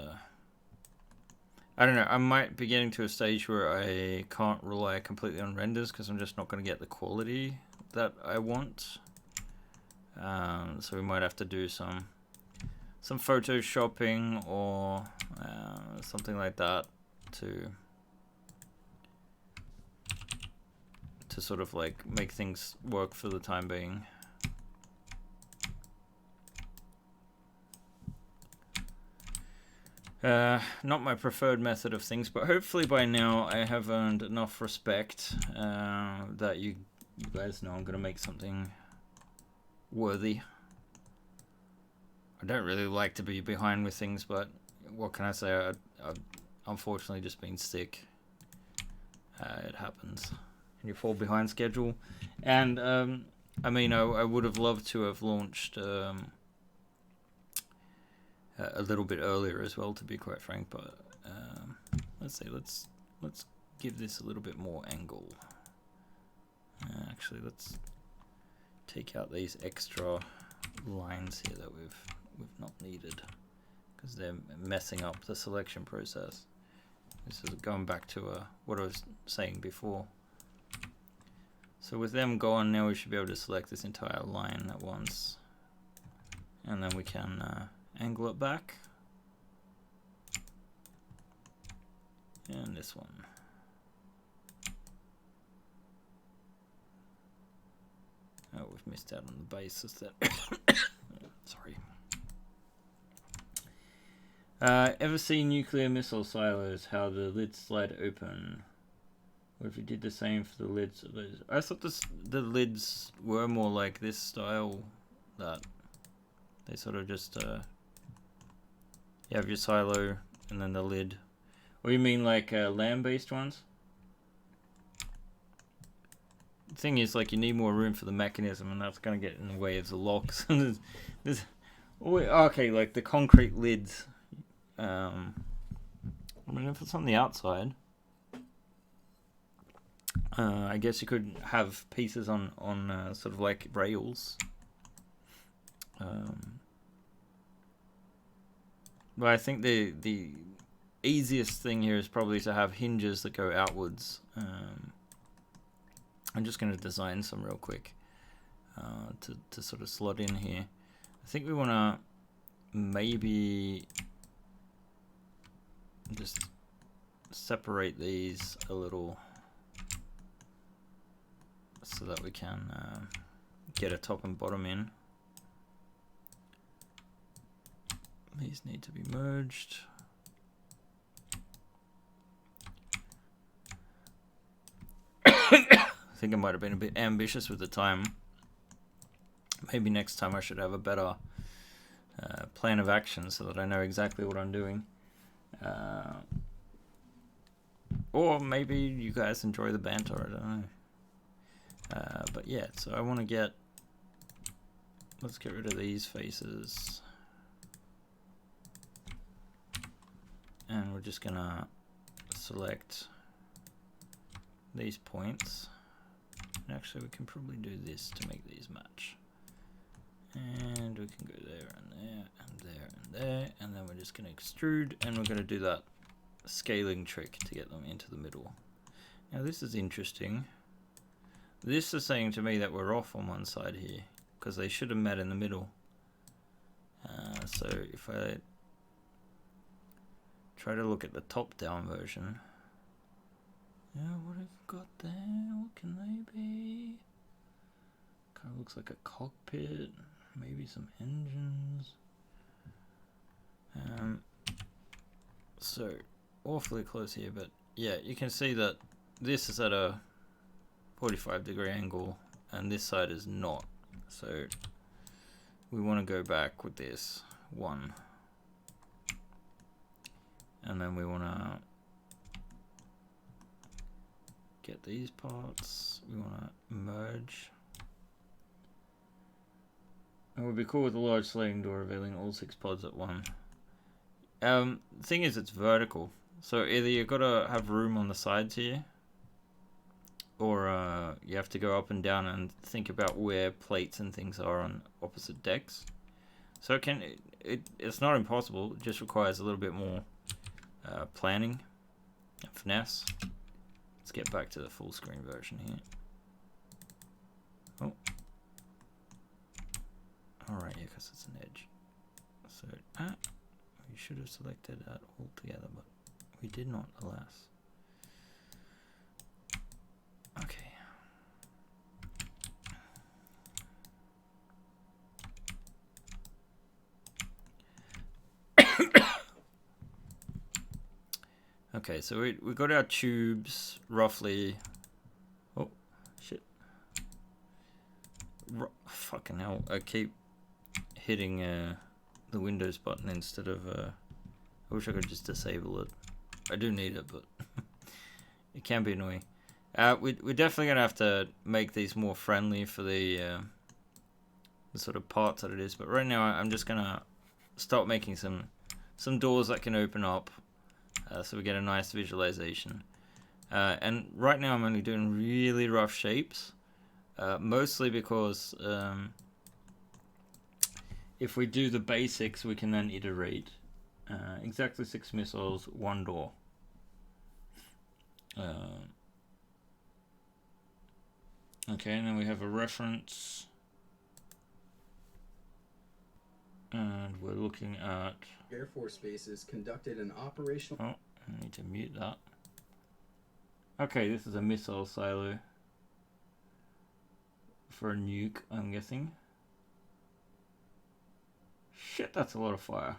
S1: I don't know, I might be getting to a stage where I can't rely completely on renders because I'm just not going to get the quality that I want. So we might have to do some photoshopping or something like that to sort of like make things work for the time being. Not my preferred method of things, but hopefully by now I have earned enough respect that you guys know I'm going to make something worthy. I don't really like to be behind with things, but what can I say? I've unfortunately just been sick. It happens. And you fall behind schedule. And, I mean, I would have loved to have launched a little bit earlier as well, to be quite frank, but let's see, let's give this a little bit more angle. Actually, let's take out these extra lines here that we've not needed because they're messing up the selection process. This is going back to what I was saying before. So with them gone, now we should be able to select this entire line at once, and then we can angle it back, and this one. Oh, we've missed out on the basis that. Sorry. Ever seen nuclear missile silos? How the lids slide open? What if you did the same for the lids of those? I thought the lids were more like this style, that they sort of just you have your silo and then the lid. Or you mean like land-based ones? The thing is, like, you need more room for the mechanism, and that's going to get in the way of the locks. Okay, like the concrete lids. I mean, if it's on the outside, I guess you could have pieces on sort of like rails. But I think the easiest thing here is probably to have hinges that go outwards. I'm just going to design some real quick to sort of slot in here. I think we want to maybe just separate these a little so that we can get a top and bottom in. These need to be merged. I think I might have been a bit ambitious with the time. Maybe next time I should have a better plan of action so that I know exactly what I'm doing. Or maybe you guys enjoy the banter, I don't know. But yeah, so I want to get... Let's get rid of these faces. And we're just going to select these points. And actually, we can probably do this to make these match. And we can go there and there and there and there. And then we're just going to extrude, and we're going to do that scaling trick to get them into the middle. Now this is interesting. This is saying to me that we're off on one side here, because they should have met in the middle. So if I try to look at the top-down version, yeah, what have we got there? What can they be? Kind of looks like a cockpit, maybe some engines. So awfully close here, but yeah, you can see that this is at a 45-degree angle and this side is not. So we want to go back with this one, and then we want to get these parts. We want to merge. It would be cool with a large sliding door revealing all 6 pods at one. The thing is, it's vertical, so either you've got to have room on the sides here, or you have to go up and down and think about where plates and things are on opposite decks. So it's not impossible, it just requires a little bit more planning and finesse. Let's get back to the full screen version here. Oh. Alright, yeah, because it's an edge. So, we should have selected that all together, but we did not, alas. Okay. Okay, so we got our tubes roughly. Oh, shit. Fucking hell. I keep hitting the Windows button instead of. I wish I could just disable it. I do need it, but it can be annoying. We're definitely going to have to make these more friendly for the sort of parts that it is. But right now, I'm just going to start making some doors that can open up. So we get a nice visualization. And right now I'm only doing really rough shapes. Mostly because if we do the basics, we can then iterate. Exactly 6 missiles, 1 door. Okay, and then we have a reference. And we're looking at
S2: Air Force bases conducted an operational.
S1: Oh, I need to mute that. Okay, this is a missile silo for a nuke, I'm guessing. Shit, that's a lot of fire.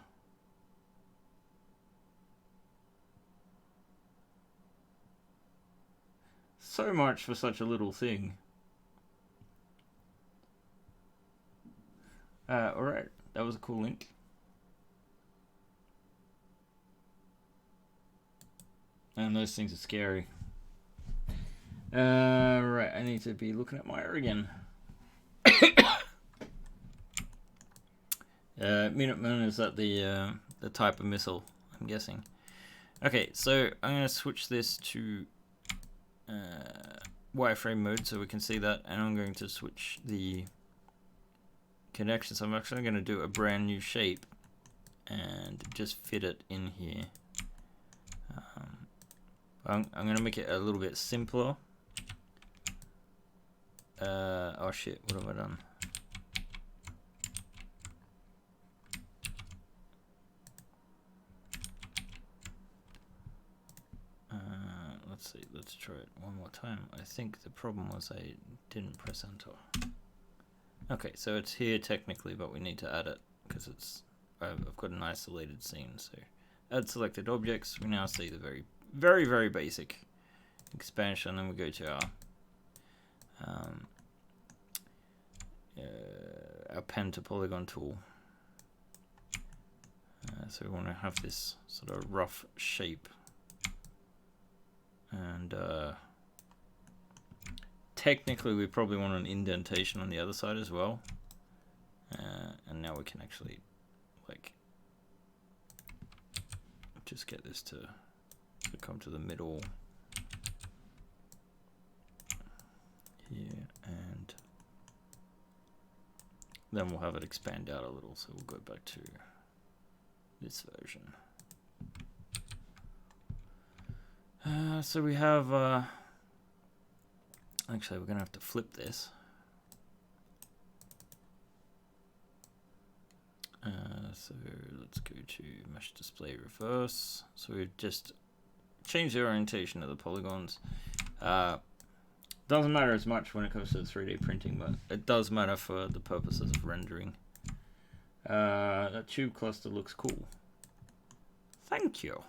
S1: So much for such a little thing. Alright, that was a cool link. And those things are scary. Right, I need to be looking at Maya again. Minuteman, is that the type of missile, I'm guessing. Okay, so I'm going to switch this to wireframe mode so we can see that, and I'm going to switch the connection. So I'm actually going to do a brand new shape and just fit it in here. I'm going to make it a little bit simpler. Oh shit, what have I done? Let's see, let's try it one more time. I think the problem was I didn't press enter. Okay, so it's here technically, but we need to add it because I've got an isolated scene. So add selected objects. We now see the very basic expansion, and we go to our pen to polygon tool. So we want to have this sort of rough shape, and technically we probably want an indentation on the other side as well. And now we can actually like just get this to come to the middle here, and then we'll have it expand out a little. So we'll go back to this version. So we have actually we're gonna have to flip this. So let's go to mesh display reverse. So we've just changed the orientation of the polygons. Doesn't matter as much when it comes to 3D printing, but it does matter for the purposes of rendering. That tube cluster looks cool. Thank you.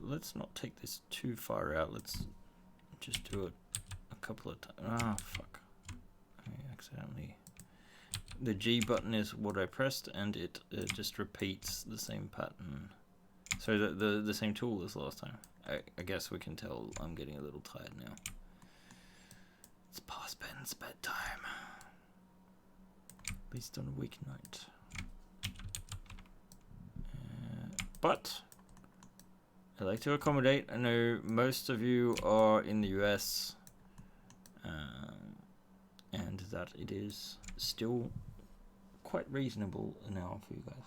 S1: Let's not take this too far out. Let's just do it a couple of times. Ah, fuck. I accidentally... The G button is what I pressed, and it just repeats the same pattern. So the same tool as last time. I guess we can tell I'm getting a little tired now. It's past Ben's bedtime. At least on a weeknight. But I like to accommodate. I know most of you are in the US, and that it is still quite reasonable an hour for you guys.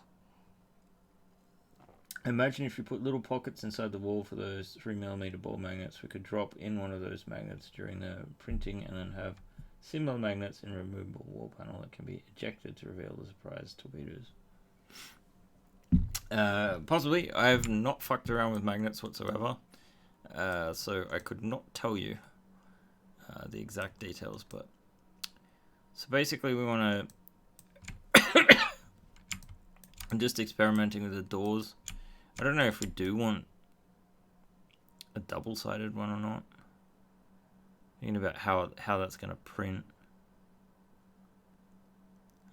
S1: Imagine if you put little pockets inside the wall for those 3mm ball magnets. We could drop in one of those magnets during the printing and then have similar magnets in a removable wall panel that can be ejected to reveal the surprise torpedoes. Possibly. I have not fucked around with magnets whatsoever, so I could not tell you the exact details, but so basically we want to I'm just experimenting with the doors. I don't know if we do want a double-sided one or not. Thinking about how that's going to print.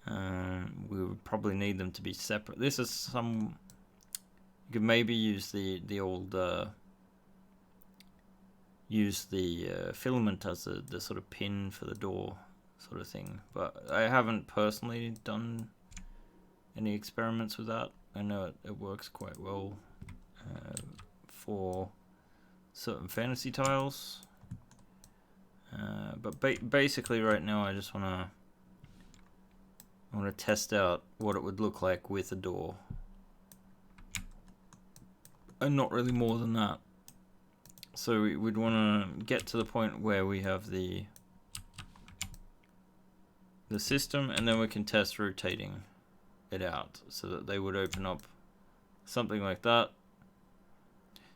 S1: We would probably need them to be separate. This is some... You could maybe use the old... use the filament as the sort of pin for the door sort of thing. But I haven't personally done any experiments with that. I know it works quite well for certain fantasy tiles. But basically right now I just want to test out what it would look like with a door. And not really more than that. So we'd want to get to the point where we have the system, and then we can test rotating it out so that they would open up something like that.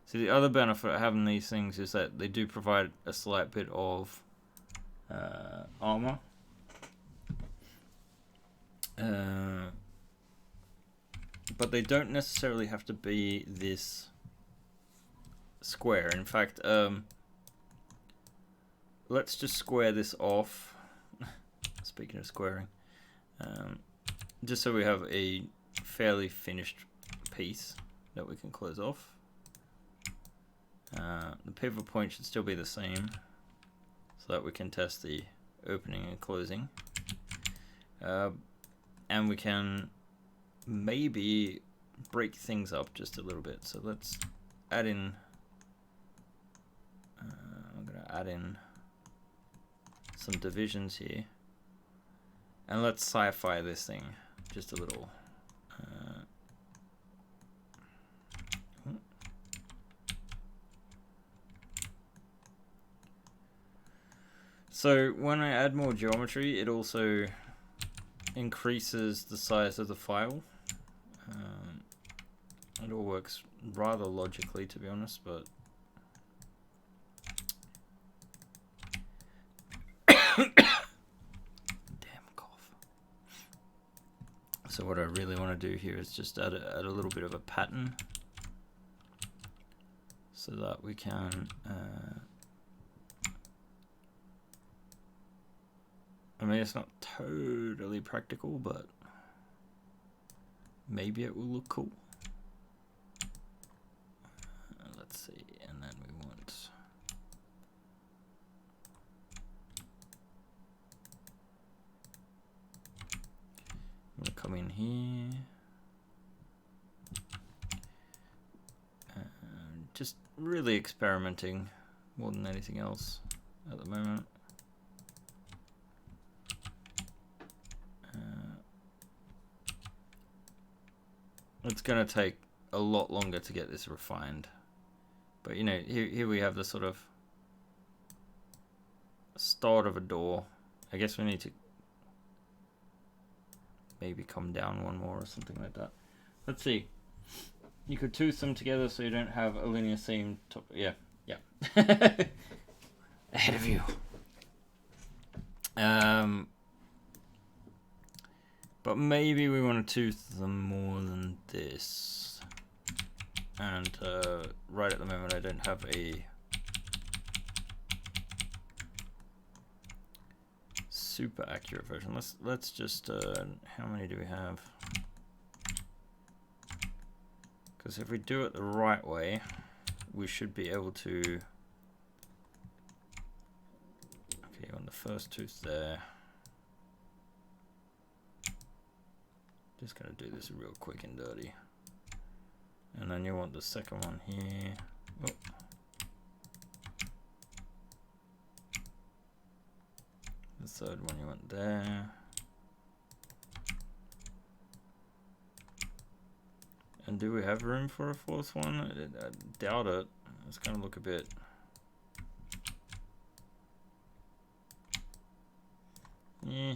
S1: So the other benefit of having these things is that they do provide a slight bit of armor. But they don't necessarily have to be this square. In fact, let's just square this off. Speaking of squaring, just so we have a fairly finished piece that we can close off. The pivot point should still be the same, so that we can test the opening and closing. And we can maybe break things up just a little bit. So let's add in, I'm going to add in some divisions here. And let's sci-fi this thing just a little. So when I add more geometry, it also increases the size of the file. It all works rather logically, to be honest, but damn cough. So what I really want to do here is just add a little bit of a pattern so that we can I mean, it's not totally practical, but maybe it will look cool. Let's see, and then we want... I'm going to come in here. Just really experimenting more than anything else at the moment. It's going to take a lot longer to get this refined. But, you know, here we have the sort of start of a door. I guess we need to maybe come down one more or something like that. Let's see. You could tooth them together so you don't have a linear seam top. Yeah. Ahead of you. But maybe we want to tooth them more than this. And right at the moment I don't have a super accurate version. Let's just how many do we have? Because if we do it the right way, we should be able to. Okay, on the first tooth there. Just gonna do this real quick and dirty. And then you want the second one here. Oh. The third one you want there. And do we have room for a fourth one? I doubt it. It's gonna look a bit. Yeah.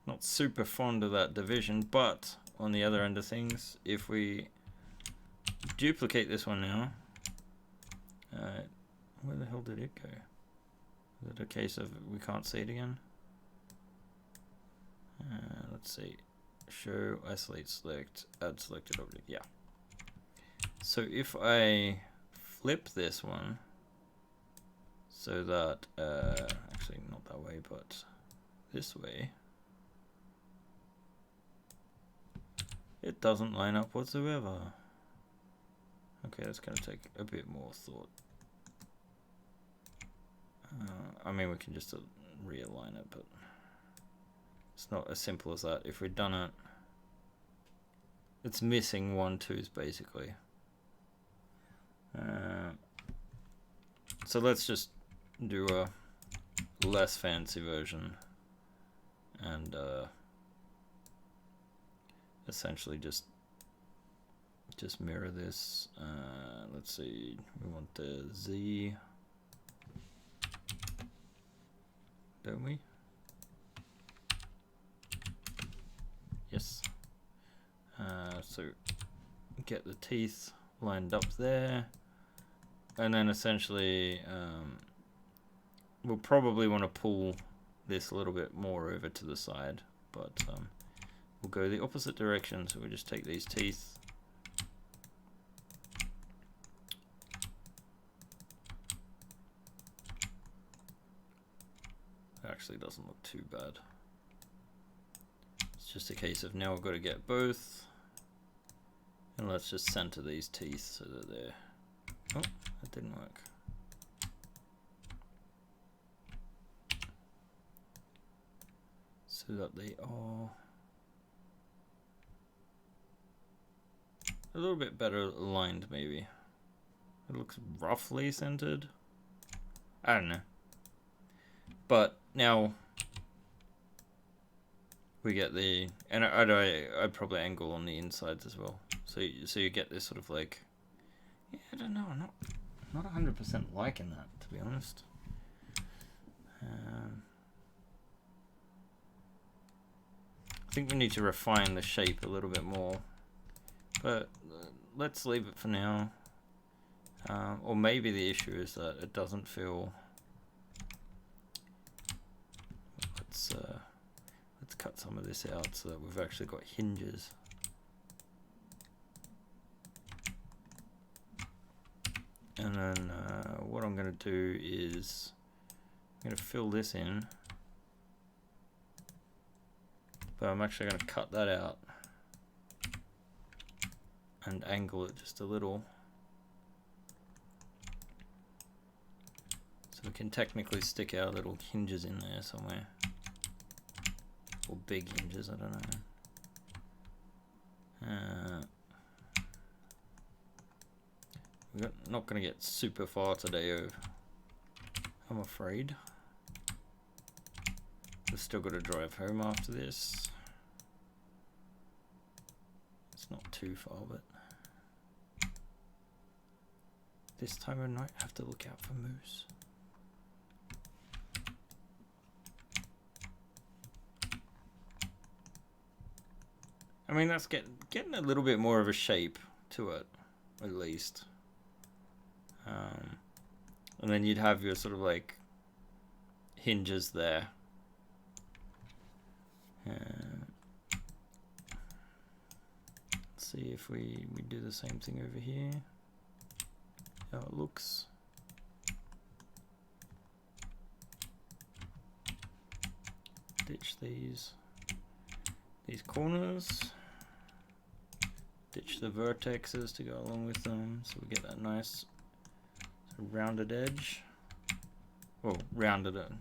S1: Not super fond of that division, but on the other end of things, if we duplicate this one now, where the hell did it go? Is it a case of we can't see it again? Let's see. Show, isolate, select, add selected object. Yeah. So if I flip this one, so that actually not that way, but this way. It doesn't line up whatsoever. Okay, that's going to take a bit more thought. I mean, we can just realign it, but it's not as simple as that. If we'd done it, it's missing one tooth basically. So let's just do a less fancy version and essentially just mirror this. Let's see, we want the Z, don't we? Yes. So get the teeth lined up there, and then essentially we'll probably want to pull this a little bit more over to the side, but we'll go the opposite direction. So we'll just take these teeth, it actually doesn't look too bad. It's just a case of now we've got to get both, and let's just center these teeth so that they're, oh, that didn't work. So that they are a little bit better aligned, maybe. It looks roughly centered. I don't know. But now we get the, and I'd probably angle on the insides as well. So you get this sort of like, yeah, I don't know, I'm not 100% liking that, to be honest. I think we need to refine the shape a little bit more, but let's leave it for now. Or maybe the issue is that it doesn't feel. Let's cut some of this out so that we've actually got hinges. And then what I'm going to do is I'm going to fill this in, but I'm actually going to cut that out and angle it just a little, so we can technically stick our little hinges in there somewhere, or big hinges, I don't know. We're not going to get super far today, I'm afraid. We've still got to drive home after this. It's not too far, but this time of night I have to look out for moose. I mean, that's getting a little bit more of a shape to it, at least. And then you'd have your sort of like hinges there. Let's see if we do the same thing over here. How it looks. Ditch these corners. Ditch the vertexes to go along with them, so we get that nice sort of rounded edge. Well, rounded and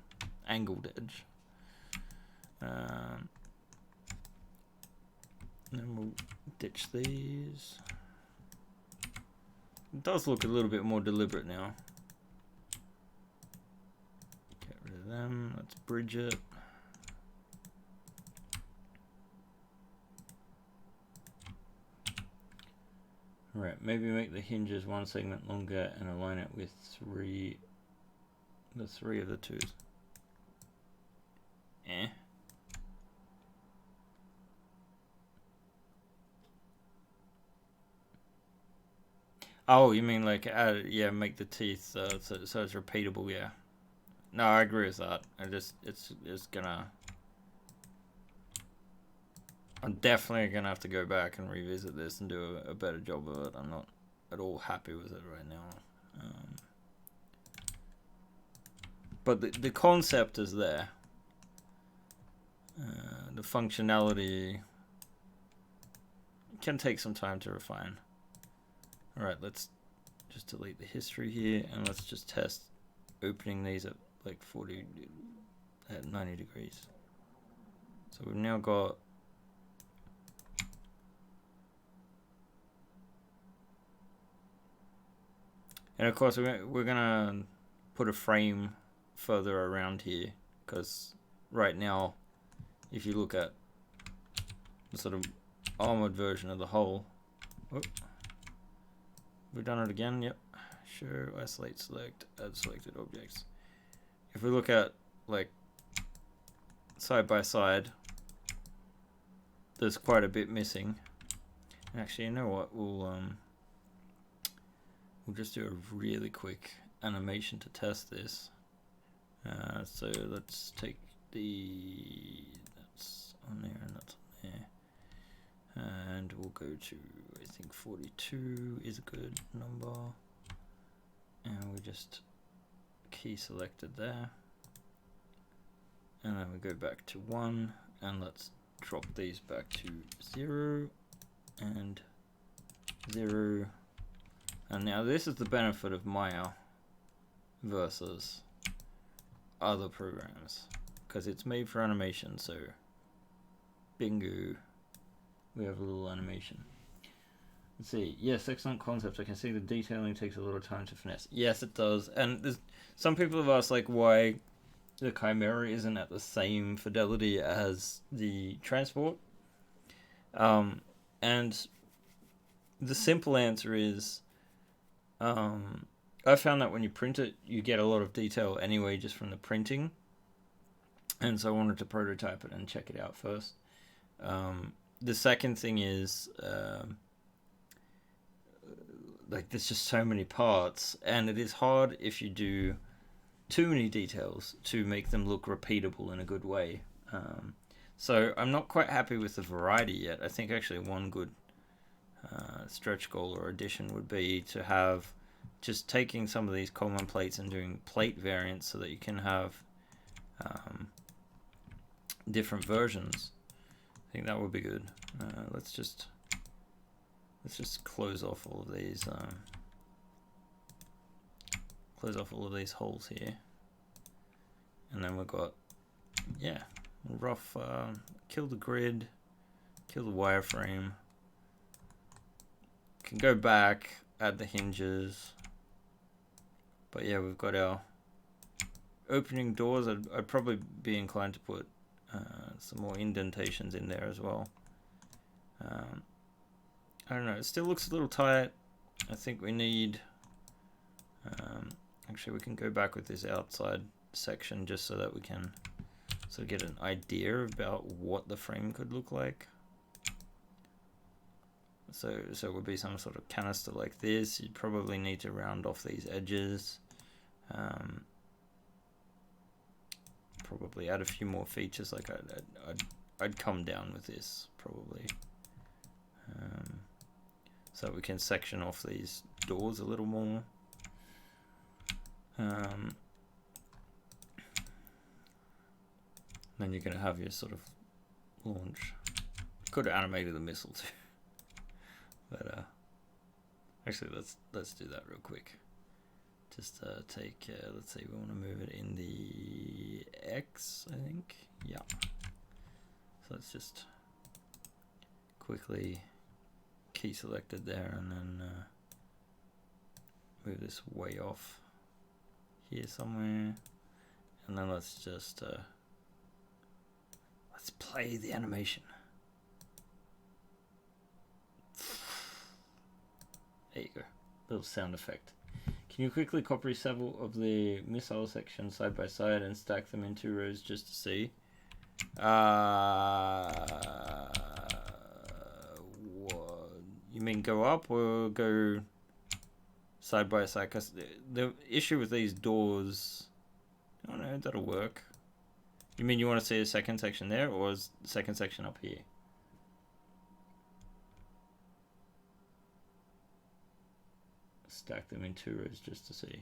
S1: angled edge. Then we'll ditch these. It does look a little bit more deliberate now. Get rid of them. Let's bridge it. Right, maybe make the hinges one segment longer and align it with the three of the twos. Oh, you mean like add, yeah, make the teeth so it's repeatable, yeah. No, I agree with that. I'm definitely gonna have to go back and revisit this and do a better job of it. I'm not at all happy with it right now. But the concept is there. The functionality can take some time to refine. Alright, let's just delete the history here and let's just test opening these at like 90 degrees. So we've now got and of course we're gonna put a frame further around here because right now if you look at the sort of armored version of the hull, we've done it again, yep. Show, isolate, select, add selected objects. If we look at like side by side, there's quite a bit missing. Actually, you know what? We'll just do a really quick animation to test this. So let's take that's on there and that's on there. And we'll go to, I think 42 is a good number. And we just key selected there. And then we go back to 1 and let's drop these back to 0 and 0. And now this is the benefit of Maya versus other programs, because it's made for animation, so bingo, we have a little animation. Let's see, yes, excellent concept. I can see the detailing takes a lot of time to finesse. Yes, it does. And there's some people have asked like why the Chimera isn't at the same fidelity as the transport. And the simple answer is I found that when you print it, you get a lot of detail anyway just from the printing. And so I wanted to prototype it and check it out first. The second thing is, like, there's just so many parts, and it is hard if you do too many details to make them look repeatable in a good way. So I'm not quite happy with the variety yet. I think actually one good stretch goal or addition would be to have just taking some of these common plates and doing plate variants so that you can have different versions. I think that would be good. Let's just close off all of these holes here, and then we've got rough kill the grid, kill the wireframe. Can go back, add the hinges, but yeah, we've got our opening doors. I'd probably be inclined to put some more indentations in there as well. I don't know, it still looks a little tight. I think we need actually we can go back with this outside section just so that we can sort of get an idea about what the frame could look like. So it would be some sort of canister like this. You'd probably need to round off these edges. Probably add a few more features. Like I'd come down with this probably. So we can section off these doors a little more. Then you're going to have your sort of launch. Could have animated the missile too. But actually, let's do that real quick. Just take, let's see, we want to move it in the X, I think. Yeah. So let's just quickly key selected there, and then move this way off here somewhere, and then let's just let's play the animation. There you go, little sound effect. Can you quickly copy several of the missile sections side by side and stack them in 2 rows just to see? What, you mean go up or go side by side? Because the issue with these doors, I don't know, that'll work. You mean you want to see a second section there, or is the second section up here? Stack them in 2 rows just to see.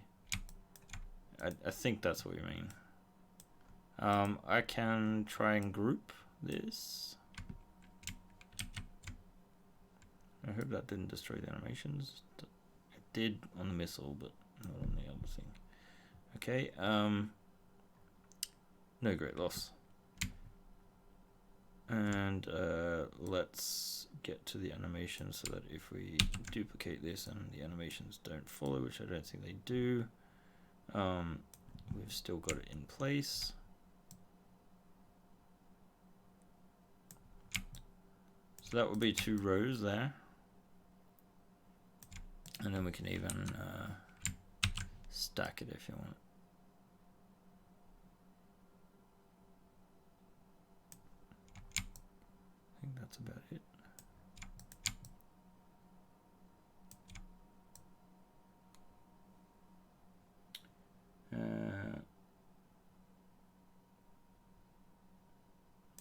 S1: I think that's what you mean. I can try and group this. I hope that didn't destroy the animations. It did on the missile, but not on the other thing. Okay, no great loss. And let's get to the animation so that if we duplicate this and the animations don't follow, which I don't think they do, we've still got it in place. So that would be 2 rows there. And then we can even stack it if you want. I think that's about it.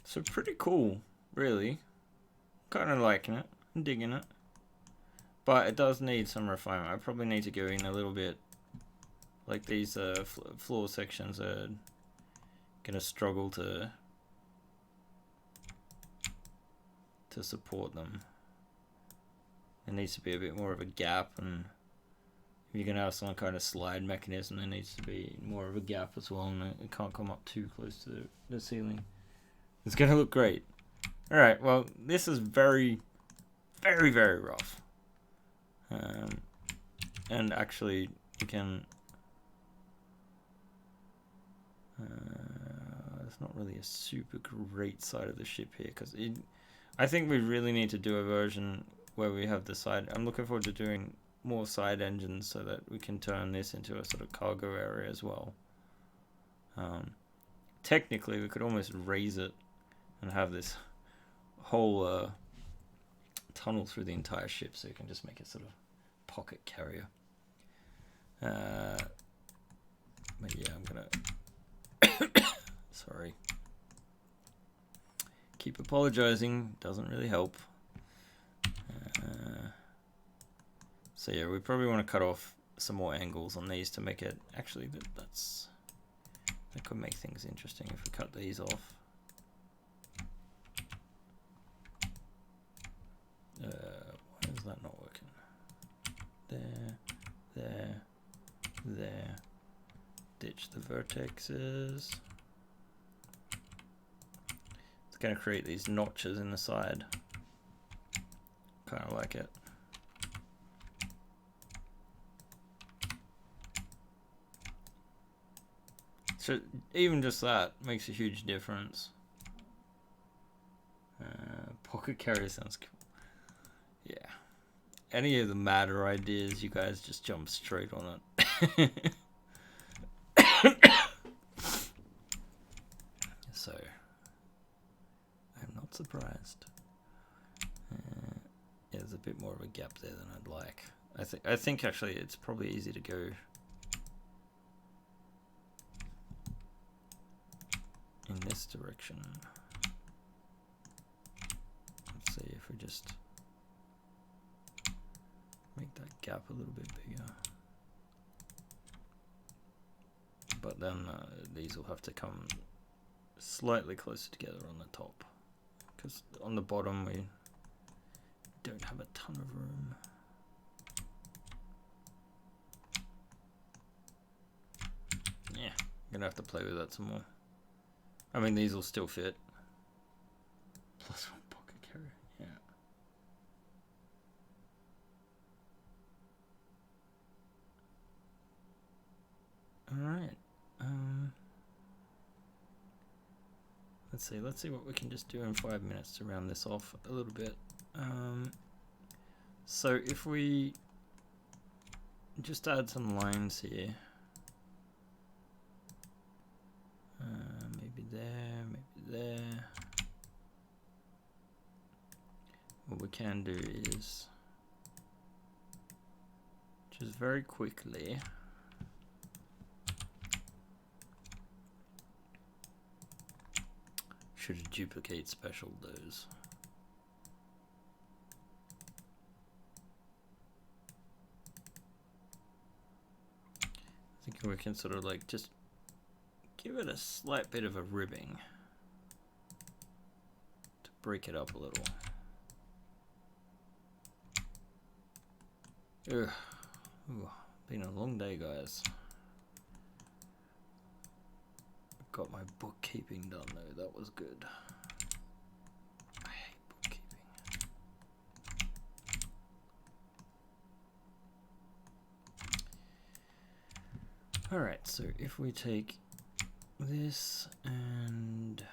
S1: So pretty cool, really. Kind of liking it. I'm digging it. But it does need some refinement. I probably need to go in a little bit. Like these floor sections are gonna struggle to support them. There needs to be a bit more of a gap, and if you're gonna have some kind of slide mechanism, there needs to be more of a gap as well, and it can't come up too close to the ceiling. It's gonna look great. All right. Well, this is very, very, very rough. And actually, you can. It's not really a super great side of the ship here, because I think we really need to do a version where we have the side. I'm looking forward to doing more side engines so that we can turn this into a sort of cargo area as well. Technically, we could almost raise it and have this whole tunnel through the entire ship, so you can just make a sort of pocket carrier. But yeah, I'm gonna sorry, keep apologizing, doesn't really help. So yeah, we probably want to cut off some more angles on these to make it actually that could make things interesting if we cut these off. Why is that not working? There. Ditch the vertexes. It's going to create these notches in the side. Kind of like it. So even just that makes a huge difference. Pocket carrier sounds cool. Yeah. Any of the matter ideas, you guys just jump straight on it. So, I'm not surprised. Yeah, there's a a bit more of a gap there than I'd like. I think actually it's probably easy to go in this direction. Let's see if we just make that gap a little bit bigger. But then these will have to come slightly closer together on the top, because on the bottom we don't have a ton of room. Yeah, I'm gonna have to play with that some more. I mean, these will still fit. Plus 1 pocket carrier, yeah. Alright. Let's see what we can just do in 5 minutes to round this off a little bit. So if we just add some lines here, maybe there, maybe there. What we can do is just very quickly should duplicate special those. I think we can sort of like just give it a slight bit of a ribbing to break it up a little. Ugh. Ooh, been a long day, guys. Got my bookkeeping done though, that was good. I hate bookkeeping. Alright, so if we take this and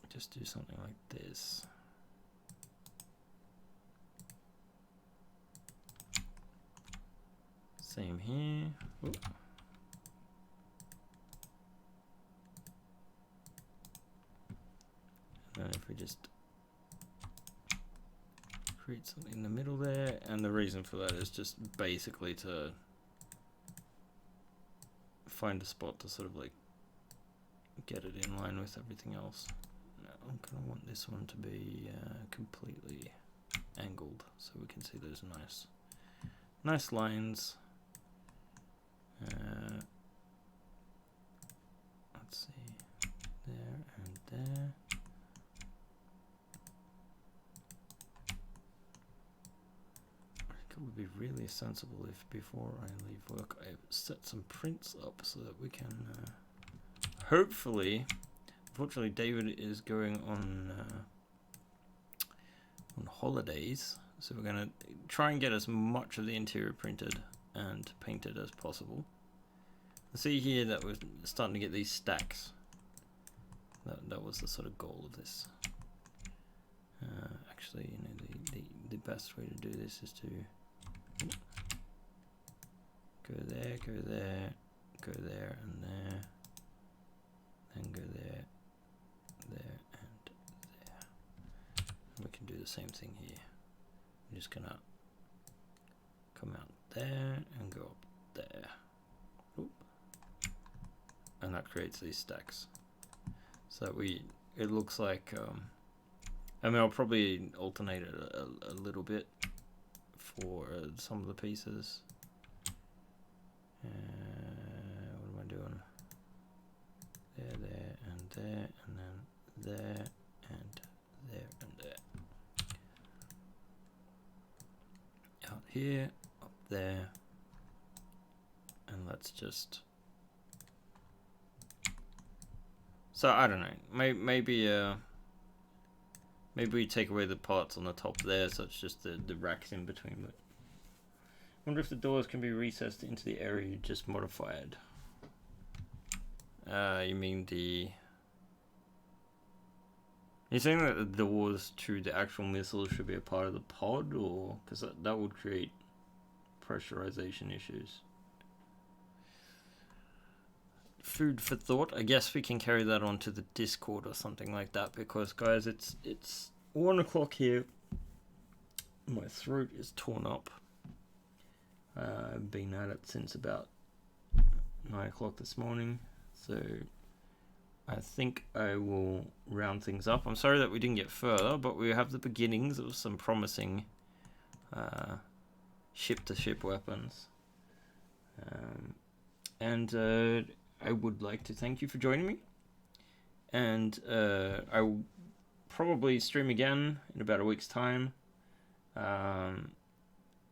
S1: just do something like this. Same here. Oop. And then if we just create something in the middle there, and the reason for that is just basically to find a spot to sort of like get it in line with everything else. Now I'm gonna want this one to be completely angled so we can see those nice lines. Let's see, there and there. I think it would be really sensible if before I leave work I set some prints up so that we can hopefully, unfortunately David is going on holidays, so we're going to try and get as much of the interior printed and painted as possible. See here that we're starting to get these stacks. That was the sort of goal of this. Actually, you know, the best way to do this is to go there, go there, go there, and there, then go there, there, and there. And we can do the same thing here. I'm just gonna come out there and go up there. Oop. And that creates these stacks. So it looks like, I mean, I'll probably alternate it a little bit for some of the pieces. What am I doing? There, there, and there, and then there, and there, and there. Out here, up there, and let's just. So I don't know. Maybe we take away the parts on the top there, so it's just the racks in between. But I wonder if the doors can be recessed into the area you just modified. You mean the? You're saying that the doors to the actual missiles should be a part of the pod, or because that would create pressurization issues. food for thought. I guess we can carry that onto the Discord or something like that, because guys, it's 1 o'clock here. My throat is torn up. I've been at it since about 9 o'clock this morning, so I think I will round things up. I'm sorry that we didn't get further, but we have the beginnings of some promising ship-to-ship weapons. And I would like to thank you for joining me. And I will probably stream again in about a week's time.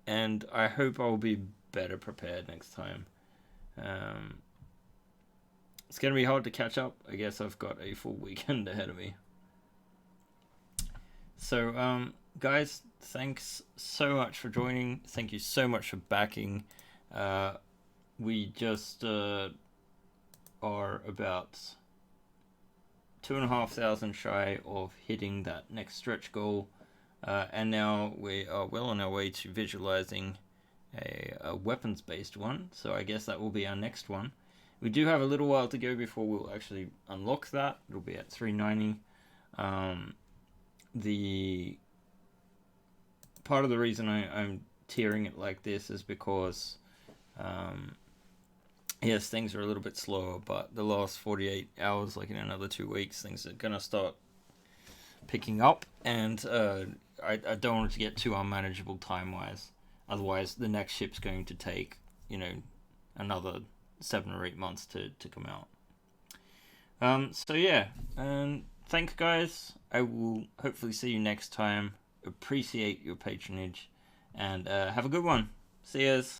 S1: And I hope I'll be better prepared next time. It's going to be hard to catch up. I guess I've got a full weekend ahead of me. So, guys, thanks so much for joining. Thank you so much for backing. We just are about 2,500 shy of hitting that next stretch goal. And now we are well on our way to visualizing a weapons-based one. So I guess that will be our next one. We do have a little while to go before we'll actually unlock that. It'll be at 390. The part of the reason I'm tiering it like this is because yes, things are a little bit slower, but the last 48 hours, like in another 2 weeks, things are gonna start picking up, and I don't want it to get too unmanageable time-wise. Otherwise, the next ship's going to take, another 7 or 8 months to come out. So yeah, thanks guys. I will hopefully see you next time. Appreciate your patronage, and have a good one. See yas.